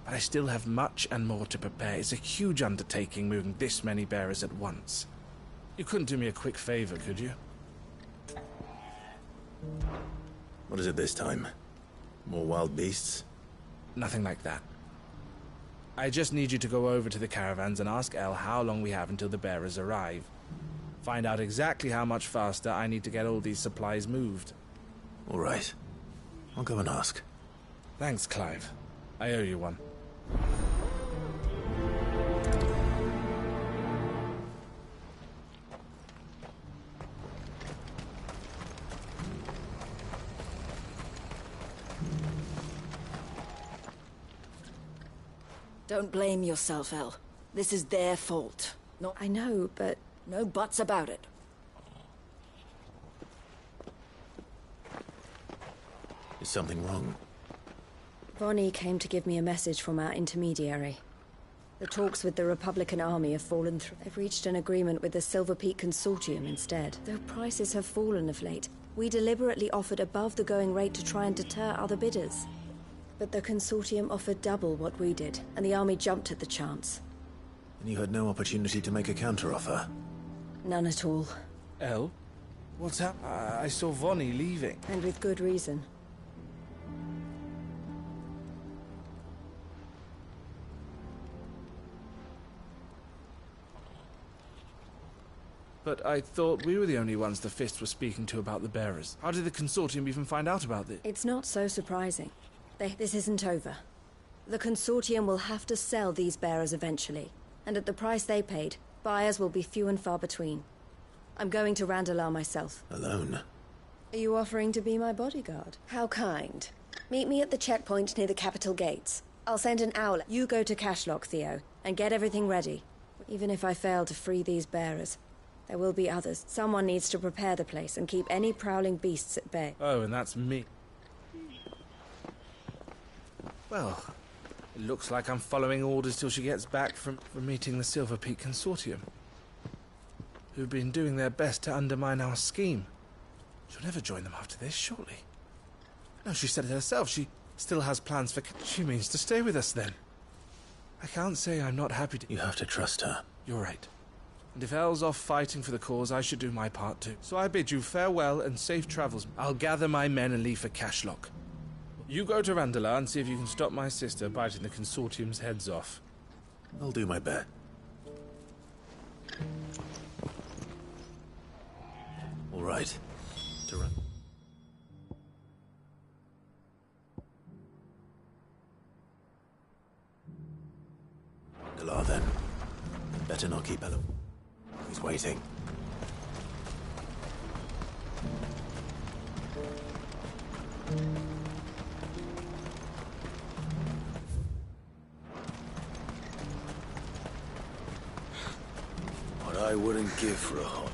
But I still have much and more to prepare. It's a huge undertaking moving this many bearers at once. You couldn't do me a quick favor, could you? What is it this time? More wild beasts? Nothing like that. I just need you to go over to the caravans and ask El how long we have until the bearers arrive. Find out exactly how much faster I need to get all these supplies moved. All right. I'll go and ask. Thanks, Clive. I owe you one. Don't blame yourself, El. This is their fault. Not... I know, but... No buts about it. Is something wrong? Vonnie came to give me a message from our intermediary. The talks with the Republican Army have fallen through. They've reached an agreement with the Silver Peak Consortium instead. Though prices have fallen of late, we deliberately offered above the going rate to try and deter other bidders. But the Consortium offered double what we did, and the Army jumped at the chance. And you had no opportunity to make a counteroffer? None at all. El? What's up? I saw Vonnie leaving. And with good reason. But I thought we were the only ones the Fist were speaking to about the bearers. How did the Consortium even find out about this? It's not so surprising. This isn't over. The Consortium will have to sell these bearers eventually. And at the price they paid, buyers will be few and far between. I'm going to Randalar myself. Alone? Are you offering to be my bodyguard? How kind. Meet me at the checkpoint near the capital gates. I'll send an owl. You go to Cashlock, Theo, and get everything ready. Even if I fail to free these bearers, there will be others. Someone needs to prepare the place and keep any prowling beasts at bay. Oh, and that's me. Well, it looks like I'm following orders till she gets back from meeting the Silver Peak Consortium, who've been doing their best to undermine our scheme. She'll never join them after this, surely. No, she said it herself. She still has plans for... She means to stay with us, then. I can't say I'm not happy to... You have to trust her. You're right. And if Elle's off fighting for the cause, I should do my part too. So I bid you farewell and safe travels. I'll gather my men and leave for Cashlock. You go to Randalar and see if you can stop my sister biting the Consortium's heads off. I'll do my best. All right. To run. Randalar, then. Better not keep Ella. He's waiting. I wouldn't give for a hot.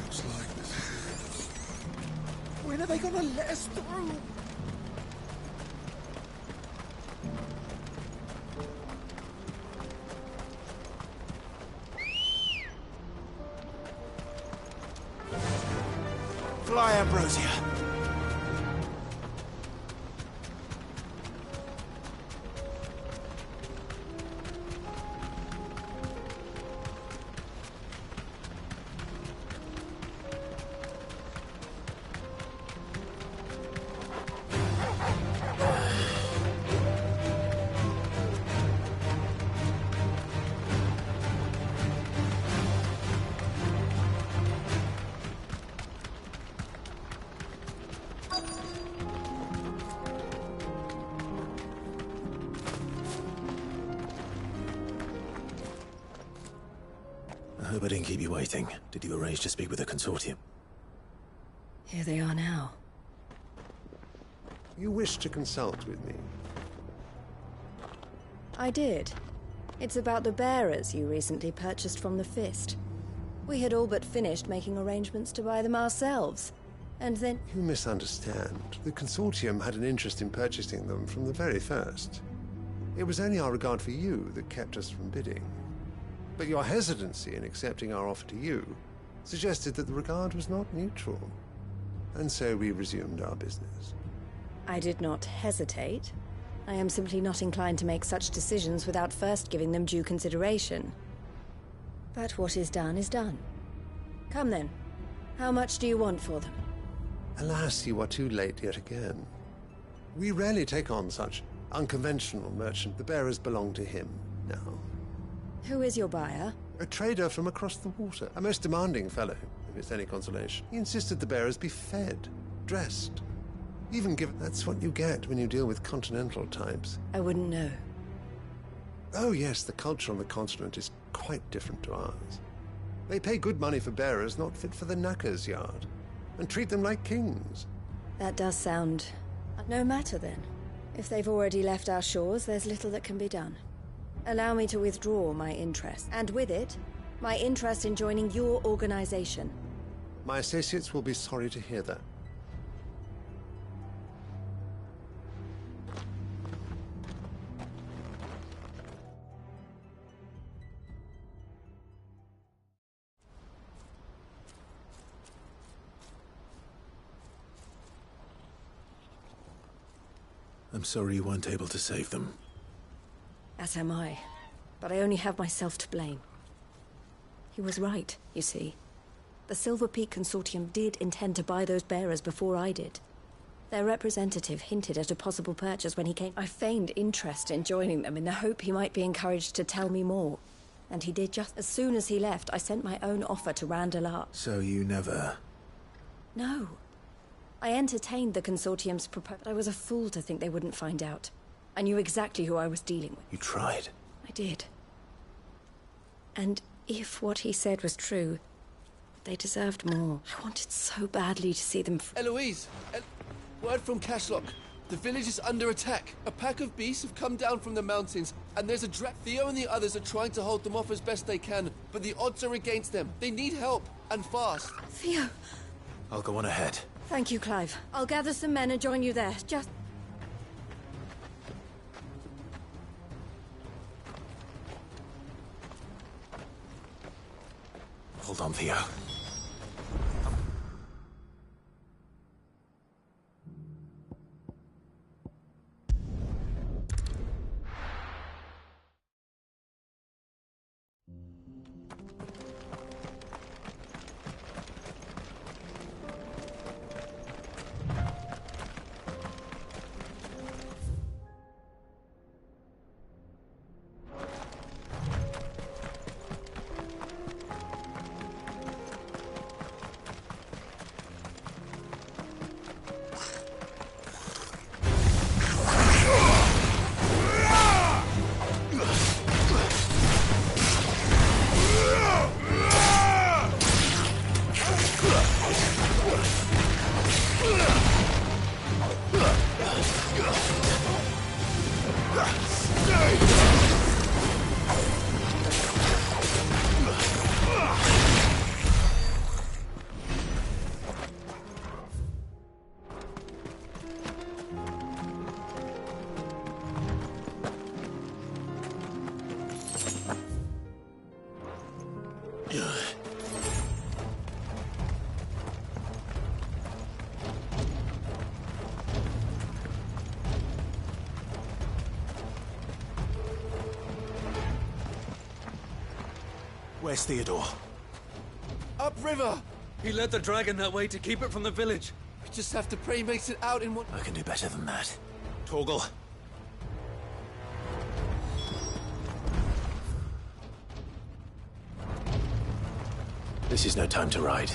Looks like this. When are they gonna let us through? Fly, Ambrosia. I hope I didn't keep you waiting. Did you arrange to speak with the consortium? Here they are now. You wish to consult with me? I did. It's about the bearers you recently purchased from the Fist. We had all but finished making arrangements to buy them ourselves. And then... You misunderstand. The consortium had an interest in purchasing them from the very first. It was only our regard for you that kept us from bidding. But your hesitancy in accepting our offer to you suggested that the regard was not mutual. And so we resumed our business. I did not hesitate. I am simply not inclined to make such decisions without first giving them due consideration. But what is done is done. Come then. How much do you want for them? Alas, you are too late yet again. We rarely take on such unconventional merchant. The bearers belong to him now. Who is your buyer? A trader from across the water. A most demanding fellow, if it's any consolation. He insisted the bearers be fed, dressed, even given... That's what you get when you deal with continental types. I wouldn't know. Oh yes, the culture on the continent is quite different to ours. They pay good money for bearers not fit for the knacker's yard, and treat them like kings. That does sound... No matter then. If they've already left our shores, there's little that can be done. Allow me to withdraw my interest, and with it, my interest in joining your organization. My associates will be sorry to hear that. I'm sorry you weren't able to save them. As am I. But I only have myself to blame. He was right, you see. The Silver Peak Consortium did intend to buy those bearers before I did. Their representative hinted at a possible purchase when he came. I feigned interest in joining them in the hope he might be encouraged to tell me more. And he did. Just as soon as he left, I sent my own offer to Randalar. So you never... No. I entertained the Consortium's proposal, but I was a fool to think they wouldn't find out. I knew exactly who I was dealing with. You tried. I did. And if what he said was true, they deserved more. I wanted so badly to see them... Eloise! Word from Cashlock. The village is under attack. A pack of beasts have come down from the mountains, and there's a Theo and the others are trying to hold them off as best they can, but the odds are against them. They need help, and fast. Theo! I'll go on ahead. Thank you, Clive. I'll gather some men and join you there. Just... Hold on, Theo. Where's Theodore? Upriver! He led the dragon that way to keep it from the village. We just have to pray he makes it out in one... I can do better than that. Torgal. This is no time to ride.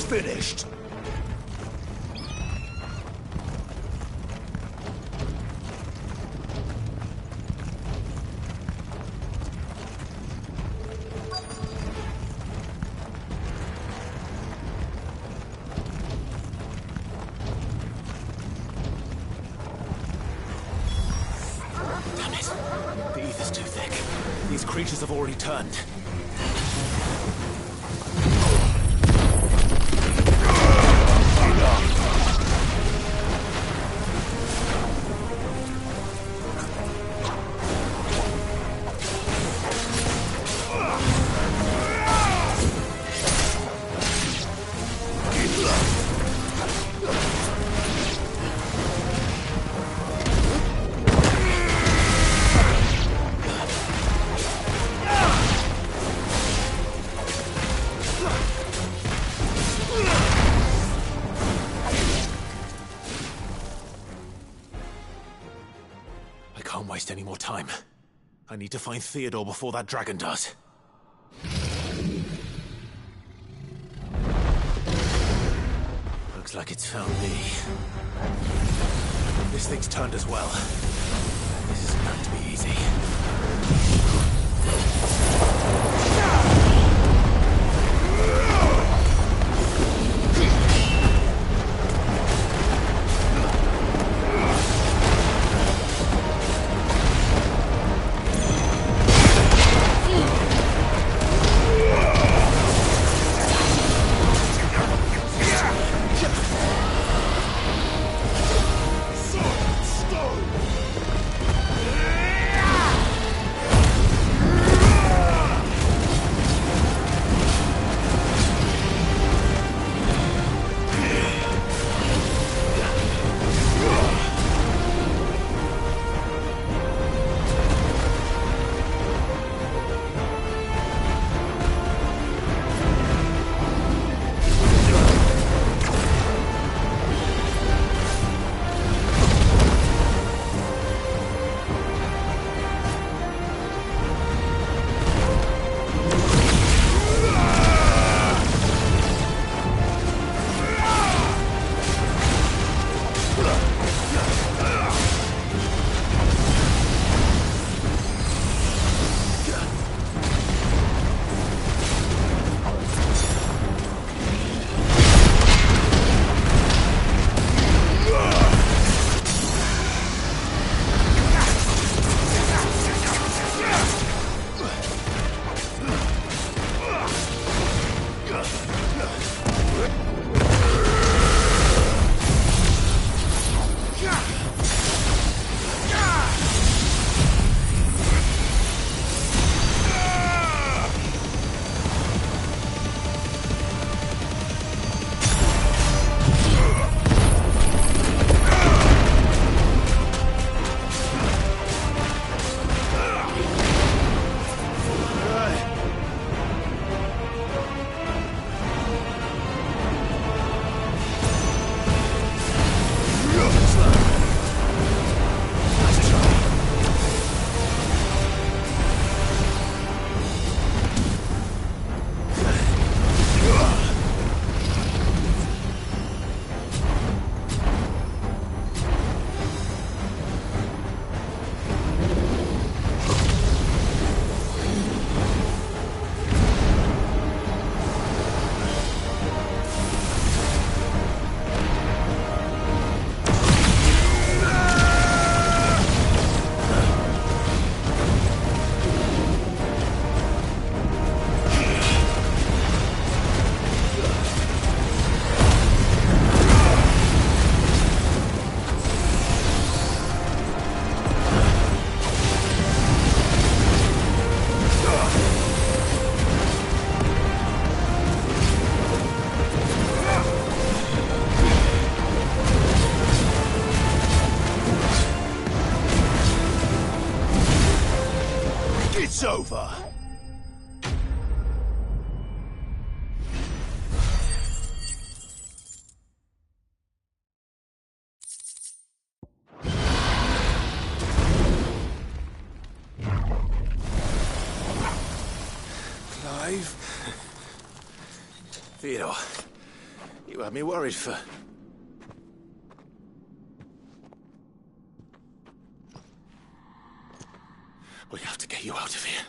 Finished. Damn it. The ether's too thick. These creatures have already turned. Can't waste any more time. I need to find Theodore before that dragon does. Looks like it's found me. This thing's turned as well. This isn't going to be easy. It's over. Clive? Theodore, you had me worried for... We have to get you out of here.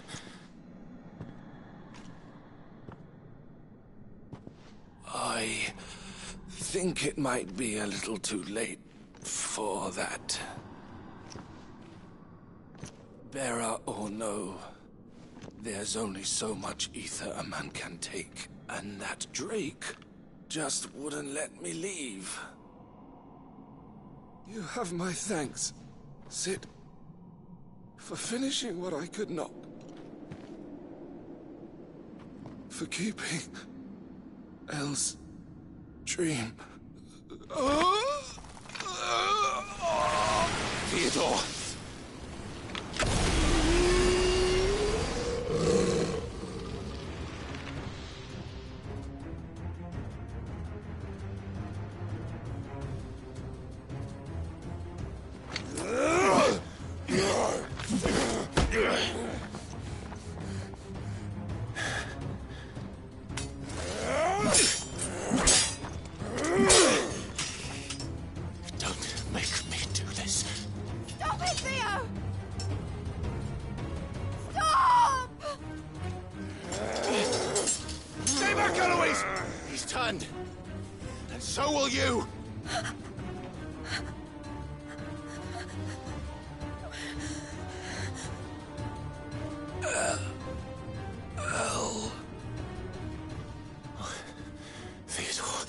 I think it might be a little too late for that. Bearer or no, there's only so much ether a man can take, and that Drake just wouldn't let me leave. You have my thanks, Sid, for finishing what I could not. For keeping Elle's dream. Theodore! Don't make me do this. Stop it, Theo! Stop! Stay back, Eloise! He's turned. And so will you! Elle. Theodore.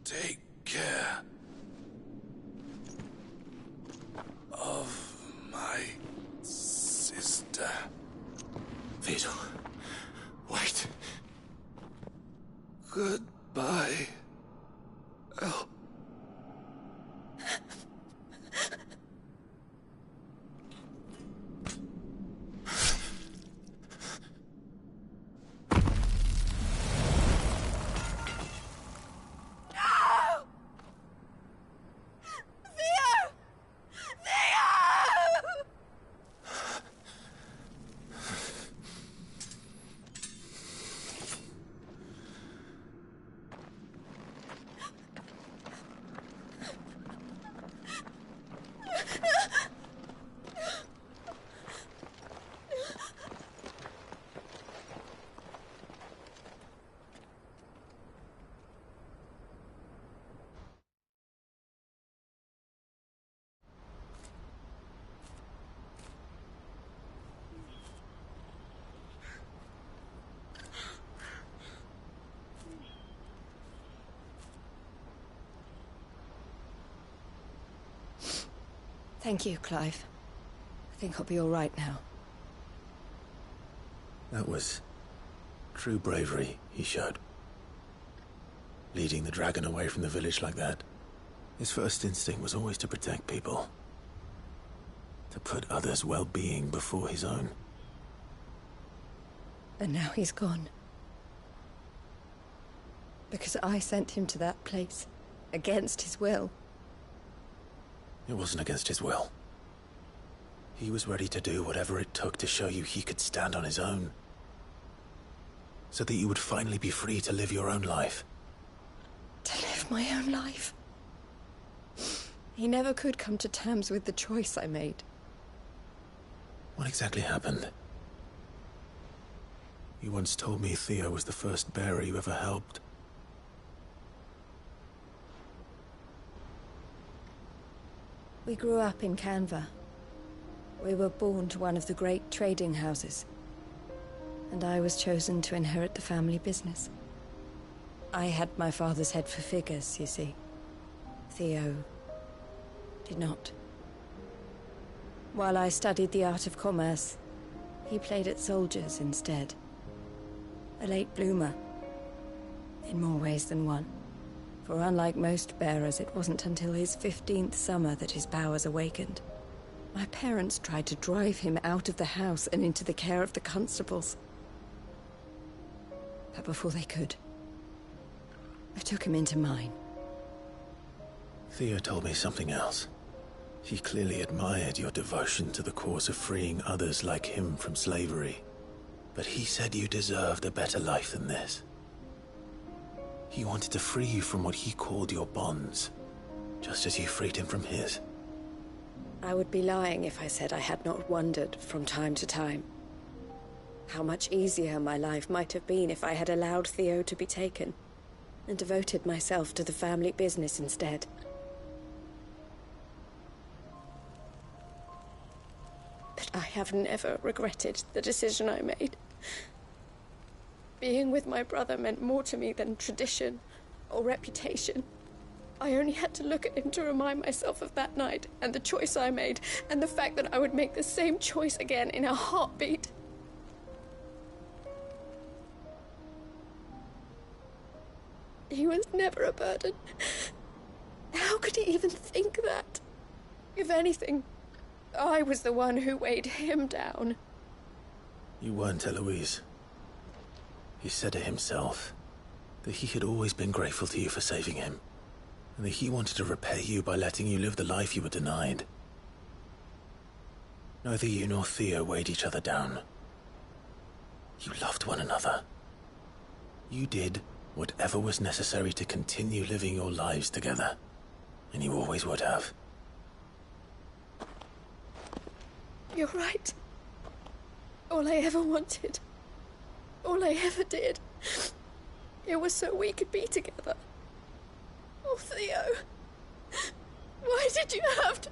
Take care of my sister. Theodore, wait. Goodbye, Elle. Thank you, Clive. I think I'll be all right now. That was true bravery he showed. Leading the dragon away from the village like that. His first instinct was always to protect people. To put others' well-being before his own. And now he's gone. Because I sent him to that place, against his will. It wasn't against his will. He was ready to do whatever it took to show you he could stand on his own. So that you would finally be free to live your own life. To live my own life. He never could come to terms with the choice I made. What exactly happened? You once told me Theo was the first bearer you ever helped. We grew up in Canva. We were born to one of the great trading houses. And I was chosen to inherit the family business. I had my father's head for figures, you see. Theo did not. While I studied the art of commerce, he played at soldiers instead. A late bloomer, in more ways than one. For unlike most bearers, it wasn't until his 15th summer that his powers awakened. My parents tried to drive him out of the house and into the care of the constables. But before they could, I took him into mine. Theo told me something else. He clearly admired your devotion to the cause of freeing others like him from slavery. But he said you deserved a better life than this. He wanted to free you from what he called your bonds, just as you freed him from his. I would be lying if I said I had not wondered from time to time how much easier my life might have been if I had allowed Theo to be taken and devoted myself to the family business instead. But I have never regretted the decision I made. Being with my brother meant more to me than tradition or reputation. I only had to look at him to remind myself of that night and the choice I made and the fact that I would make the same choice again in a heartbeat. He was never a burden. How could he even think that? If anything, I was the one who weighed him down. You weren't, Eloise. He said it himself, that he had always been grateful to you for saving him, and that he wanted to repay you by letting you live the life you were denied. Neither you nor Theo weighed each other down. You loved one another. You did whatever was necessary to continue living your lives together, and you always would have. You're right. All I ever wanted, all I ever did, it was so we could be together. Oh, Theo, why did you have to...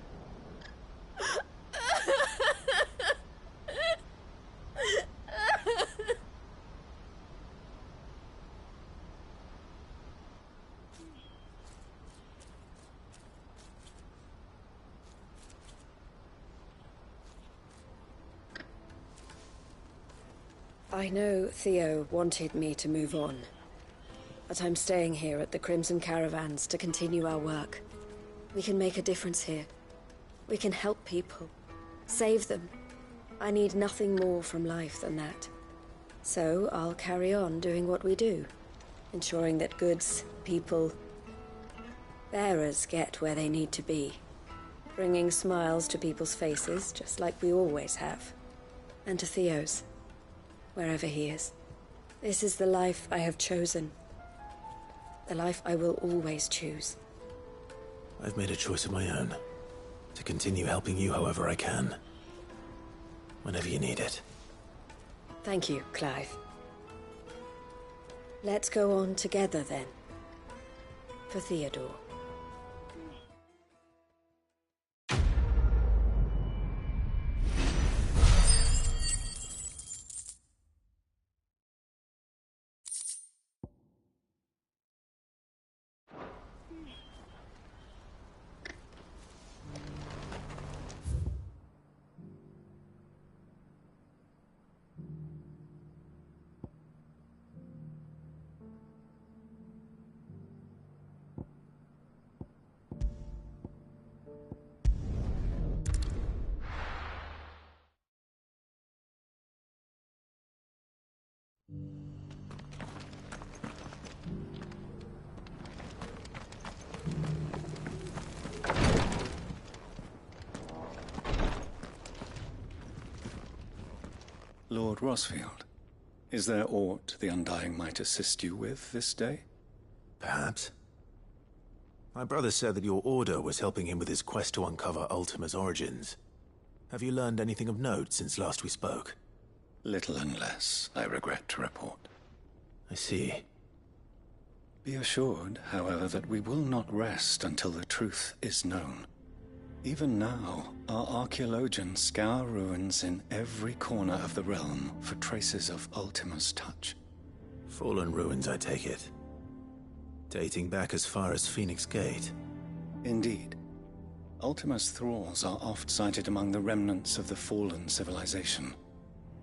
I know Theo wanted me to move on, but I'm staying here at the Crimson Caravans to continue our work. We can make a difference here. We can help people, save them. I need nothing more from life than that. So I'll carry on doing what we do, ensuring that goods, people, bearers get where they need to be, bringing smiles to people's faces, just like we always have, and to Theo's, wherever he is. This is the life I have chosen. The life I will always choose. I've made a choice of my own, to continue helping you however I can, whenever you need it. Thank you, Clive. Let's go on together then. For Theodore. Lord Rosfield, is there aught the Undying might assist you with this day? Perhaps. My brother said that your order was helping him with his quest to uncover Ultima's origins. Have you learned anything of note since last we spoke? Little and less, I regret to report. I see. Be assured, however, that we will not rest until the truth is known. Even now, our archaeologians scour ruins in every corner of the realm for traces of Ultima's touch. Fallen ruins, I take it. Dating back as far as Phoenix Gate. Indeed. Ultima's thralls are oft sighted among the remnants of the fallen civilization,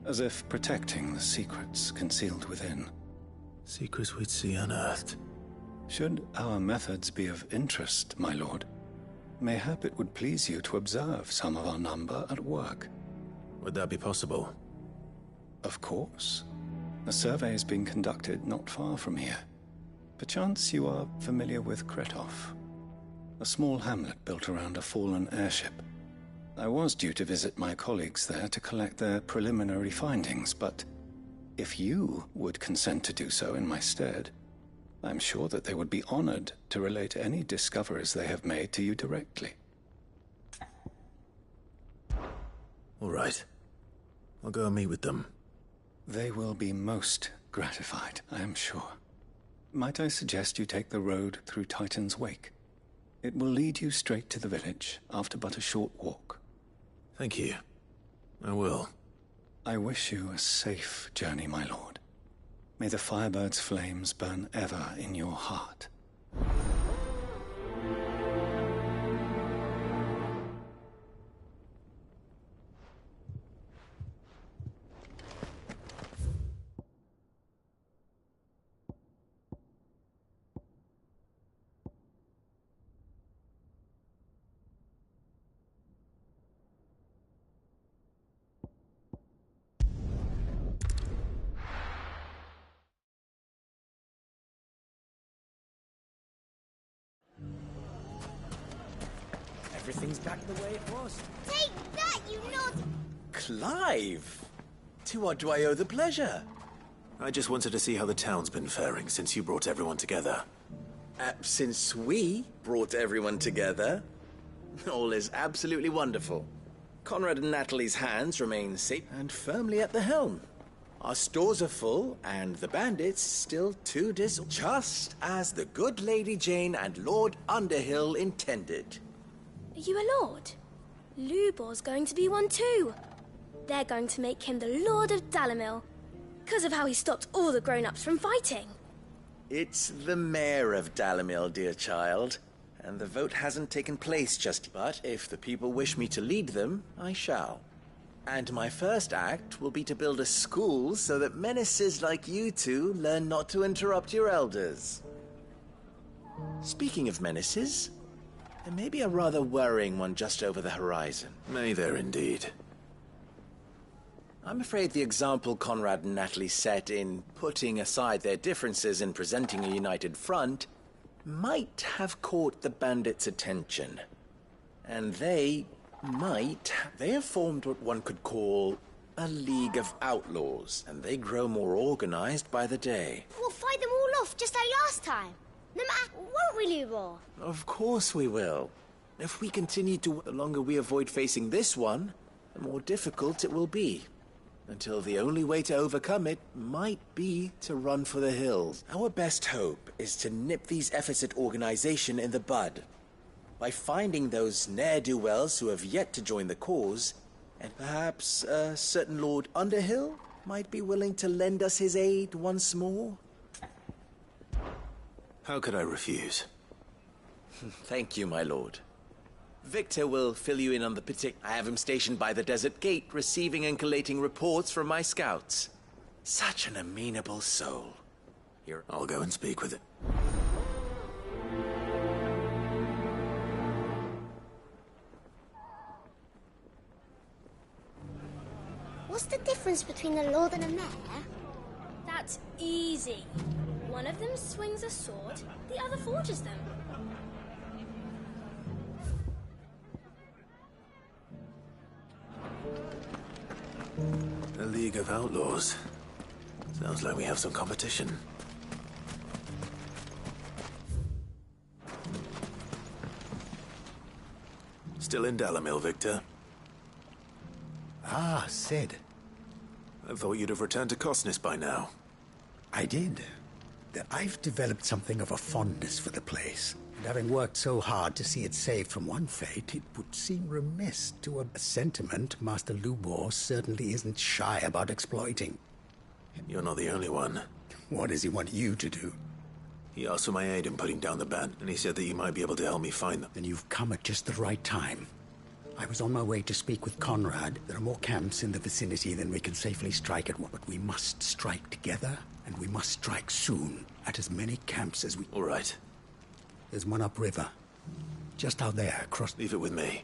as if protecting the secrets concealed within. Secrets we'd see unearthed. Should our methods be of interest, my lord, mayhap it would please you to observe some of our number at work. Would that be possible? Of course. A survey is being conducted not far from here. Perchance you are familiar with Kretov, a small hamlet built around a fallen airship. I was due to visit my colleagues there to collect their preliminary findings, but if you would consent to do so in my stead, I'm sure that they would be honored to relate any discoveries they have made to you directly. All right. I'll go and meet with them. They will be most gratified, I am sure. Might I suggest you take the road through Titan's Wake? It will lead you straight to the village after but a short walk. Thank you. I will. I wish you a safe journey, my lord. May the Firebird's flames burn ever in your heart. Everything's back the way it was. Take that, you naughty... Clive! To what do I owe the pleasure? I just wanted to see how the town's been faring since you brought everyone together. Since we brought everyone together, all is absolutely wonderful. Conrad and Natalie's hands remain safe and firmly at the helm. Our stores are full, and the bandits still too just as the good Lady Jane and Lord Underhill intended. Are you a lord? Lubor's going to be one too. They're going to make him the Lord of Dalimil, because of how he stopped all the grown-ups from fighting. It's the mayor of Dalimil, dear child, and the vote hasn't taken place just yet. But if the people wish me to lead them, I shall. And my first act will be to build a school so that menaces like you two learn not to interrupt your elders. Speaking of menaces, there may be a rather worrying one just over the horizon. May there indeed. I'm afraid the example Conrad and Natalie set in putting aside their differences and presenting a united front might have caught the bandits' attention. And they have formed what one could call a League of Outlaws, and they grow more organized by the day. We'll fight them all off just like last time. No matter, won't we, Lubor? Of course we will. If we continue to, the longer we avoid facing this one, the more difficult it will be. Until the only way to overcome it might be to run for the hills. Our best hope is to nip these efforts at organization in the bud. By finding those ne'er-do-wells who have yet to join the cause, and perhaps a certain Lord Underhill might be willing to lend us his aid once more. How could I refuse? Thank you, my lord. Victor will fill you in on the particular. I have him stationed by the desert gate, receiving and collating reports from my scouts. Such an amenable soul. Here, I'll go and speak with it. What's the difference between a lord and a mayor? That's easy. One of them swings a sword, the other forges them. A League of Outlaws. Sounds like we have some competition. Still in Dalimil, Victor? Ah, Sid. I thought you'd have returned to Cosnus by now. I did. I've developed something of a fondness for the place. And having worked so hard to see it saved from one fate, it would seem remiss to a sentiment Master Lubor certainly isn't shy about exploiting. You're not the only one. What does he want you to do? He asked for my aid in putting down the band, and he said that you might be able to help me find them. Then you've come at just the right time. I was on my way to speak with Conrad. There are more camps in the vicinity than we can safely strike at, but we must strike together And we must strike soon at as many camps as we... All right. There's one upriver. Just out there, across... Leave it with me.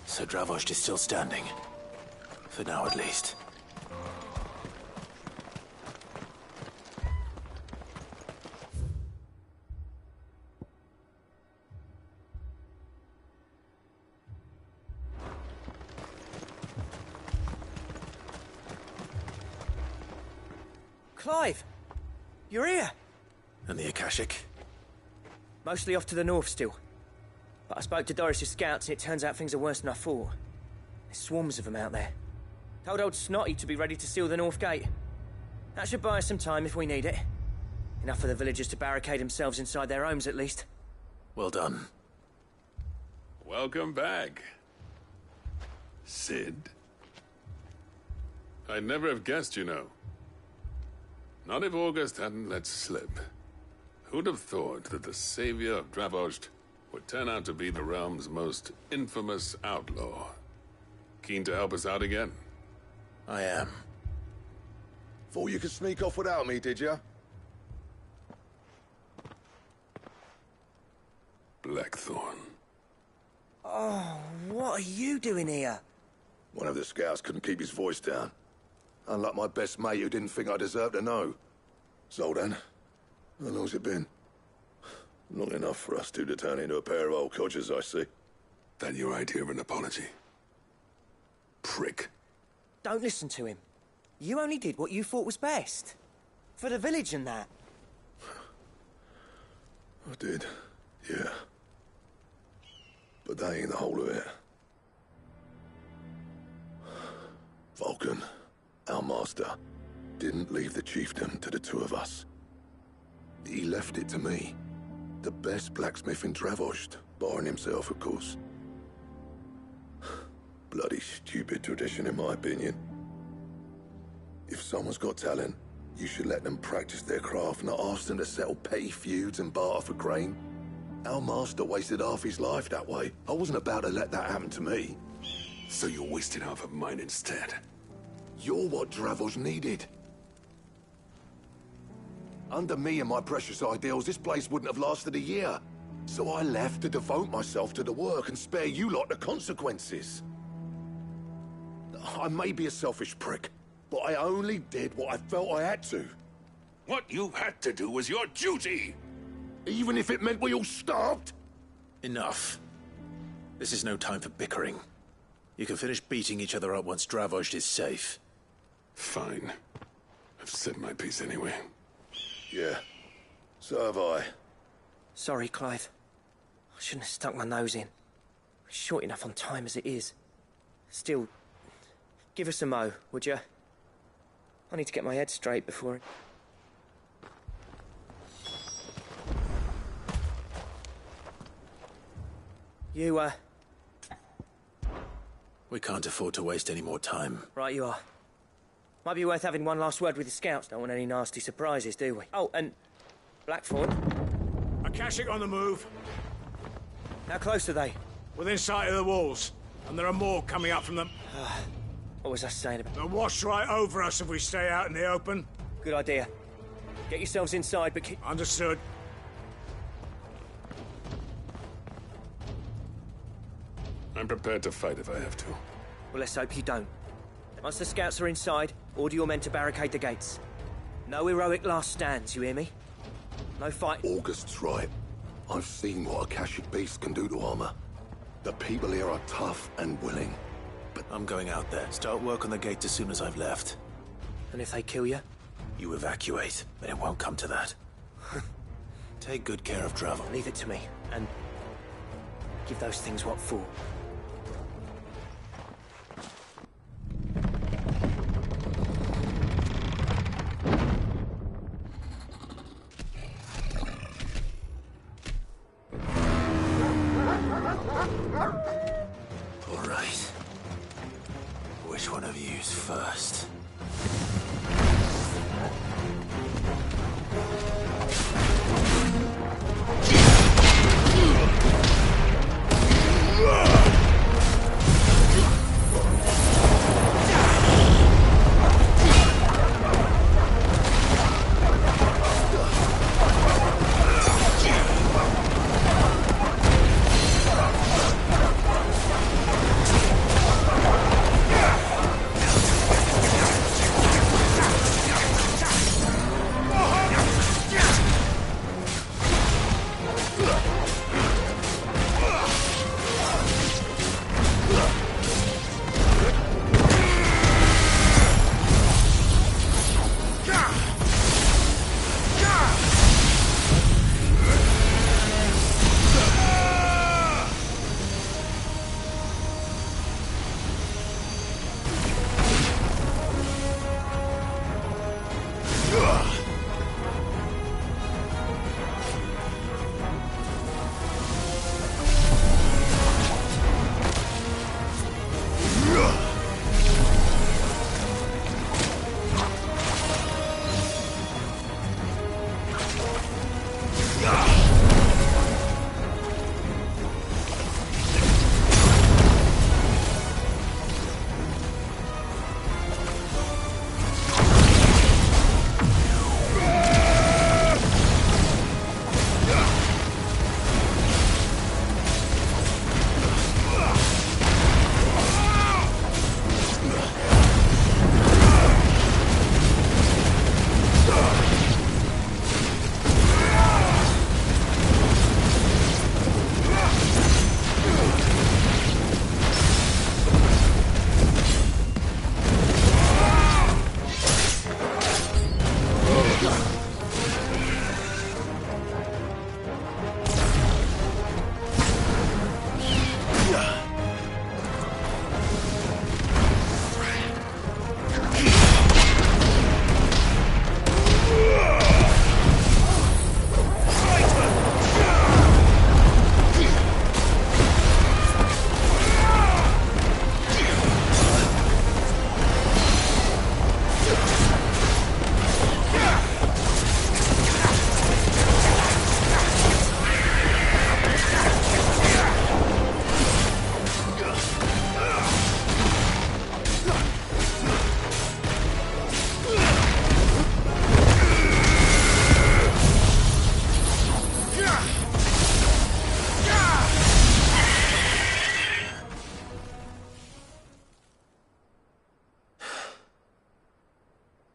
So Dravost is still standing. For now, at least. Clive! You're here! And the Akashic? Mostly off to the north still. But I spoke to Doris's scouts and it turns out things are worse than I thought. There's swarms of them out there. Told old Snotty to be ready to seal the north gate. That should buy us some time if we need it. Enough for the villagers to barricade themselves inside their homes at least. Well done. Welcome back, Sid. I'd never have guessed, you know. Not if August hadn't let slip. Who'd have thought that the savior of Dravost would turn out to be the realm's most infamous outlaw? Keen to help us out again? I am. Thought you could sneak off without me, did ya? Blackthorn. Oh, what are you doing here? One of the scouts couldn't keep his voice down. Unlike my best mate who didn't think I deserved to know. So then, how long's it been? Long enough for us two to turn into a pair of old codgers, I see. That your idea of an apology? Prick. Don't listen to him. You only did what you thought was best. For the village and that. I did, yeah. But that ain't the whole of it. Vulcan, our master, didn't leave the chiefdom to the two of us. He left it to me. The best blacksmith in Dravost, barring himself, of course. Bloody stupid tradition, in my opinion. If someone's got talent, you should let them practice their craft, not ask them to settle petty feuds and barter for grain. Our master wasted half his life that way. I wasn't about to let that happen to me. So you wasted half of mine instead? You're what Dravost needed. Under me and my precious ideals, this place wouldn't have lasted a year. So I left to devote myself to the work and spare you lot the consequences. I may be a selfish prick, but I only did what I felt I had to. What you had to do was your duty! Even if it meant we all starved? Enough. This is no time for bickering. You can finish beating each other up once Dravost is safe. Fine. I've said my piece anyway. Yeah, so have I. Sorry, Clive. I shouldn't have stuck my nose in. We're short enough on time as it is. Still, give us a mo, would you? I need to get my head straight before... You, We can't afford to waste any more time. Right you are. Might be worth having one last word with the scouts. Don't want any nasty surprises, do we? Oh, and... Blackthorn? Akashic on the move. How close are they? Within sight of the walls. And there are more coming up from them. What was I saying about... They'll wash right over us if we stay out in the open. Good idea. Get yourselves inside, but keep... Understood. I'm prepared to fight if I have to. Well, let's hope you don't. Once the scouts are inside, order your men to barricade the gates. No heroic last stands, you hear me? No fight. August's right. I've seen what Akashic beasts can do to armor. The people here are tough and willing. But I'm going out there. Start work on the gate as soon as I've left. And if they kill you? You evacuate, but it won't come to that. Take good care of Dravost. Leave it to me, and give those things what for. All right. Which one of you's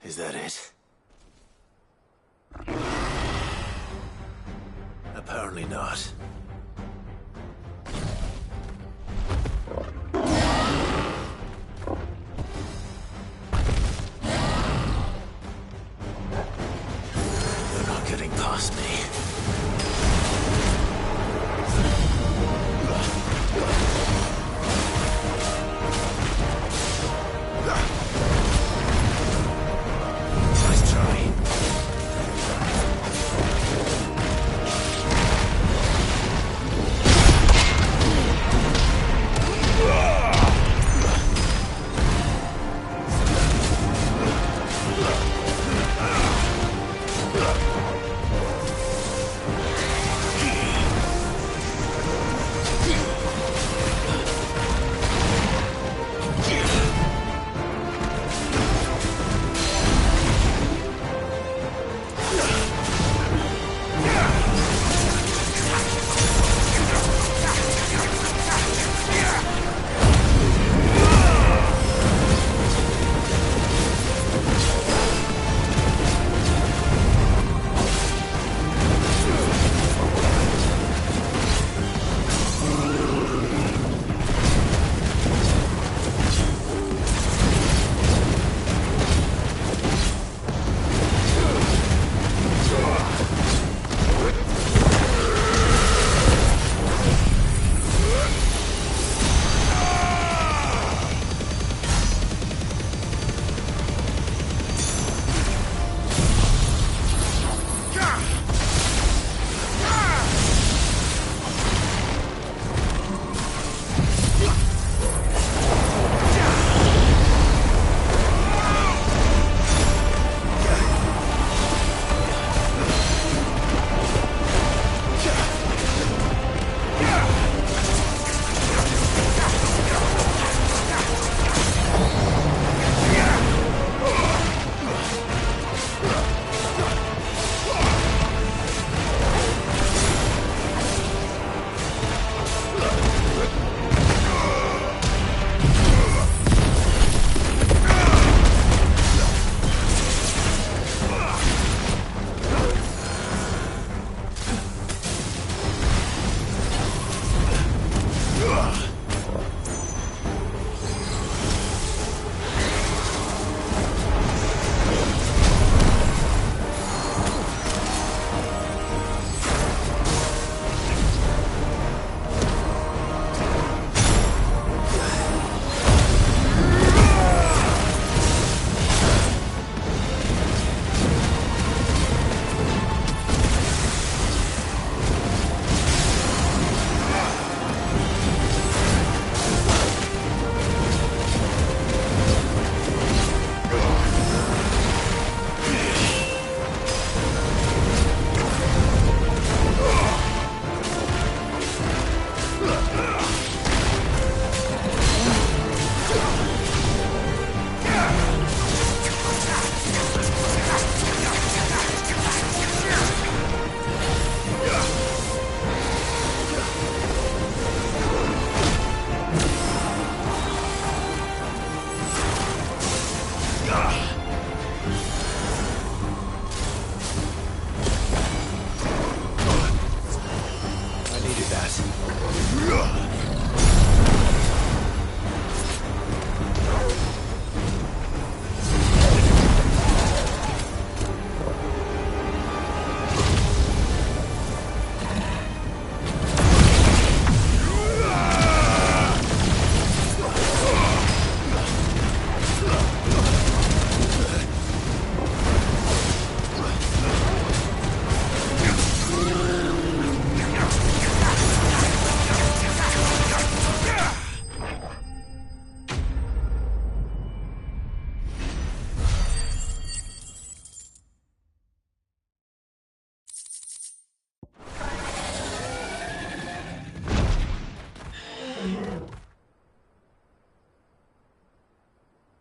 Is that it? Apparently not. They're not getting past me. Nice try.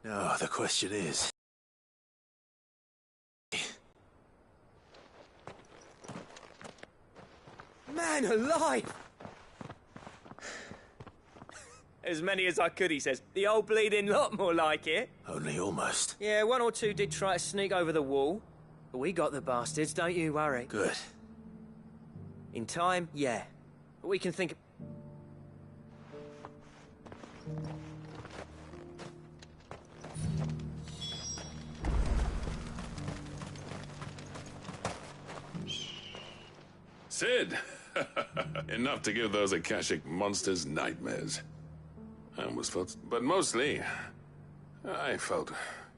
Now, the question is... Man alive! As many as I could, he says. The old bleeding lot, more like it. Only almost. Yeah, one or two did try to sneak over the wall. But we got the bastards, don't you worry. Good. In time, yeah. But we can think... Sid! Enough to give those Akashic monsters nightmares. I almost felt... But mostly, I felt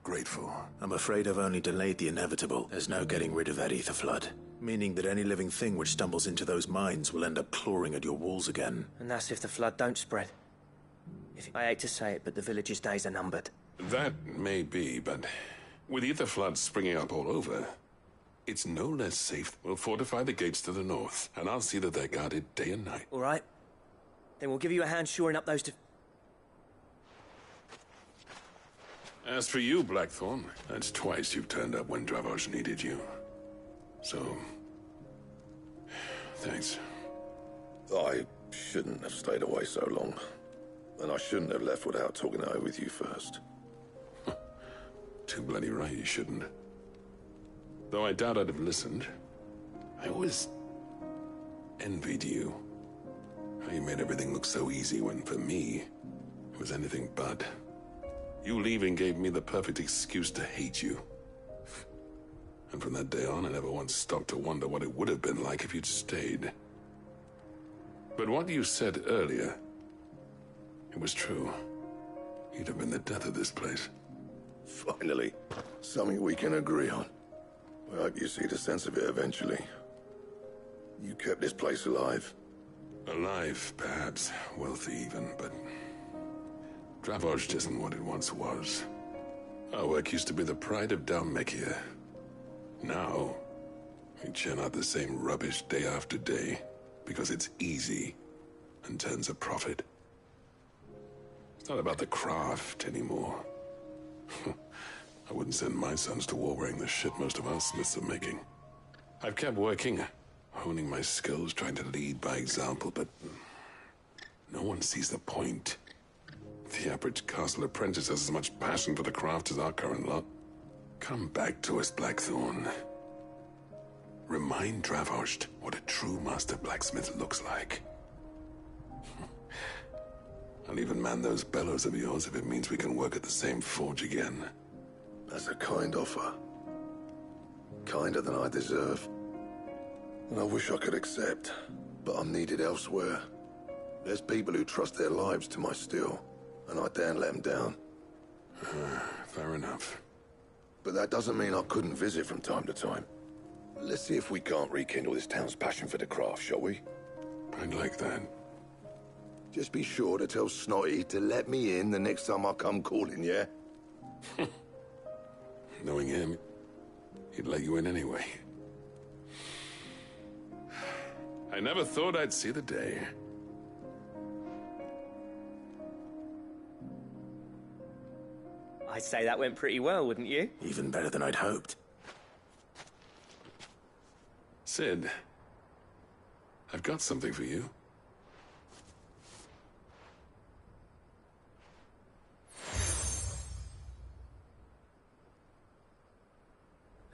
grateful. I'm afraid I've only delayed the inevitable. There's no getting rid of that ether flood. Meaning that any living thing which stumbles into those mines will end up clawing at your walls again. And that's if the flood don't spread. I hate to say it, but the village's days are numbered. That may be, but with ether floods springing up all over, it's no less safe. We'll fortify the gates to the north, and I'll see that they're guarded day and night. All right. Then we'll give you a hand shoring up those As for you, Blackthorn, that's twice you've turned up when Dravosh needed you. So, thanks. I shouldn't have stayed away so long. And I shouldn't have left without talking it over with you first. Too bloody right you shouldn't. Though I doubt I'd have listened. I always envied you. How you made everything look so easy when, for me, it was anything but. You leaving gave me the perfect excuse to hate you. And from that day on, I never once stopped to wonder what it would have been like if you'd stayed. But what you said earlier, it was true. You'd have been the death of this place. Finally, something we can agree on. I hope you see the sense of it eventually. You kept this place alive. Alive, perhaps. Wealthy even, but... Dravosh isn't what it once was. Our work used to be the pride of Dalmekia. Now, we churn out the same rubbish day after day because it's easy and turns a profit. It's not about the craft anymore. I wouldn't send my sons to war wearing the shit most of our smiths are making. I've kept working, honing my skills, trying to lead by example, but no one sees the point. The average castle apprentice has as much passion for the craft as our current lot. Come back to us, Blackthorn. Remind Dravosh what a true master blacksmith looks like. I'll even man those bellows of yours if it means we can work at the same forge again. That's a kind offer. Kinder than I deserve. And I wish I could accept, but I'm needed elsewhere. There's people who trust their lives to my steel, and I daren't let them down. Fair enough. But that doesn't mean I couldn't visit from time to time. Let's see if we can't rekindle this town's passion for the craft, shall we? I'd like that. Just be sure to tell Snotty to let me in the next time I come calling, yeah? Knowing him, he'd let you in anyway. I never thought I'd see the day. I'd say that went pretty well, wouldn't you? Even better than I'd hoped. Sid, I've got something for you.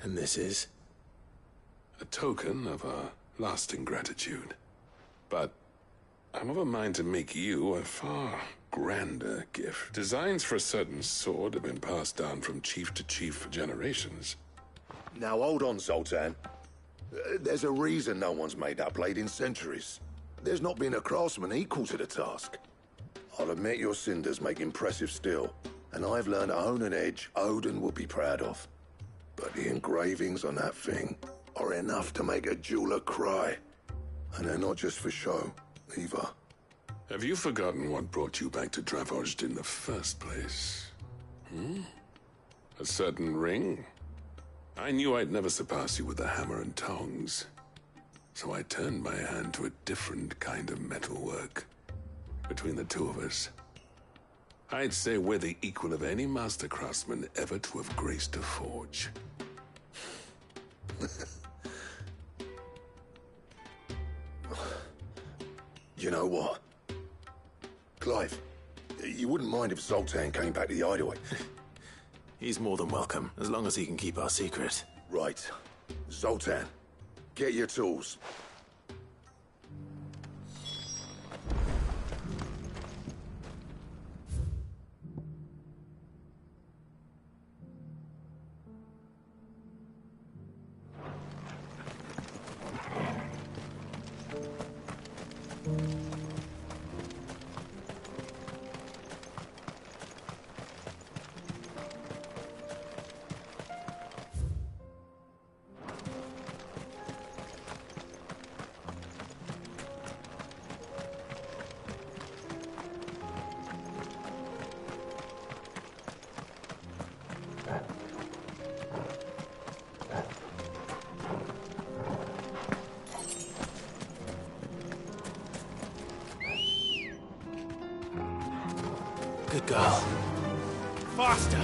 And this is? A token of our lasting gratitude. But I'm of a mind to make you a far grander gift. Designs for a certain sword have been passed down from chief to chief for generations. Now hold on, Zoltan. There's a reason no one's made that blade in centuries. There's not been a craftsman equal to the task. I'll admit your cinders make impressive steel, and I've learned to own an edge Odin will be proud of. But the engravings on that thing are enough to make a jeweler cry. And they're not just for show, either. Have you forgotten what brought you back to Dravosh in the first place? A certain ring? I knew I'd never surpass you with the hammer and tongs. So I turned my hand to a different kind of metalwork. Between the two of us, I'd say we're the equal of any master craftsman ever to have graced a forge. You know what? Clive, you wouldn't mind if Zoltan came back to the hideaway. He's more than welcome, as long as he can keep our secret. Right. Zoltan, get your tools. Good girl. Faster!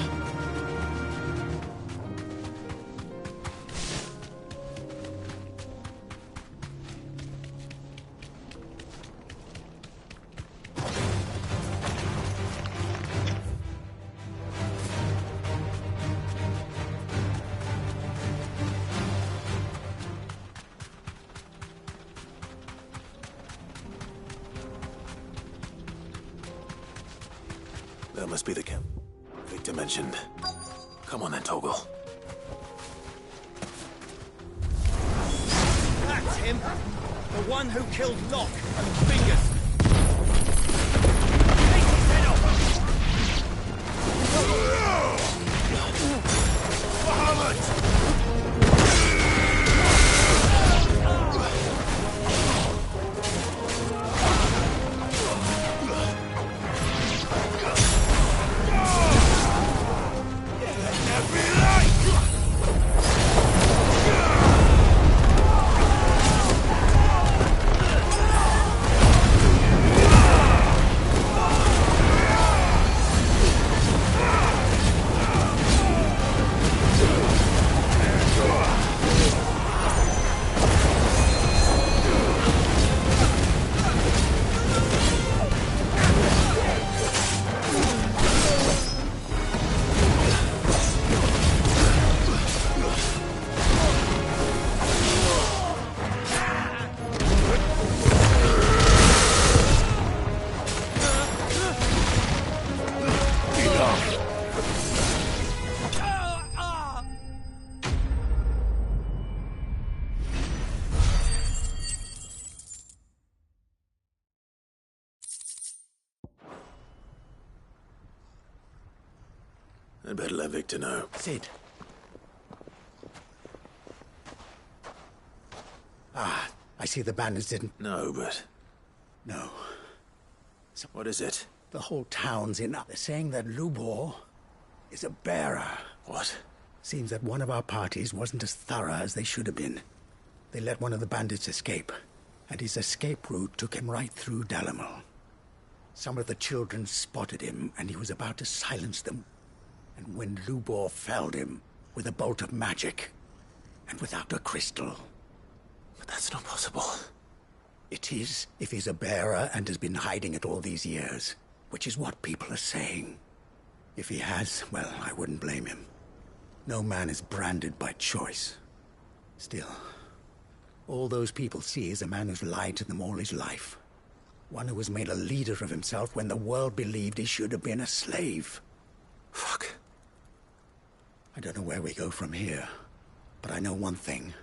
That must be the camp Victor mentioned. Come on then, Toggle. That's him! The one who killed Locke and Fingers! Take his head off! I'd better let Victor know. Sid. Ah, I see the bandits didn't... No, but... No. So what is it? The whole town's in. They're saying that Lubor is a bearer. What? Seems that one of our parties wasn't as thorough as they should have been. They let one of the bandits escape, and his escape route took him right through Dalamil. Some of the children spotted him, and he was about to silence them. And when Lubor felled him with a bolt of magic, and without a crystal. But that's not possible. It is, if he's a bearer and has been hiding it all these years, which is what people are saying. If he has, well, I wouldn't blame him. No man is branded by choice. Still, all those people see is a man who's lied to them all his life. One who was made a leader of himself when the world believed he should have been a slave. Fuck. I don't know where we go from here, but I know one thing.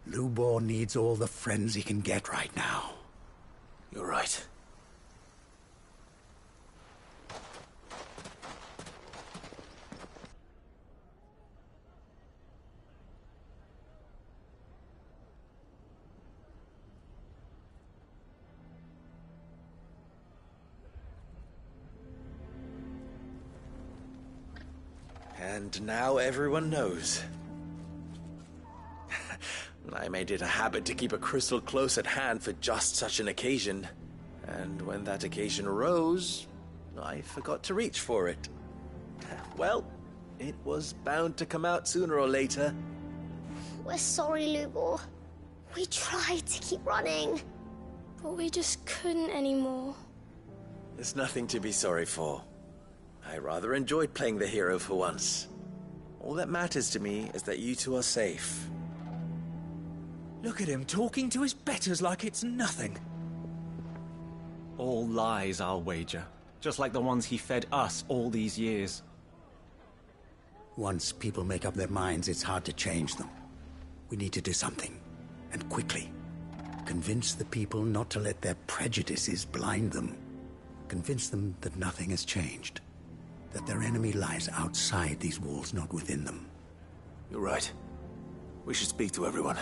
Lubor needs all the friends he can get right now. You're right. And now everyone knows. I made it a habit to keep a crystal close at hand for just such an occasion. And when that occasion arose, I forgot to reach for it. Well, it was bound to come out sooner or later. We're sorry, Lubor. We tried to keep running, but we just couldn't anymore. There's nothing to be sorry for. I rather enjoyed playing the hero for once. All that matters to me is that you two are safe. Look at him talking to his betters like it's nothing. All lies, I'll wager. Just like the ones he fed us all these years. Once people make up their minds, it's hard to change them. We need to do something, and quickly. Convince the people not to let their prejudices blind them. Convince them that nothing has changed. That their enemy lies outside these walls, not within them. You're right. We should speak to everyone.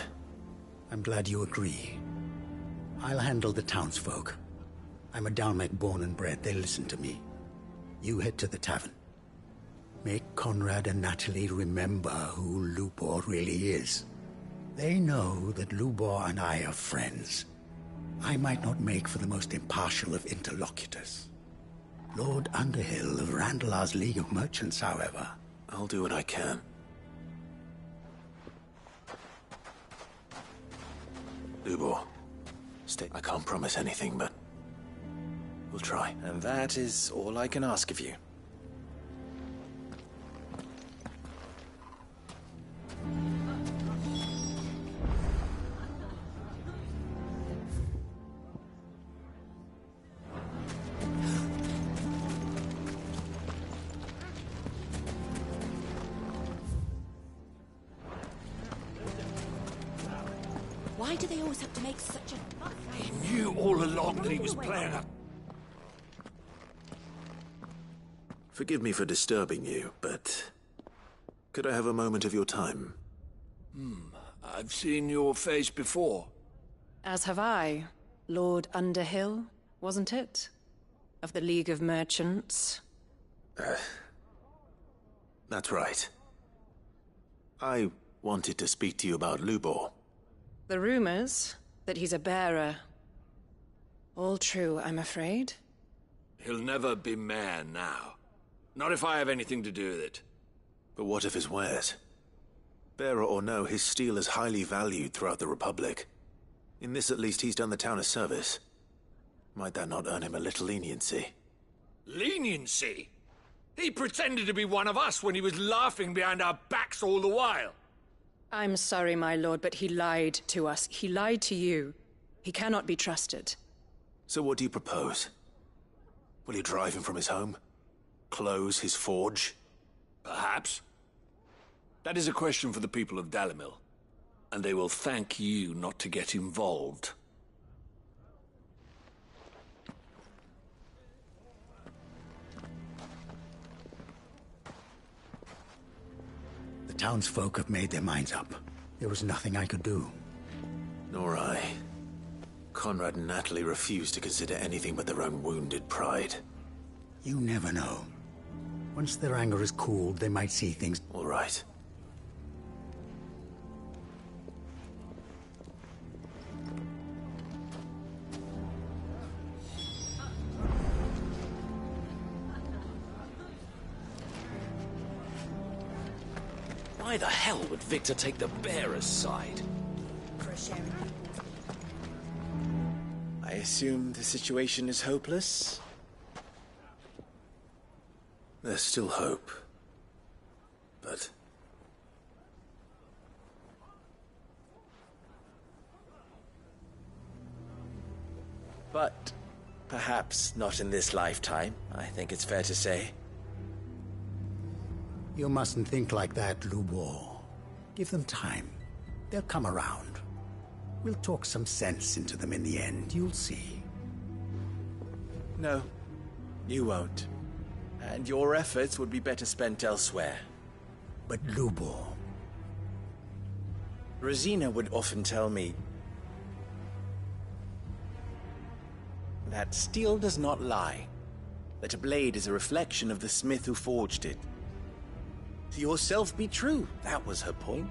I'm glad you agree. I'll handle the townsfolk. I'm a Dalmec born and bred. They'll listen to me. You head to the tavern. Make Conrad and Natalie remember who Lubor really is. They know that Lubor and I are friends. I might not make for the most impartial of interlocutors. Lord Underhill of Randalar's League of Merchants, however. I'll do what I can. Lubor, stay. I can't promise anything, but we'll try. And that is all I can ask of you. Why do they always have to make such a fuss? He knew all along that he was playing a... Forgive me for disturbing you, but could I have a moment of your time? I've seen your face before. As have I. Lord Underhill, wasn't it? Of the League of Merchants. That's right. I wanted to speak to you about Lubor. The rumors that he's a bearer. All true, I'm afraid. He'll never be mayor now. Not if I have anything to do with it. But what of his wares? Bearer or no, his steel is highly valued throughout the Republic. In this at least, he's done the town a service. Might that not earn him a little leniency? Leniency? He pretended to be one of us when he was laughing behind our backs all the while. I'm sorry, my lord, but he lied to us. He lied to you. He cannot be trusted. So what do you propose? Will you drive him from his home? Close his forge? Perhaps. That is a question for the people of Dalimil. And they will thank you not to get involved. The townsfolk have made their minds up. There was nothing I could do. Nor I. Conrad and Natalie refuse to consider anything but their own wounded pride. You never know. Once their anger is cooled, they might see things... All right. Why the hell would Victor take the bearer's side? For a sharing. I assume the situation is hopeless? There's still hope. But... But perhaps not in this lifetime, I think it's fair to say. You mustn't think like that, Lubor. Give them time. They'll come around. We'll talk some sense into them in the end, you'll see. No, you won't. And your efforts would be better spent elsewhere. But Lubor... Rosina would often tell me that steel does not lie. That a blade is a reflection of the smith who forged it. To yourself be true, that was her point.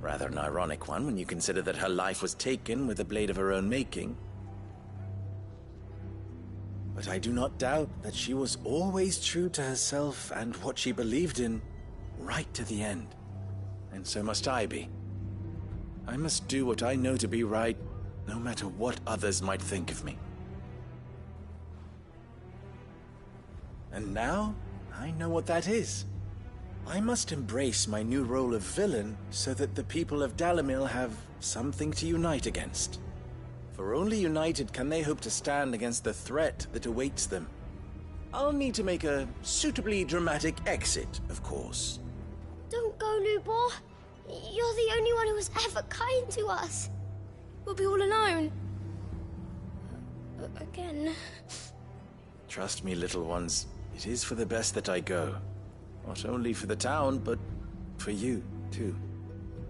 Rather an ironic one when you consider that her life was taken with a blade of her own making. But I do not doubt that she was always true to herself and what she believed in, right to the end. And so must I be. I must do what I know to be right, no matter what others might think of me. And now, I know what that is. I must embrace my new role of villain so that the people of Dalimil have something to unite against. For only united can they hope to stand against the threat that awaits them. I'll need to make a suitably dramatic exit, of course. Don't go, Lubor. You're the only one who was ever kind to us. We'll be all alone. Again. Trust me, little ones. It is for the best that I go. Not only for the town, but for you, too.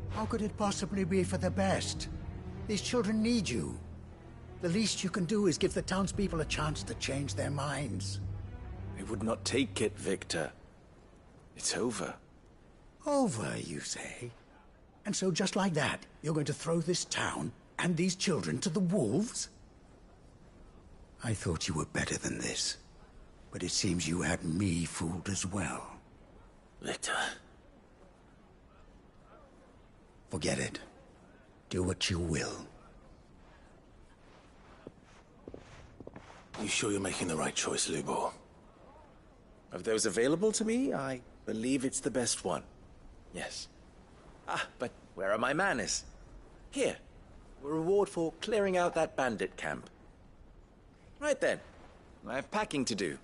How could it possibly be for the best? These children need you. The least you can do is give the townspeople a chance to change their minds. I would not take it, Victor. It's over. Over, you say? And so just like that, you're going to throw this town and these children to the wolves? I thought you were better than this. But it seems you had me fooled as well. Victor. Forget it. Do what you will. You sure you're making the right choice, Lubor? Of those available to me, I believe it's the best one. Yes. Ah, but where are my manners? Here. A reward for clearing out that bandit camp. Right then. I have packing to do.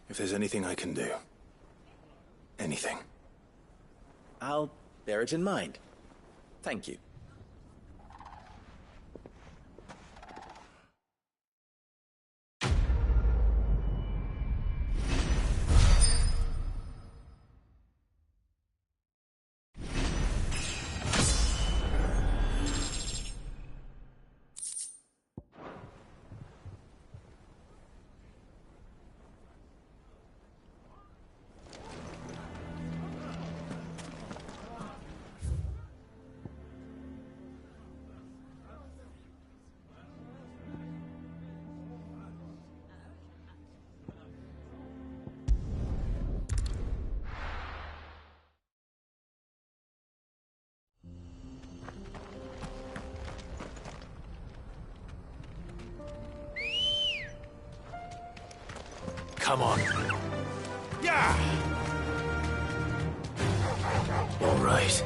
If there's anything I can do. Anything. I'll bear it in mind. Thank you. Come on. Yeah! All right.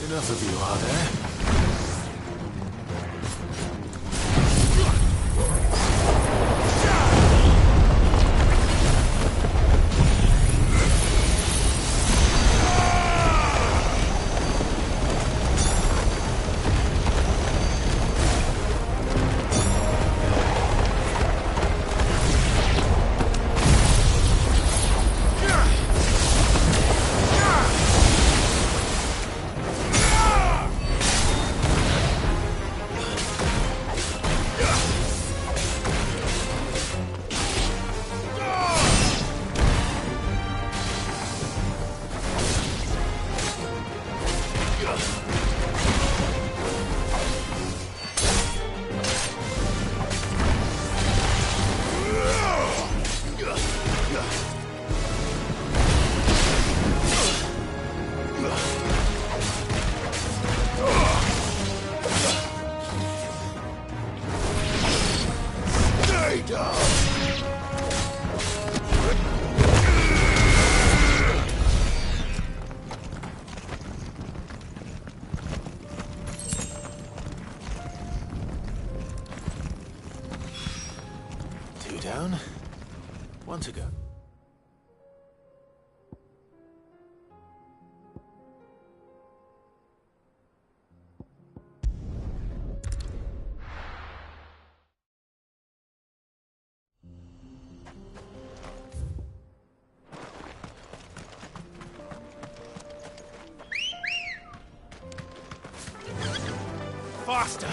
Enough of you, are there? Two down, one to go. faster!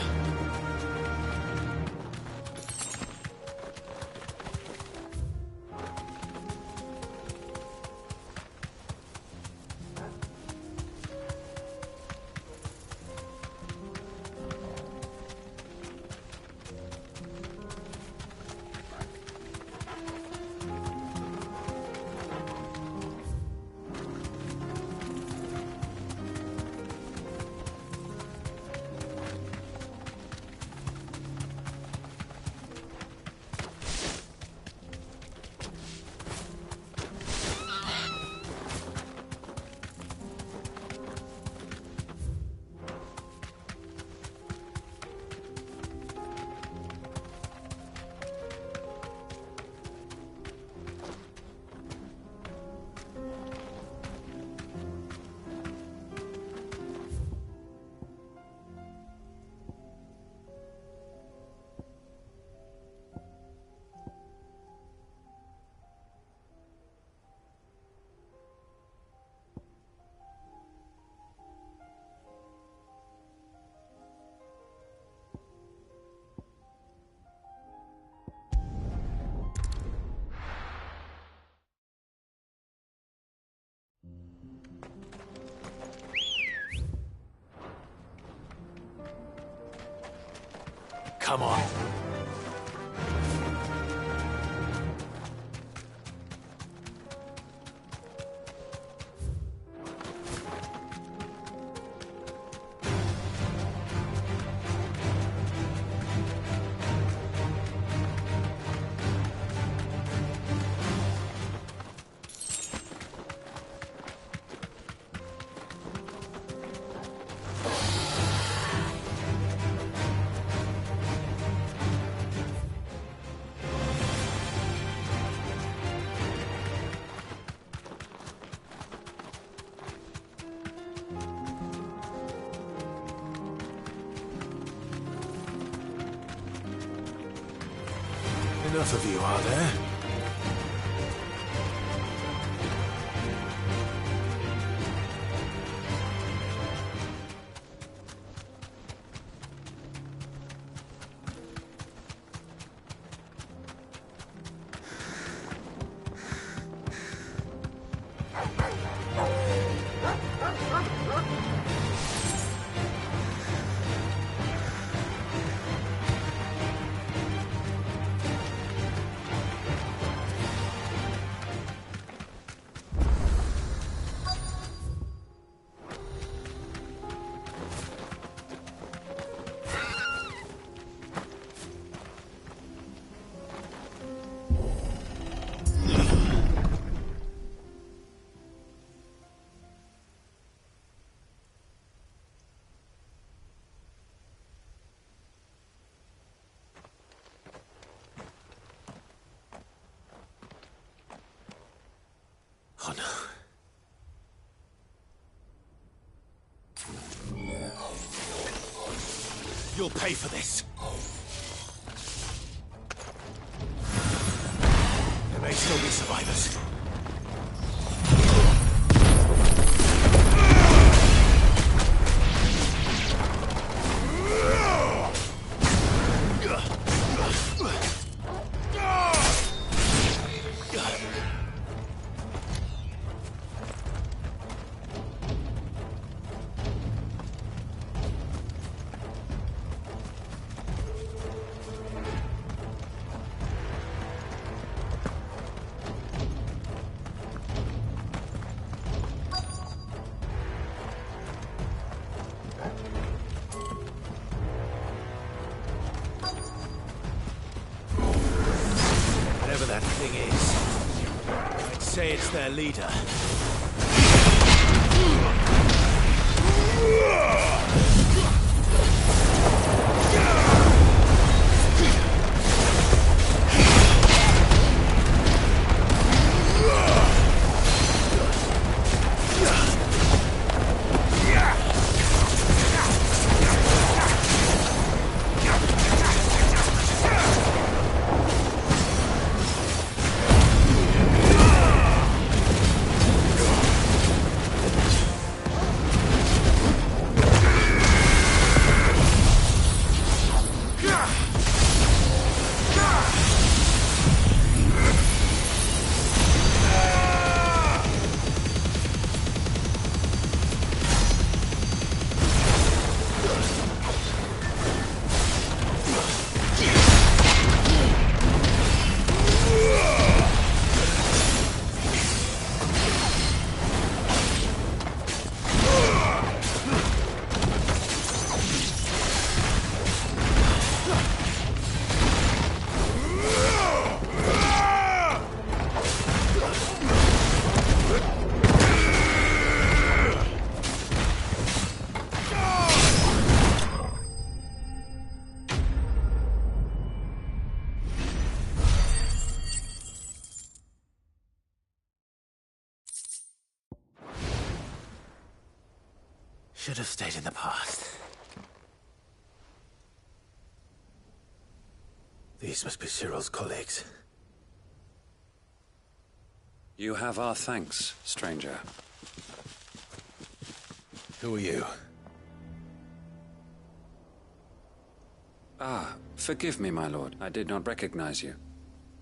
Come on. Enough of you, are there? Oh no. You'll pay for this. There may still be survivors. Whatever that thing is, I'd say it's their leader. Should have stayed in the past. These must be Cyril's colleagues. You have our thanks, stranger. Who are you? Ah, forgive me, my lord. I did not recognize you.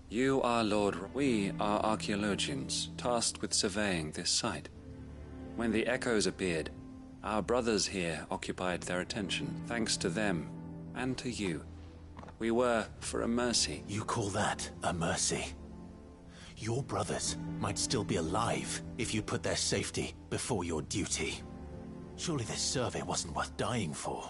You are Lord... We are archaeologians, tasked with surveying this site. When the echoes appeared, our brothers here occupied their attention. Thanks to them, and to you, we were for a mercy. You call that a mercy? Your brothers might still be alive if you put their safety before your duty. Surely this survey wasn't worth dying for.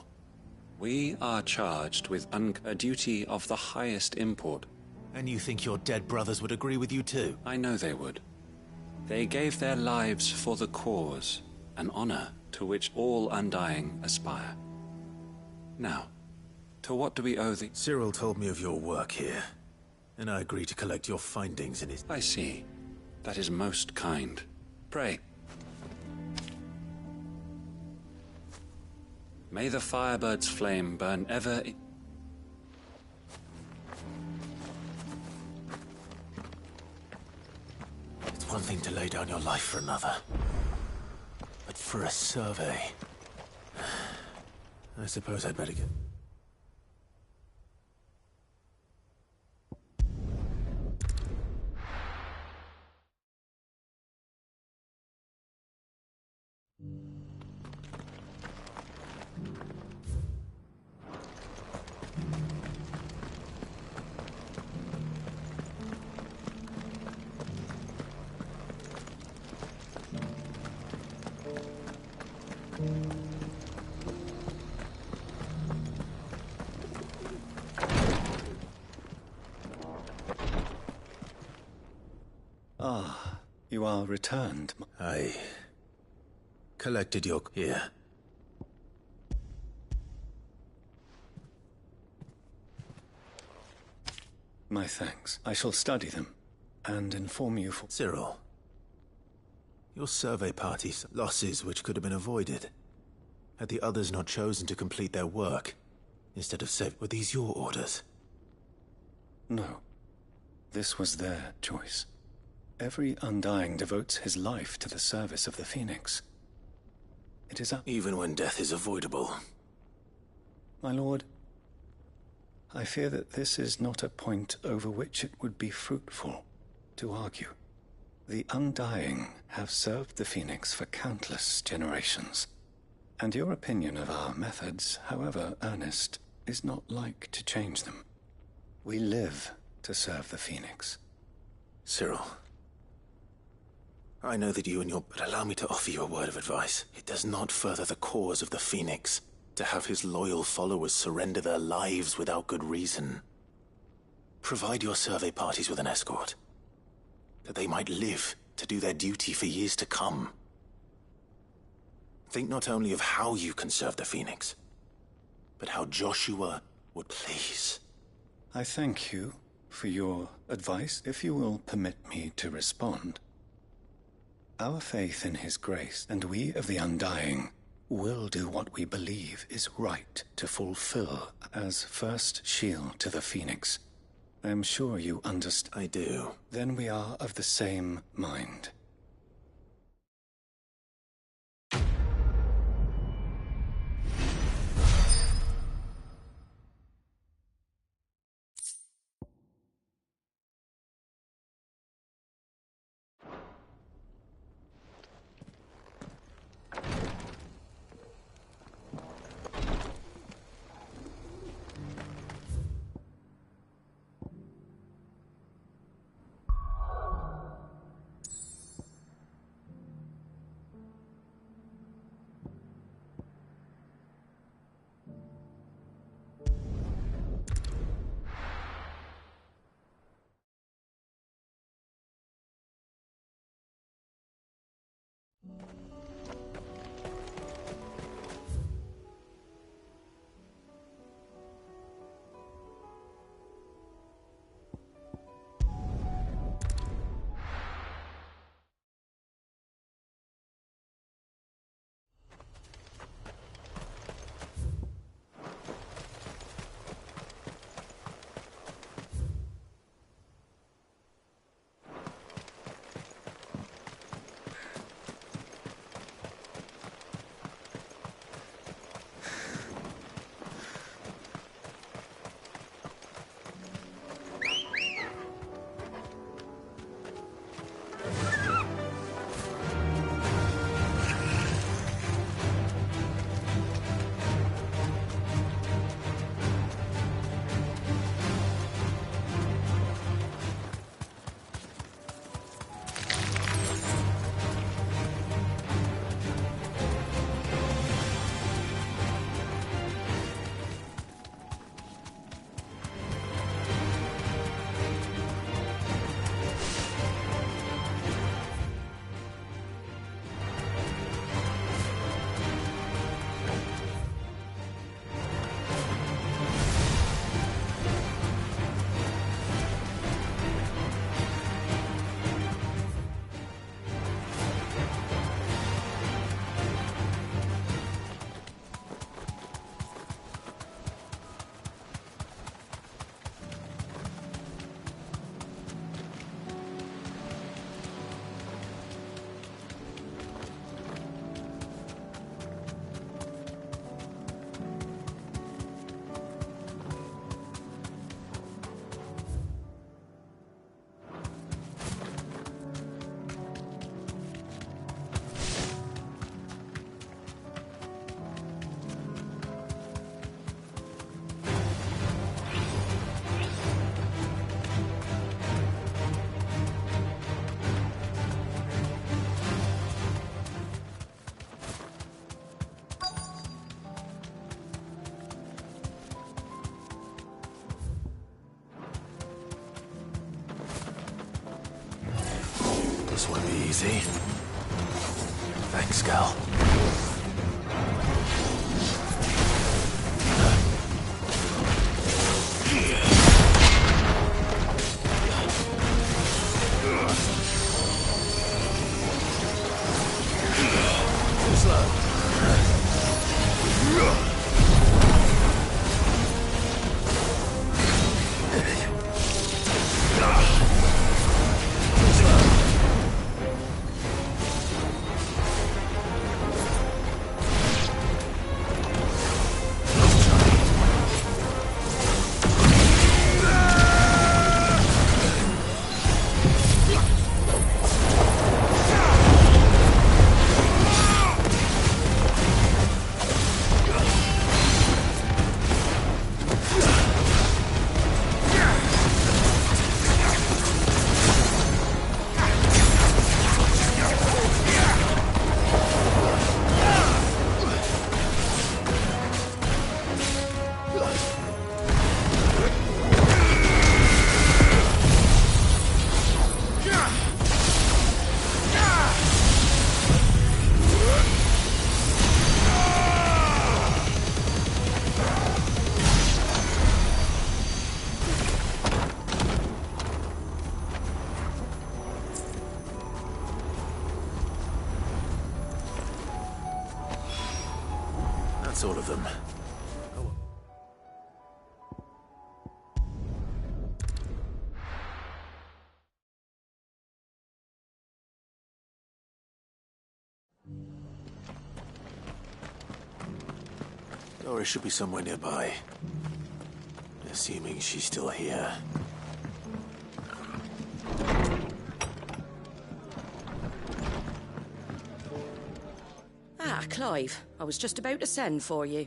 We are charged with a duty of the highest import. And you think your dead brothers would agree with you too? I know they would. They gave their lives for the cause, an honor to which all Undying aspire. Now, to what do we owe the... Cyril told me of your work here, and I agreed to collect your findings in his... I see. That is most kind. Pray. May the Firebird's flame burn ever... It's one thing to lay down your life for another. But for a survey... I suppose I'd better get... Ah, you are returned. I collected your... Here. My thanks. I shall study them and inform you for... Cyril, your survey party's losses which could have been avoided. Had the others not chosen to complete their work, instead of save... Were these your orders? No. This was their choice. Every Undying devotes his life to the service of the Phoenix. It is up... Even when death is avoidable. My lord, I fear that this is not a point over which it would be fruitful to argue. The Undying have served the Phoenix for countless generations, and your opinion of our methods, however earnest, is not like to change them. We live to serve the Phoenix. Cyril, I know that you and your... But allow me to offer you a word of advice. It does not further the cause of the Phoenix to have his loyal followers surrender their lives without good reason. Provide your survey parties with an escort, that they might live to do their duty for years to come. Think not only of how you can serve the Phoenix, but how Joshua would please. I thank you for your advice, if you will permit me to respond. Our faith in his grace, and we of the Undying, will do what we believe is right to fulfill as first shield to the Phoenix. I am sure you understand. I do. Then we are of the same mind. easy. Thanks, Gal. That's all of them. Doris should be somewhere nearby. Assuming she's still here. Ah, Clive. I was just about to send for you.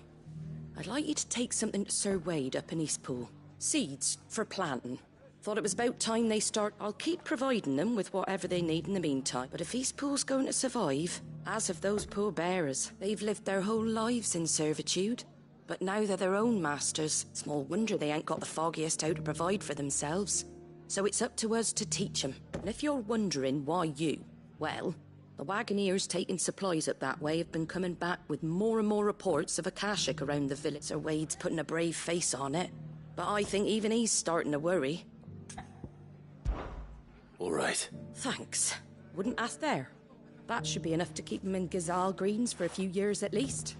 I'd like you to take something to Sir Wade up in Eastpool. Seeds for planting. Thought it was about time they start. I'll keep providing them with whatever they need in the meantime. But if Eastpool's going to survive, as have those poor bearers, they've lived their whole lives in servitude. But now they're their own masters. Small wonder they ain't got the foggiest how to provide for themselves. So it's up to us to teach them. And if you're wondering why you, well, the Wagoneers taking supplies up that way have been coming back with more and more reports of Akashic around the village. Sir Wade's putting a brave face on it. But I think even he's starting to worry. All right. Thanks. Wouldn't ask there. That should be enough to keep him in Gazal Greens for a few years at least.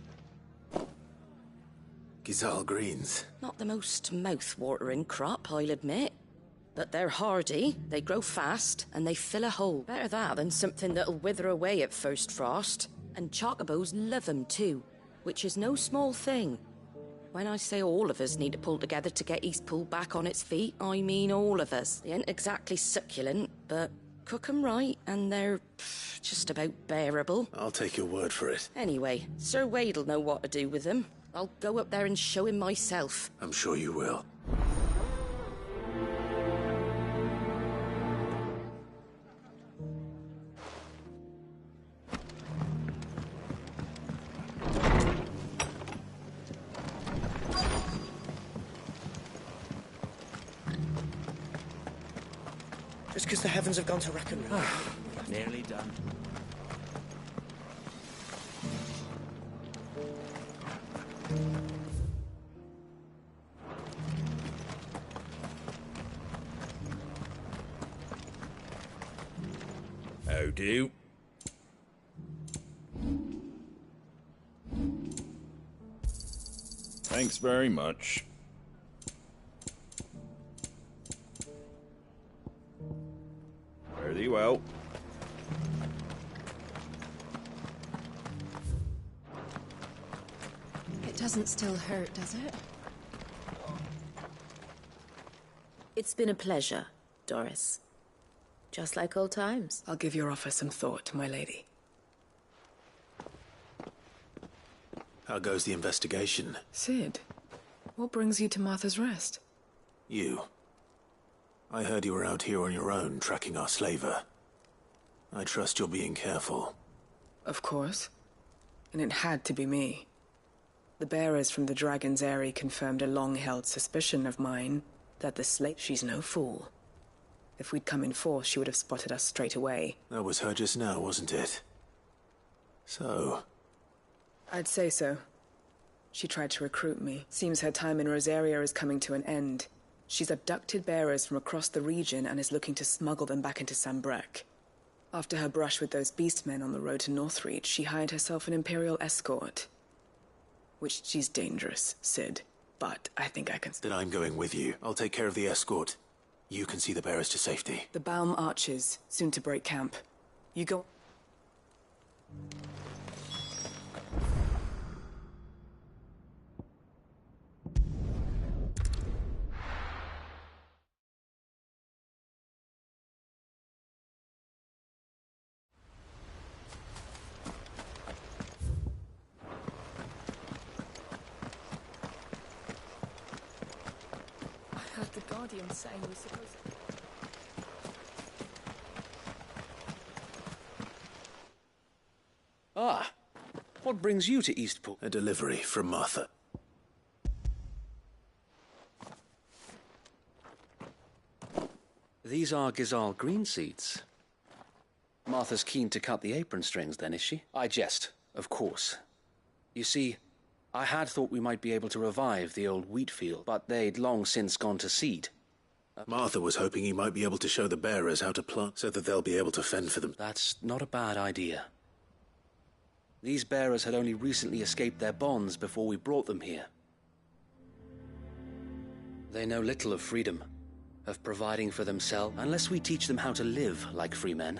Gazal Greens? Not the most mouth-watering crop, I'll admit. But they're hardy, they grow fast, and they fill a hole. Better that than something that'll wither away at first frost. And chocobos love 'em too, which is no small thing. When I say all of us need to pull together to get Eastpool back on its feet, I mean all of us. They ain't exactly succulent, but cook 'em right, and they're just about bearable. I'll take your word for it. Anyway, Sir Wade'll know what to do with them. I'll go up there and show him myself. I'm sure you will. Just because the heavens have gone to rack and ruin. Nearly done. How do? Thanks very much. Fare thee well. It doesn't still hurt, does it? It's been a pleasure, Doris. Just like old times. I'll give your offer some thought, my lady. How goes the investigation? Sid, what brings you to Martha's Rest? You. I heard you were out here on your own, tracking our slaver. I trust you're being careful. Of course. And it had to be me. The bearers from the Dragon's Eyrie confirmed a long-held suspicion of mine that the slave... She's no fool. If we'd come in force, she would have spotted us straight away. That was her just now, wasn't it? So... I'd say so. She tried to recruit me. Seems her time in Rosaria is coming to an end. She's abducted bearers from across the region and is looking to smuggle them back into Sambrek. After her brush with those beastmen on the road to Northreach, she hired herself an Imperial escort. Which she's dangerous, Sid. But I think I can... Then I'm going with you. I'll take care of the escort. You can see the bearers to safety. The Baum archers, soon to break camp. You go... I heard the Guardian saying we're supposed to... Ah, what brings you to Eastport? A delivery from Martha. These are Gizal green seeds. Martha's keen to cut the apron strings then, is she? I jest, of course. You see, I had thought we might be able to revive the old wheat field, but they'd long since gone to seed. Martha was hoping he might be able to show the bearers how to plant so that they'll be able to fend for them. That's not a bad idea. These bearers had only recently escaped their bonds before we brought them here. They know little of freedom, of providing for themselves. Unless we teach them how to live like free men,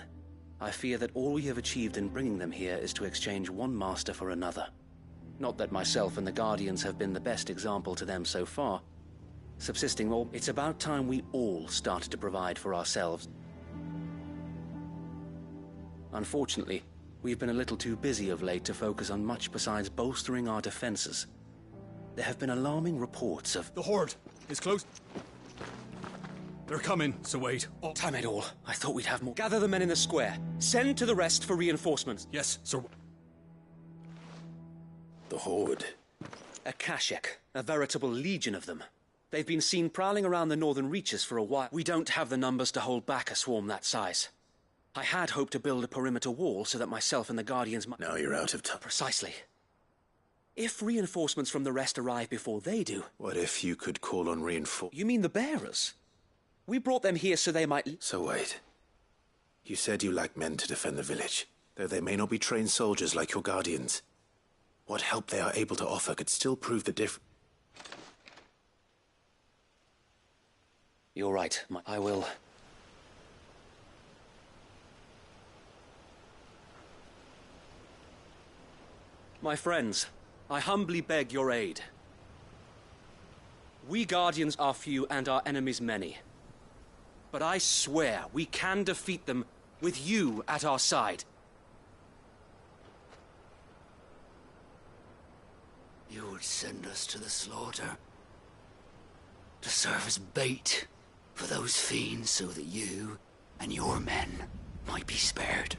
I fear that all we have achieved in bringing them here is to exchange one master for another. Not that myself and the Guardians have been the best example to them so far. Subsisting all, it's about time we all started to provide for ourselves. Unfortunately, we've been a little too busy of late to focus on much besides bolstering our defenses. There have been alarming reports of... The Horde is close. They're coming, so wait. Oh. Damn it all. I thought we'd have more. Gather the men in the square. Send to the rest for reinforcements. Yes, sir. The Horde. A Kashek. A veritable legion of them. They've been seen prowling around the northern reaches for a while. We don't have the numbers to hold back a swarm that size. I had hoped to build a perimeter wall so that myself and the Guardians might... Now you're out of time. Precisely. If reinforcements from the rest arrive before they do... What if you could call on reinforcements? You mean the bearers? We brought them here so they might... So wait. You said you lack men to defend the village, though they may not be trained soldiers like your Guardians. What help they are able to offer could still prove the difference. You're right. I will... My friends, I humbly beg your aid. We Guardians are few and our enemies many. But I swear we can defeat them with you at our side. You would send us to the slaughter. To serve as bait for those fiends so that you and your men might be spared.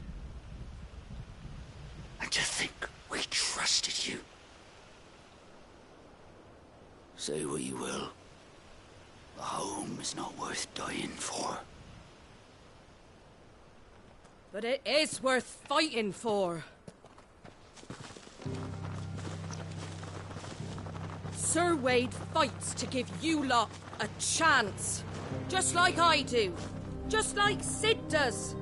And to think we trusted you. Say what you will. A home is not worth dying for. But it is worth fighting for. Sir Wade fights to give you lot a chance. Just like I do. Just like Sid does.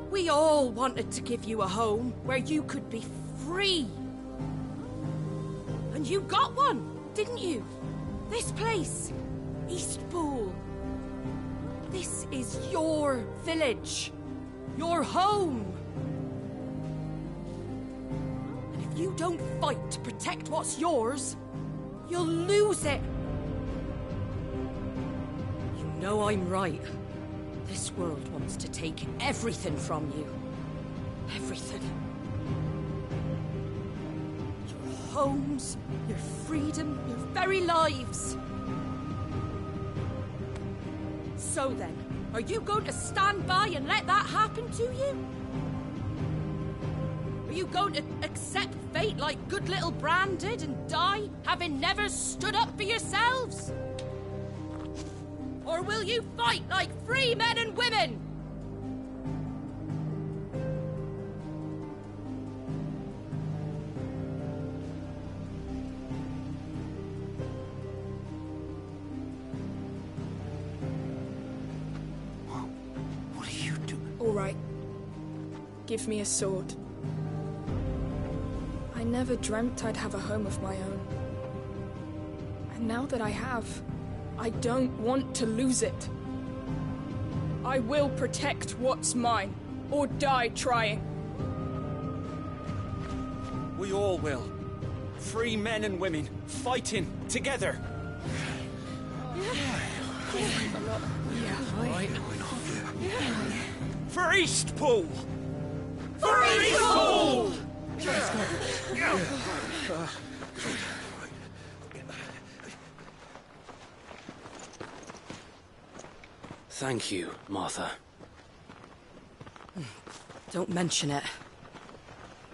We all wanted to give you a home where you could be free. And you got one, didn't you? This place, Eastpool. This is your village. Your home. And if you don't fight to protect what's yours, you'll lose it. You know I'm right. This world wants to take everything from you. Everything. Your homes, your freedom, your very lives. So then, are you going to stand by and let that happen to you? Are you going to accept fate like good little Bran did and die, having never stood up for yourselves? Or Or will you fight like free men and women? What are you doing? All right. Give me a sword. I never dreamt I'd have a home of my own. And now that I have, I don't want to lose it. I will protect what's mine, or die trying. We all will. Free men and women, fighting together. For Eastpool! For Eastpool! Thank you, Martha. Don't mention it.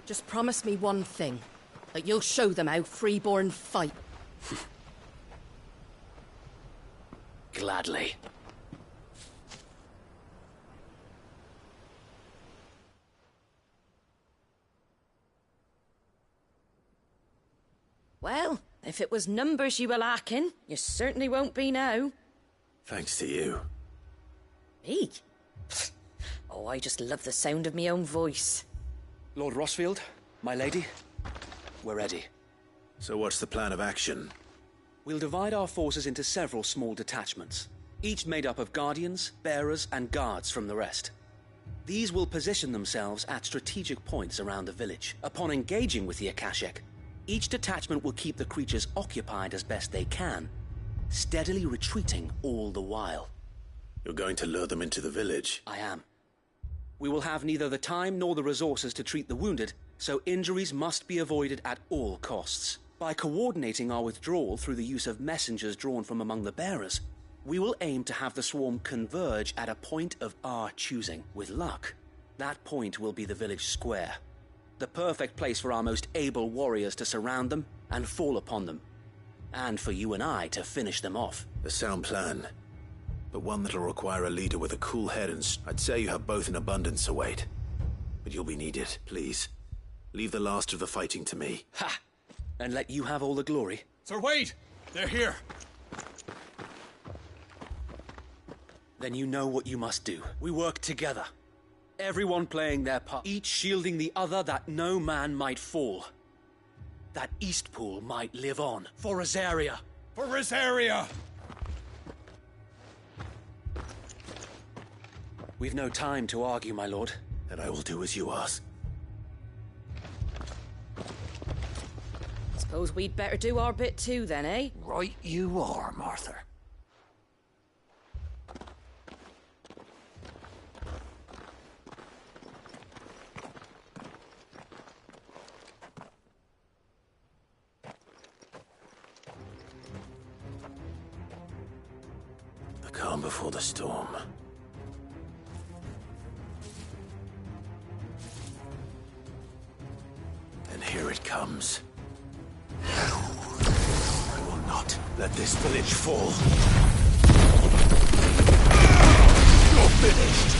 Just promise me one thing. That you'll show them how freeborn fight. Gladly. Well, if it was numbers you were lacking, you certainly won't be now. Thanks to you. Me? Oh, I just love the sound of my own voice. Lord Rossfield, my lady, we're ready. So what's the plan of action? We'll divide our forces into several small detachments, each made up of guardians, bearers, and guards from the rest. These will position themselves at strategic points around the village. Upon engaging with the Akashic, each detachment will keep the creatures occupied as best they can, steadily retreating all the while. You're going to lure them into the village? I am. We will have neither the time nor the resources to treat the wounded, so injuries must be avoided at all costs. By coordinating our withdrawal through the use of messengers drawn from among the bearers, we will aim to have the swarm converge at a point of our choosing. With luck, that point will be the village square. The perfect place for our most able warriors to surround them and fall upon them. And for you and I to finish them off. A sound plan. But one that'll require a leader with a cool head and I'd say you have both in abundance await. But you'll be needed, please. Leave the last of the fighting to me. Ha! And let you have all the glory. Sir Wade! They're here! Then you know what you must do. We work together. Everyone playing their part, each shielding the other that no man might fall. That Eastpool might live on. For Rosaria! For Rosaria! We've no time to argue, my lord. And I will do as you ask. Suppose we'd better do our bit too then, eh? Right you are, Martha. The calm before the storm. And here it comes. I will not let this village fall. You're finished!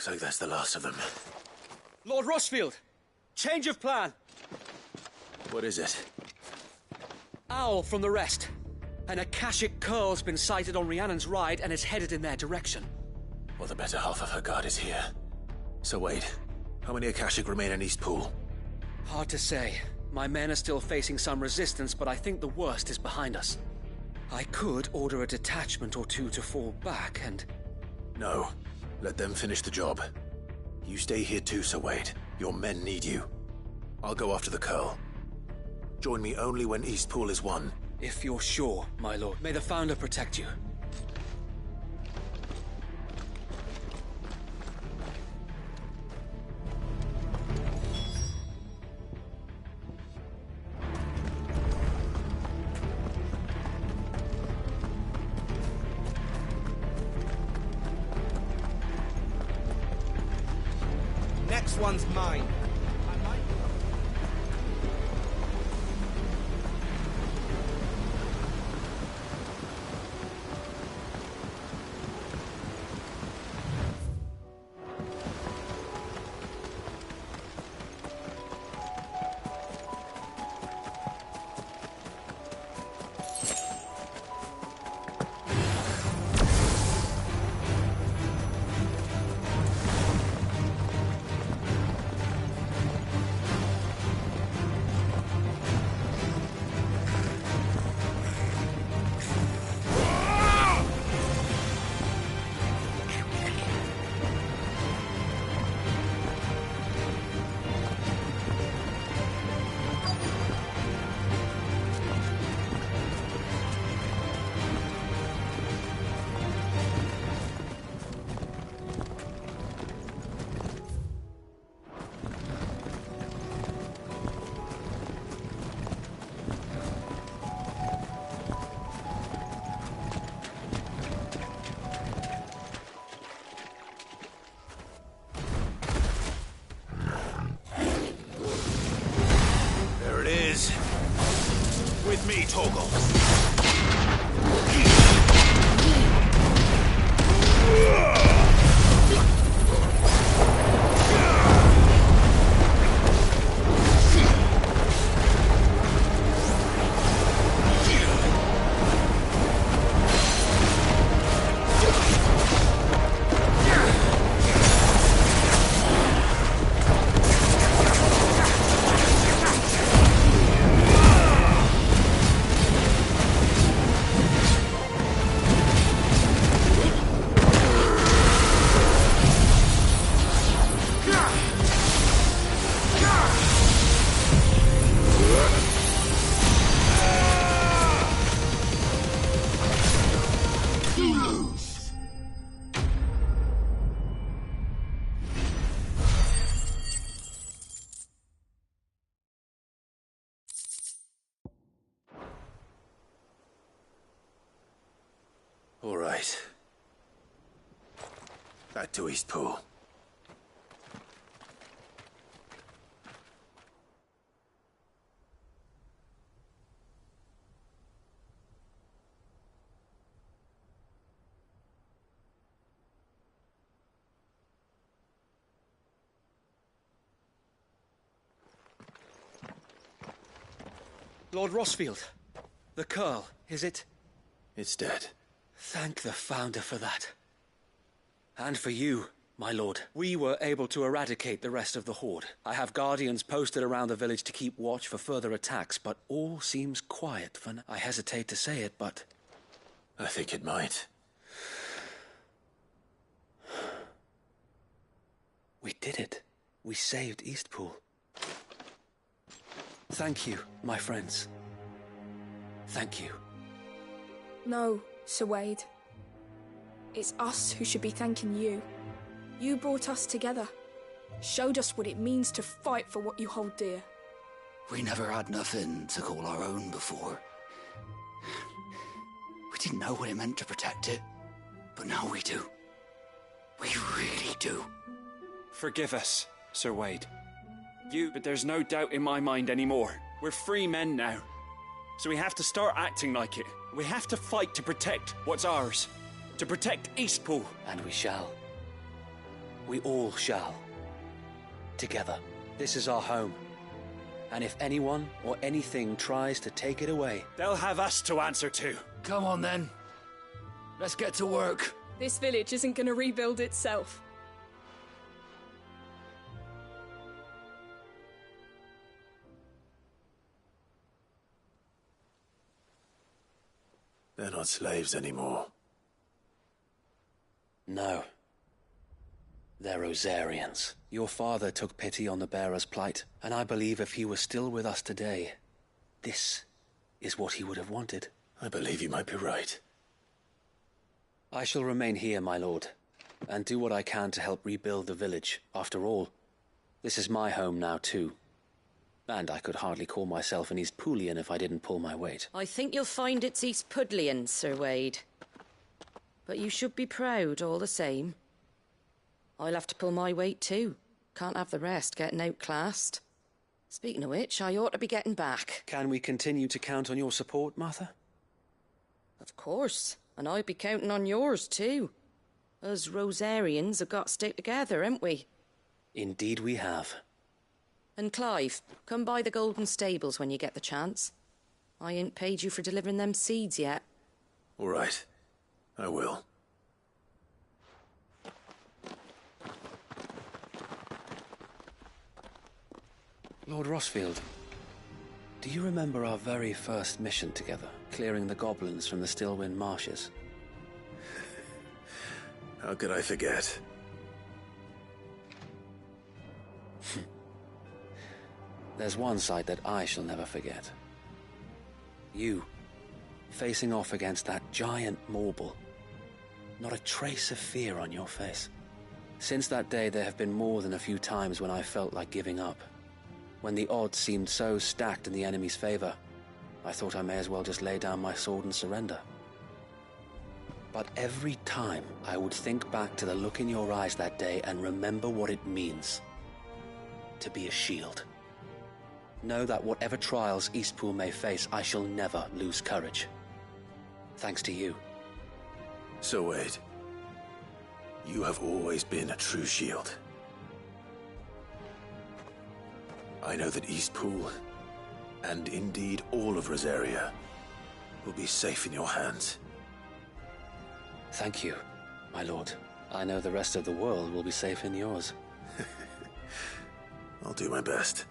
Looks like that's the last of them. Lord Rossfield! Change of plan! What is it? Owl from the rest. An Akashic curl's been sighted on Rhiannon's ride and is headed in their direction. Well, the better half of her guard is here. So wait, how many Akashic remain in Eastpool? Hard to say. My men are still facing some resistance, but I think the worst is behind us. I could order a detachment or two to fall back and... No. Let them finish the job. You stay here too, Sir Wade. Your men need you. I'll go after the Curl. Join me only when Eastpool is won. If you're sure, my lord. May the Founder protect you. Next one's mine. With me, Torgal. All right. Back to Eastpool. Lord Rossfield, the Curl, is it? It's dead. Thank the Founder for that. And for you, my lord. We were able to eradicate the rest of the Horde. I have guardians posted around the village to keep watch for further attacks, but all seems quiet for now. I hesitate to say it, but... I think it might. We did it. We saved Eastpool. Thank you, my friends. Thank you. No, Sir Wade. It's us who should be thanking you. You brought us together. Showed us what it means to fight for what you hold dear. We never had nothing to call our own before. We didn't know what it meant to protect it, but now we do. We really do. Forgive us, Sir Wade. But there's no doubt in my mind anymore. We're free men now. So we have to start acting like it. We have to fight to protect what's ours. To protect Eastpool. And we shall. We all shall. Together. This is our home. And if anyone or anything tries to take it away, they'll have us to answer to. Come on then. Let's get to work. This village isn't going to rebuild itself. They're not slaves anymore. No. They're Rosarians. Your father took pity on the bearer's plight, and I believe if he were still with us today, this is what he would have wanted. I believe you might be right. I shall remain here, my lord, and do what I can to help rebuild the village. After all, this is my home now too. And I could hardly call myself an East Poolian if I didn't pull my weight. I think you'll find it's East Pudlian, Sir Wade. But you should be proud all the same. I'll have to pull my weight too. Can't have the rest getting outclassed. Speaking of which, I ought to be getting back. Can we continue to count on your support, Martha? Of course. And I'd be counting on yours too. Us Rosarians have got to stick together, haven't we? Indeed we have. And Clive, come by the Golden Stables when you get the chance. I ain't paid you for delivering them seeds yet. All right. I will. Lord Rossfield, do you remember our very first mission together, clearing the goblins from the Stillwind marshes? How could I forget? There's one sight that I shall never forget. You, facing off against that giant Morble. Not a trace of fear on your face. Since that day, there have been more than a few times when I felt like giving up. When the odds seemed so stacked in the enemy's favor, I thought I may as well just lay down my sword and surrender. But every time I would think back to the look in your eyes that day and remember what it means to be a shield. Know that whatever trials Eastpool may face, I shall never lose courage. Thanks to you. So Wade, you have always been a true shield. I know that Eastpool, and indeed all of Rosaria, will be safe in your hands. Thank you, my lord. I know the rest of the world will be safe in yours. I'll do my best.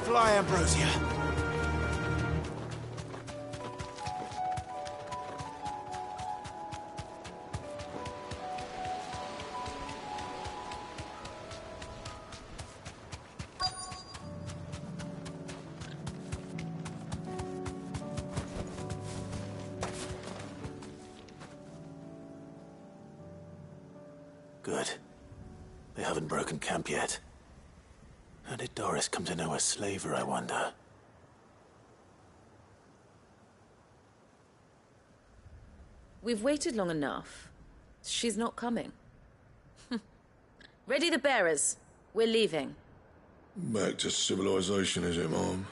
Fly, Ambrosia. Good. They haven't broken camp yet. How did Doris come to know a slaver, I wonder? We've waited long enough. She's not coming. Ready the bearers. We're leaving. Back to civilization, is it, Mom?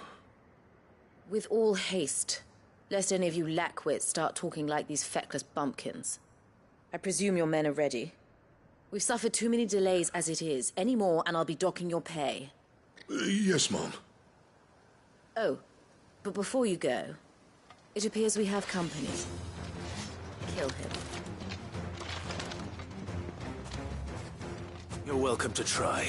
With all haste, lest any of you lackwits start talking like these feckless bumpkins. I presume your men are ready. We've suffered too many delays as it is. Any more and I'll be docking your pay. Yes, Mom. Oh, but before you go, it appears we have company. Kill him. You're welcome to try.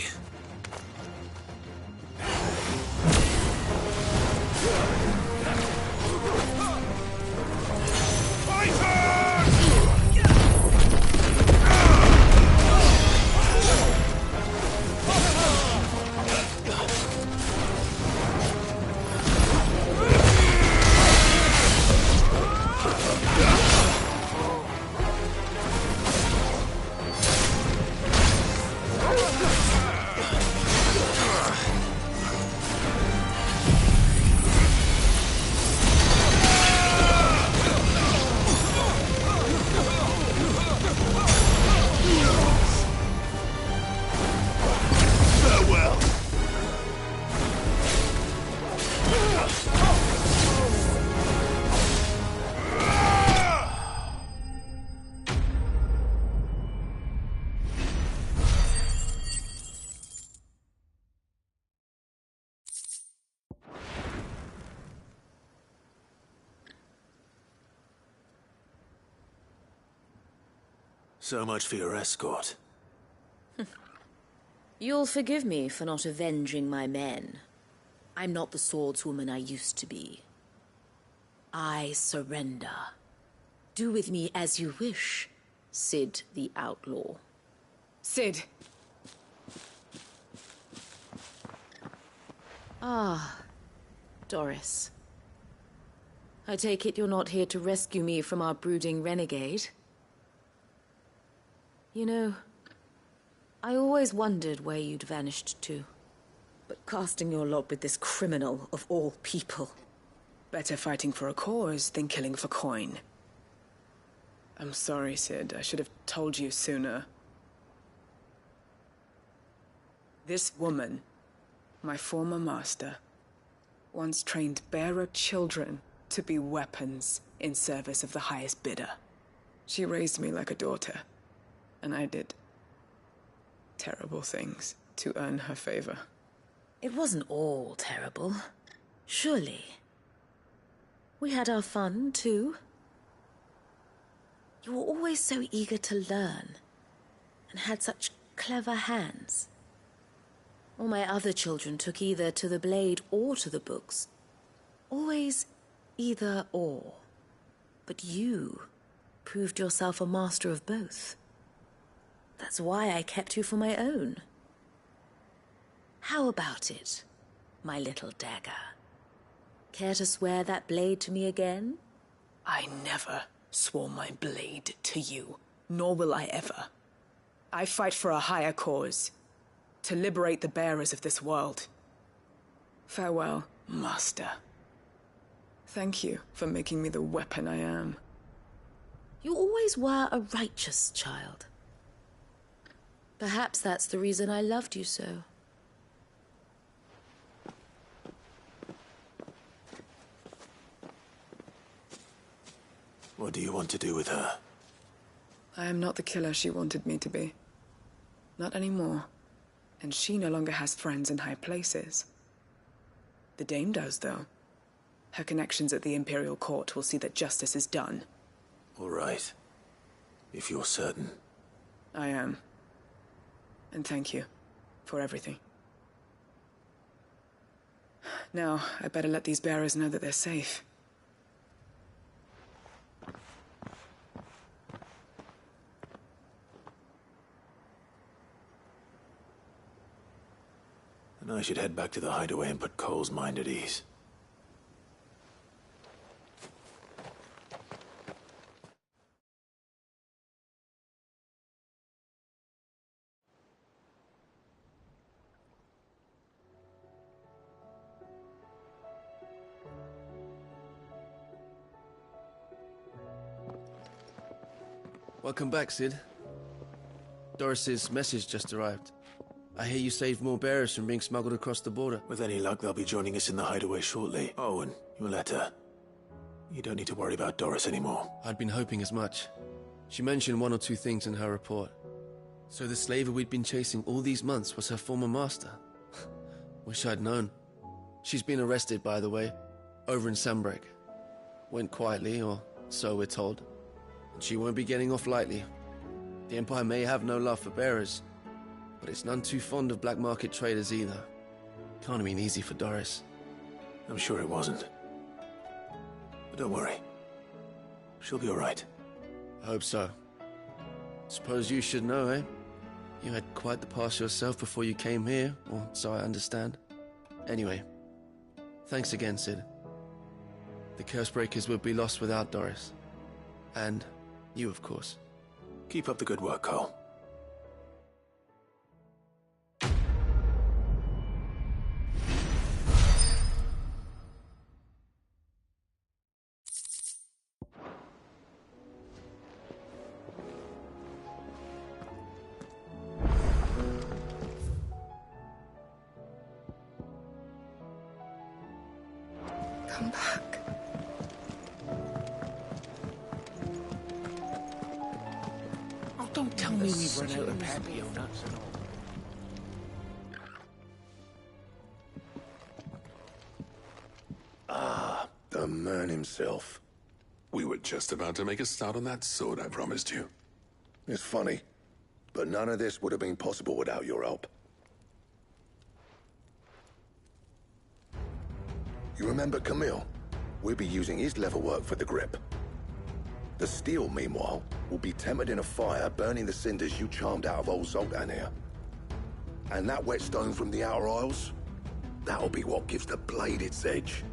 So much for your escort. You'll forgive me for not avenging my men. I'm not the swordswoman I used to be. I surrender. Do with me as you wish, Cid the Outlaw. Cid! Ah, Doris. I take it you're not here to rescue me from our brooding renegade? You know, I always wondered where you'd vanished to. But casting your lot with this criminal of all people... Better fighting for a cause than killing for coin. I'm sorry, Cid. I should have told you sooner. This woman, my former master, once trained bearer children to be weapons in service of the highest bidder. She raised me like a daughter, and I did terrible things to earn her favor. It wasn't all terrible, surely. We had our fun, too. You were always so eager to learn, and had such clever hands. All my other children took either to the blade or to the books. Always either or. But you proved yourself a master of both. That's why I kept you for my own. How about it, my little dagger? Care to swear that blade to me again? I never swore my blade to you, nor will I ever. I fight for a higher cause, to liberate the bearers of this world. Farewell, Master. Thank you for making me the weapon I am. You always were a righteous child. Perhaps that's the reason I loved you so. What do you want to do with her? I am not the killer she wanted me to be. Not anymore. And she no longer has friends in high places. The Dame does, though. Her connections at the Imperial Court will see that justice is done. All right. If you're certain. I am. And thank you for everything. Now, I better let these bearers know that they're safe. And I should head back to the hideaway and put Cole's mind at ease. Welcome back, Cid. Doris's message just arrived. I hear you saved more bearers from being smuggled across the border. With any luck, they'll be joining us in the hideaway shortly. Oh, and your letter. You don't need to worry about Doris anymore. I'd been hoping as much. She mentioned one or two things in her report. So the slaver we'd been chasing all these months was her former master. Wish I'd known. She's been arrested, by the way, over in Sambrek. Went quietly, or so we're told. And she won't be getting off lightly. The Empire may have no love for bearers, but it's none too fond of black market traders either. Can't have been easy for Doris. I'm sure it wasn't. But don't worry. She'll be all right. I hope so. Suppose you should know, eh? You had quite the past yourself before you came here, or so I understand. Anyway, thanks again, Cid. The Cursebreakers would be lost without Doris. And you, of course. Keep up the good work, Cole. Come back. Oh, don't tell me we've run out of Papio nuts and all. Ah, the man himself. We were just about to make a start on that sword I promised you. It's funny, but none of this would have been possible without your help. You remember Camille? We'll be using his leather work for the grip. The steel, meanwhile, will be tempered in a fire, burning the cinders you charmed out of old Zoltan here. And that whetstone from the Outer Isles, that'll be what gives the blade its edge.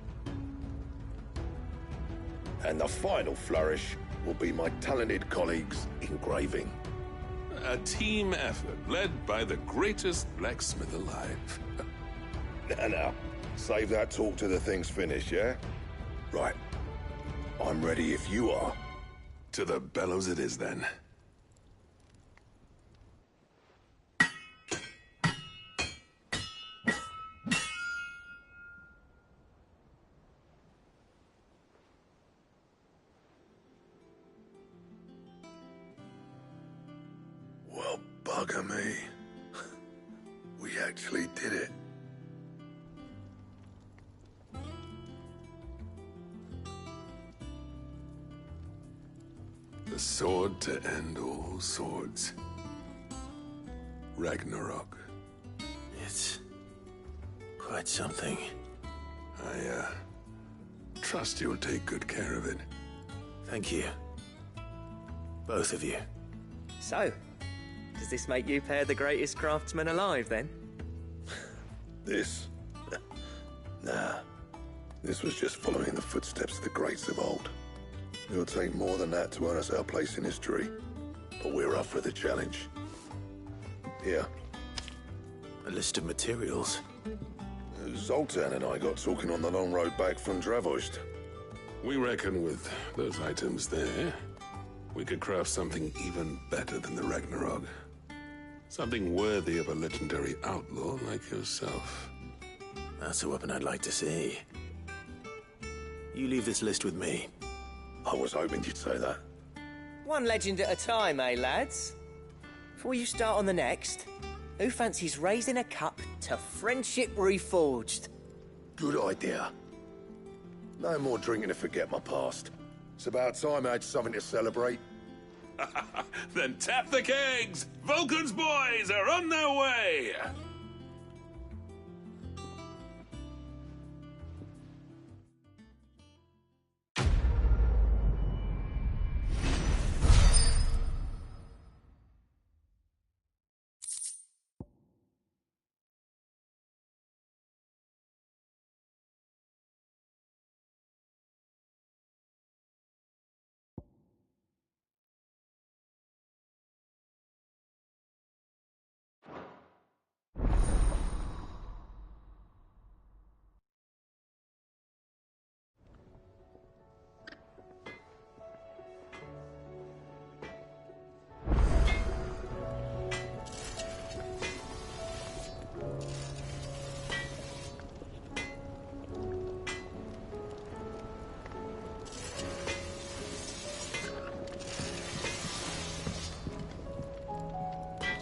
And the final flourish will be my talented colleagues' engraving. A team effort led by the greatest blacksmith alive. Now, save that talk till the thing's finished, yeah? Right. I'm ready if you are. To the bellows it is, then. Well, bugger me. We actually did it. The sword to end all swords. Ragnarok. It's quite something. I trust you'll take good care of it. Thank you. Both of you. So, does this make you pair the greatest craftsmen alive, then? This? Nah. This was just following the footsteps of the greats of old. It'll take more than that to earn us our place in history. But we're up for the challenge. Here. A list of materials. Zoltan and I got talking on the long road back from Dravost. We reckon with those items there, we could craft something even better than the Ragnarok. Something worthy of a legendary outlaw like yourself. That's a weapon I'd like to see. You leave this list with me. I was hoping you'd say that. One legend at a time, eh, lads? Before you start on the next, who fancies raising a cup to friendship reforged? Good idea. No more drinking to forget my past. It's about time I had something to celebrate. Then tap the kegs! Vulcan's boys are on their way!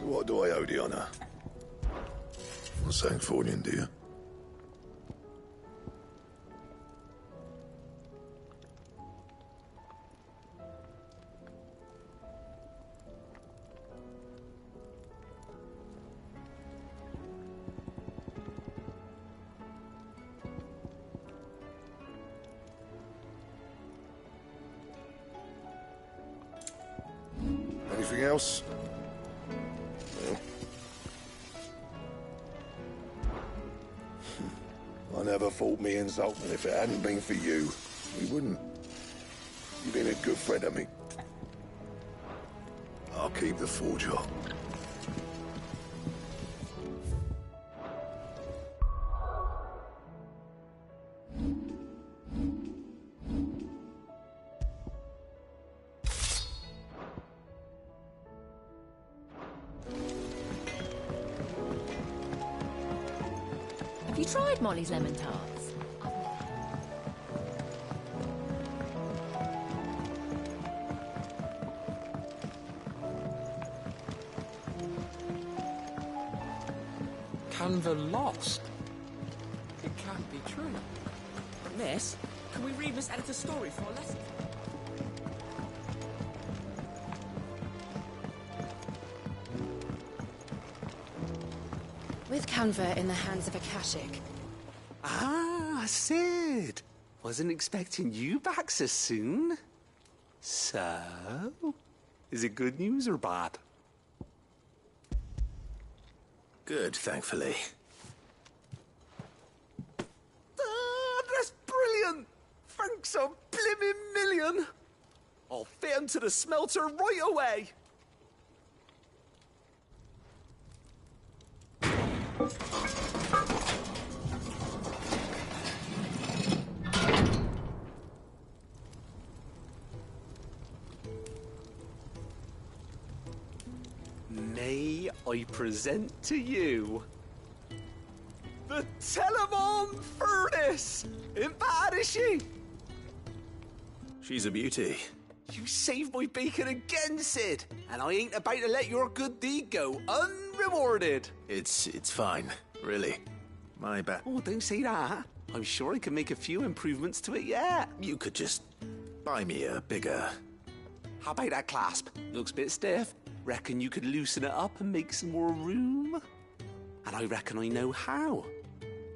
What do I owe the honor? Well, St. Fornian, do you? Anything else? I never thought me and Zoltan, if it hadn't been for you, we wouldn't. You've been a good friend of me. I'll keep the forge up. Have you tried Molly's lemon tarts? Canva lost? It can't be true. Miss, can we read Miss Editor's story for a lesson? With Canva in the hands of Akashic. Ah, Sid. Wasn't expecting you back so soon. So, is it good news or bad? Good, thankfully. Ah, that's brilliant! Thanks a blimmin' million! I'll fit 'em to the smelter right away! May I present to you the Telemon Furnace! Ain't bad, is she? She's a beauty. You saved my bacon again, Sid, and I ain't about to let your good deed go unrewarded. It's fine, really. My bad. Oh, don't say that. I'm sure I can make a few improvements to it yet. You could just buy me a bigger... How about that clasp? Looks a bit stiff. Reckon you could loosen it up and make some more room? And I reckon I know how.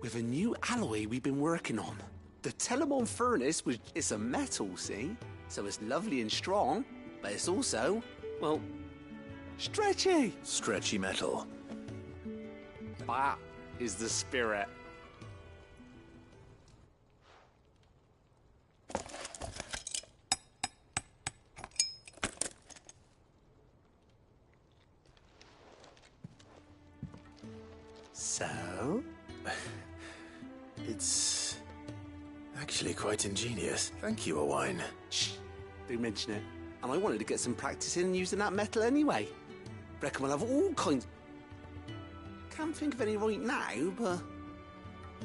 With a new alloy we've been working on. The Telemon Furnace it's a metal, see? So it's lovely and strong, but it's also, well, stretchy. Stretchy metal. That is the spirit. So? It's actually quite ingenious. Thank you, Owain. Shh, don't mention it. And I wanted to get some practice in using that metal anyway. Reckon we'll have all kinds... Can't think of any right now, but...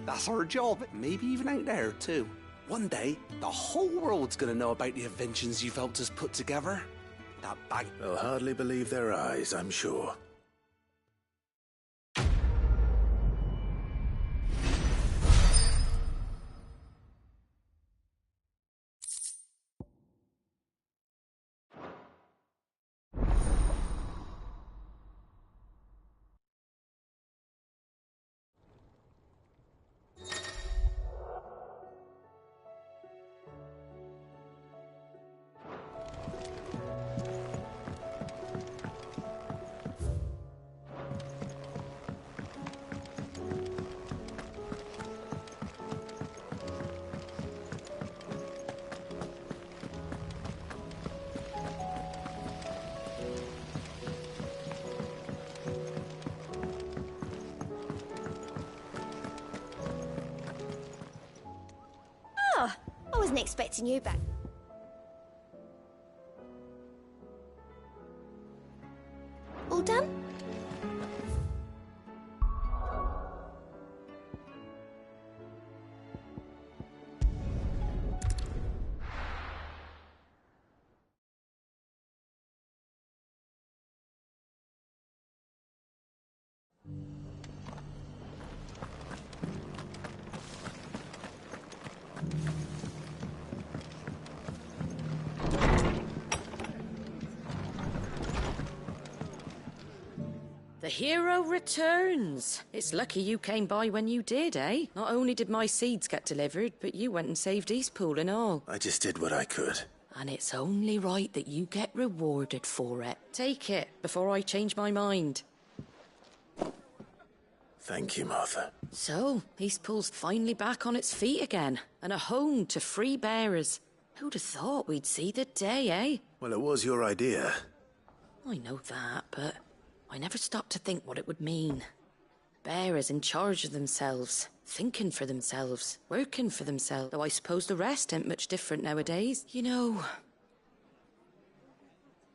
That's our job. Maybe even out there, too. One day, the whole world's gonna know about the inventions you've helped us put together. That bag... They'll hardly believe their eyes, I'm sure. I wasn't expecting you back. All done? The hero returns. It's lucky you came by when you did, eh? Not only did my seeds get delivered, but you went and saved Eastpool and all. I just did what I could. And it's only right that you get rewarded for it. Take it, before I change my mind. Thank you, Martha. So, Eastpool's finally back on its feet again, and a home to free bearers. Who'd have thought we'd see the day, eh? Well, it was your idea. I know that, but I never stopped to think what it would mean. Bearers in charge of themselves, thinking for themselves, working for themselves, though I suppose the rest ain't much different nowadays. You know,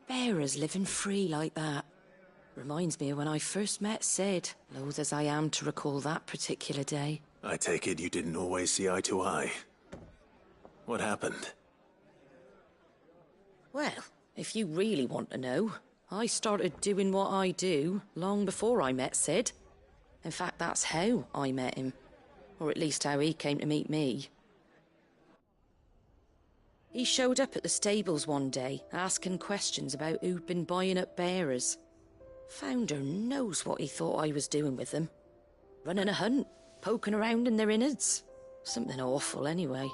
bearers living free like that reminds me of when I first met Sid, loath as I am to recall that particular day. I take it you didn't always see eye to eye. What happened? Well, if you really want to know, I started doing what I do long before I met Sid. In fact, that's how I met him. Or at least how he came to meet me. He showed up at the stables one day, asking questions about who'd been buying up bearers. Founder knows what he thought I was doing with them. running a hunt, poking around in their innards. Something awful, anyway.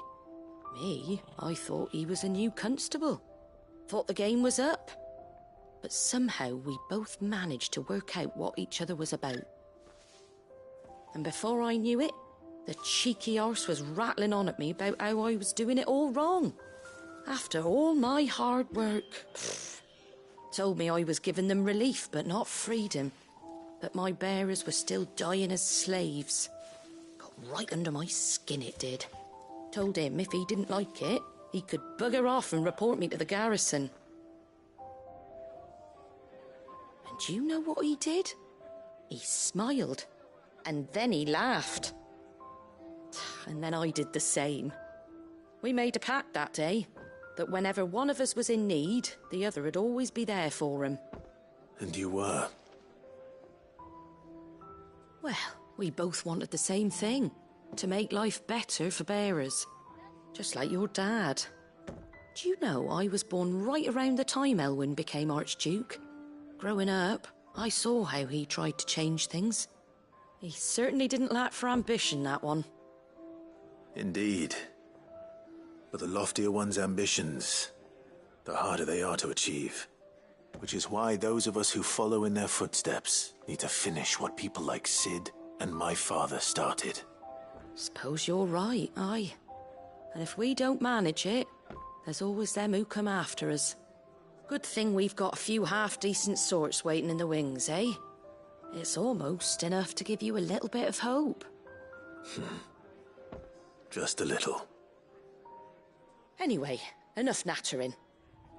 Me, I thought he was a new constable. Thought the game was up. But somehow we both managed to work out what each other was about. And before I knew it, the cheeky arse was rattling on at me about how I was doing it all wrong. After all my hard work. Told me I was giving them relief, but not freedom. That my bearers were still dying as slaves. Got right under my skin, it did. Told him if he didn't like it, he could bugger off and report me to the garrison. And do you know what he did? He smiled. And then he laughed. And then I did the same. We made a pact that day, that whenever one of us was in need, the other would always be there for him. And you were? Well, we both wanted the same thing. To make life better for bearers. Just like your dad. Do you know I was born right around the time Elwyn became Archduke? Growing up, I saw how he tried to change things. He certainly didn't lack for ambition, that one. Indeed. But the loftier one's ambitions, the harder they are to achieve. Which is why those of us who follow in their footsteps need to finish what people like Sid and my father started. Suppose you're right, aye. And if we don't manage it, there's always them who come after us. Good thing we've got a few half-decent sorts waiting in the wings, eh? It's almost enough to give you a little bit of hope. Just a little. Anyway, enough nattering.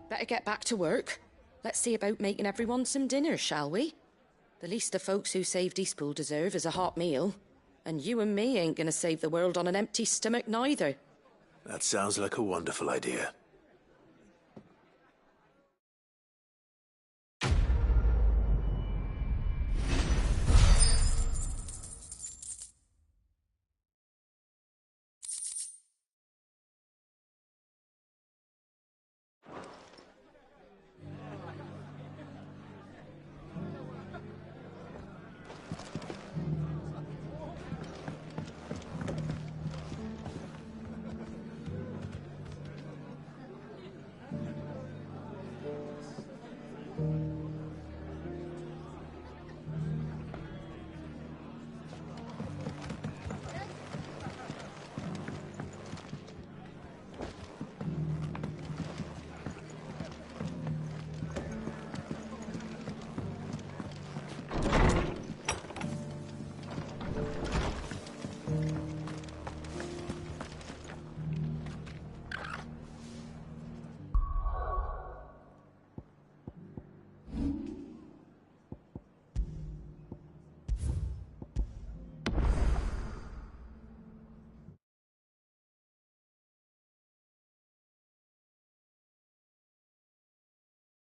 Better get back to work. Let's see about making everyone some dinner, shall we? The least the folks who saved Eastpool deserve is a hot meal. And you and me ain't gonna save the world on an empty stomach neither. That sounds like a wonderful idea.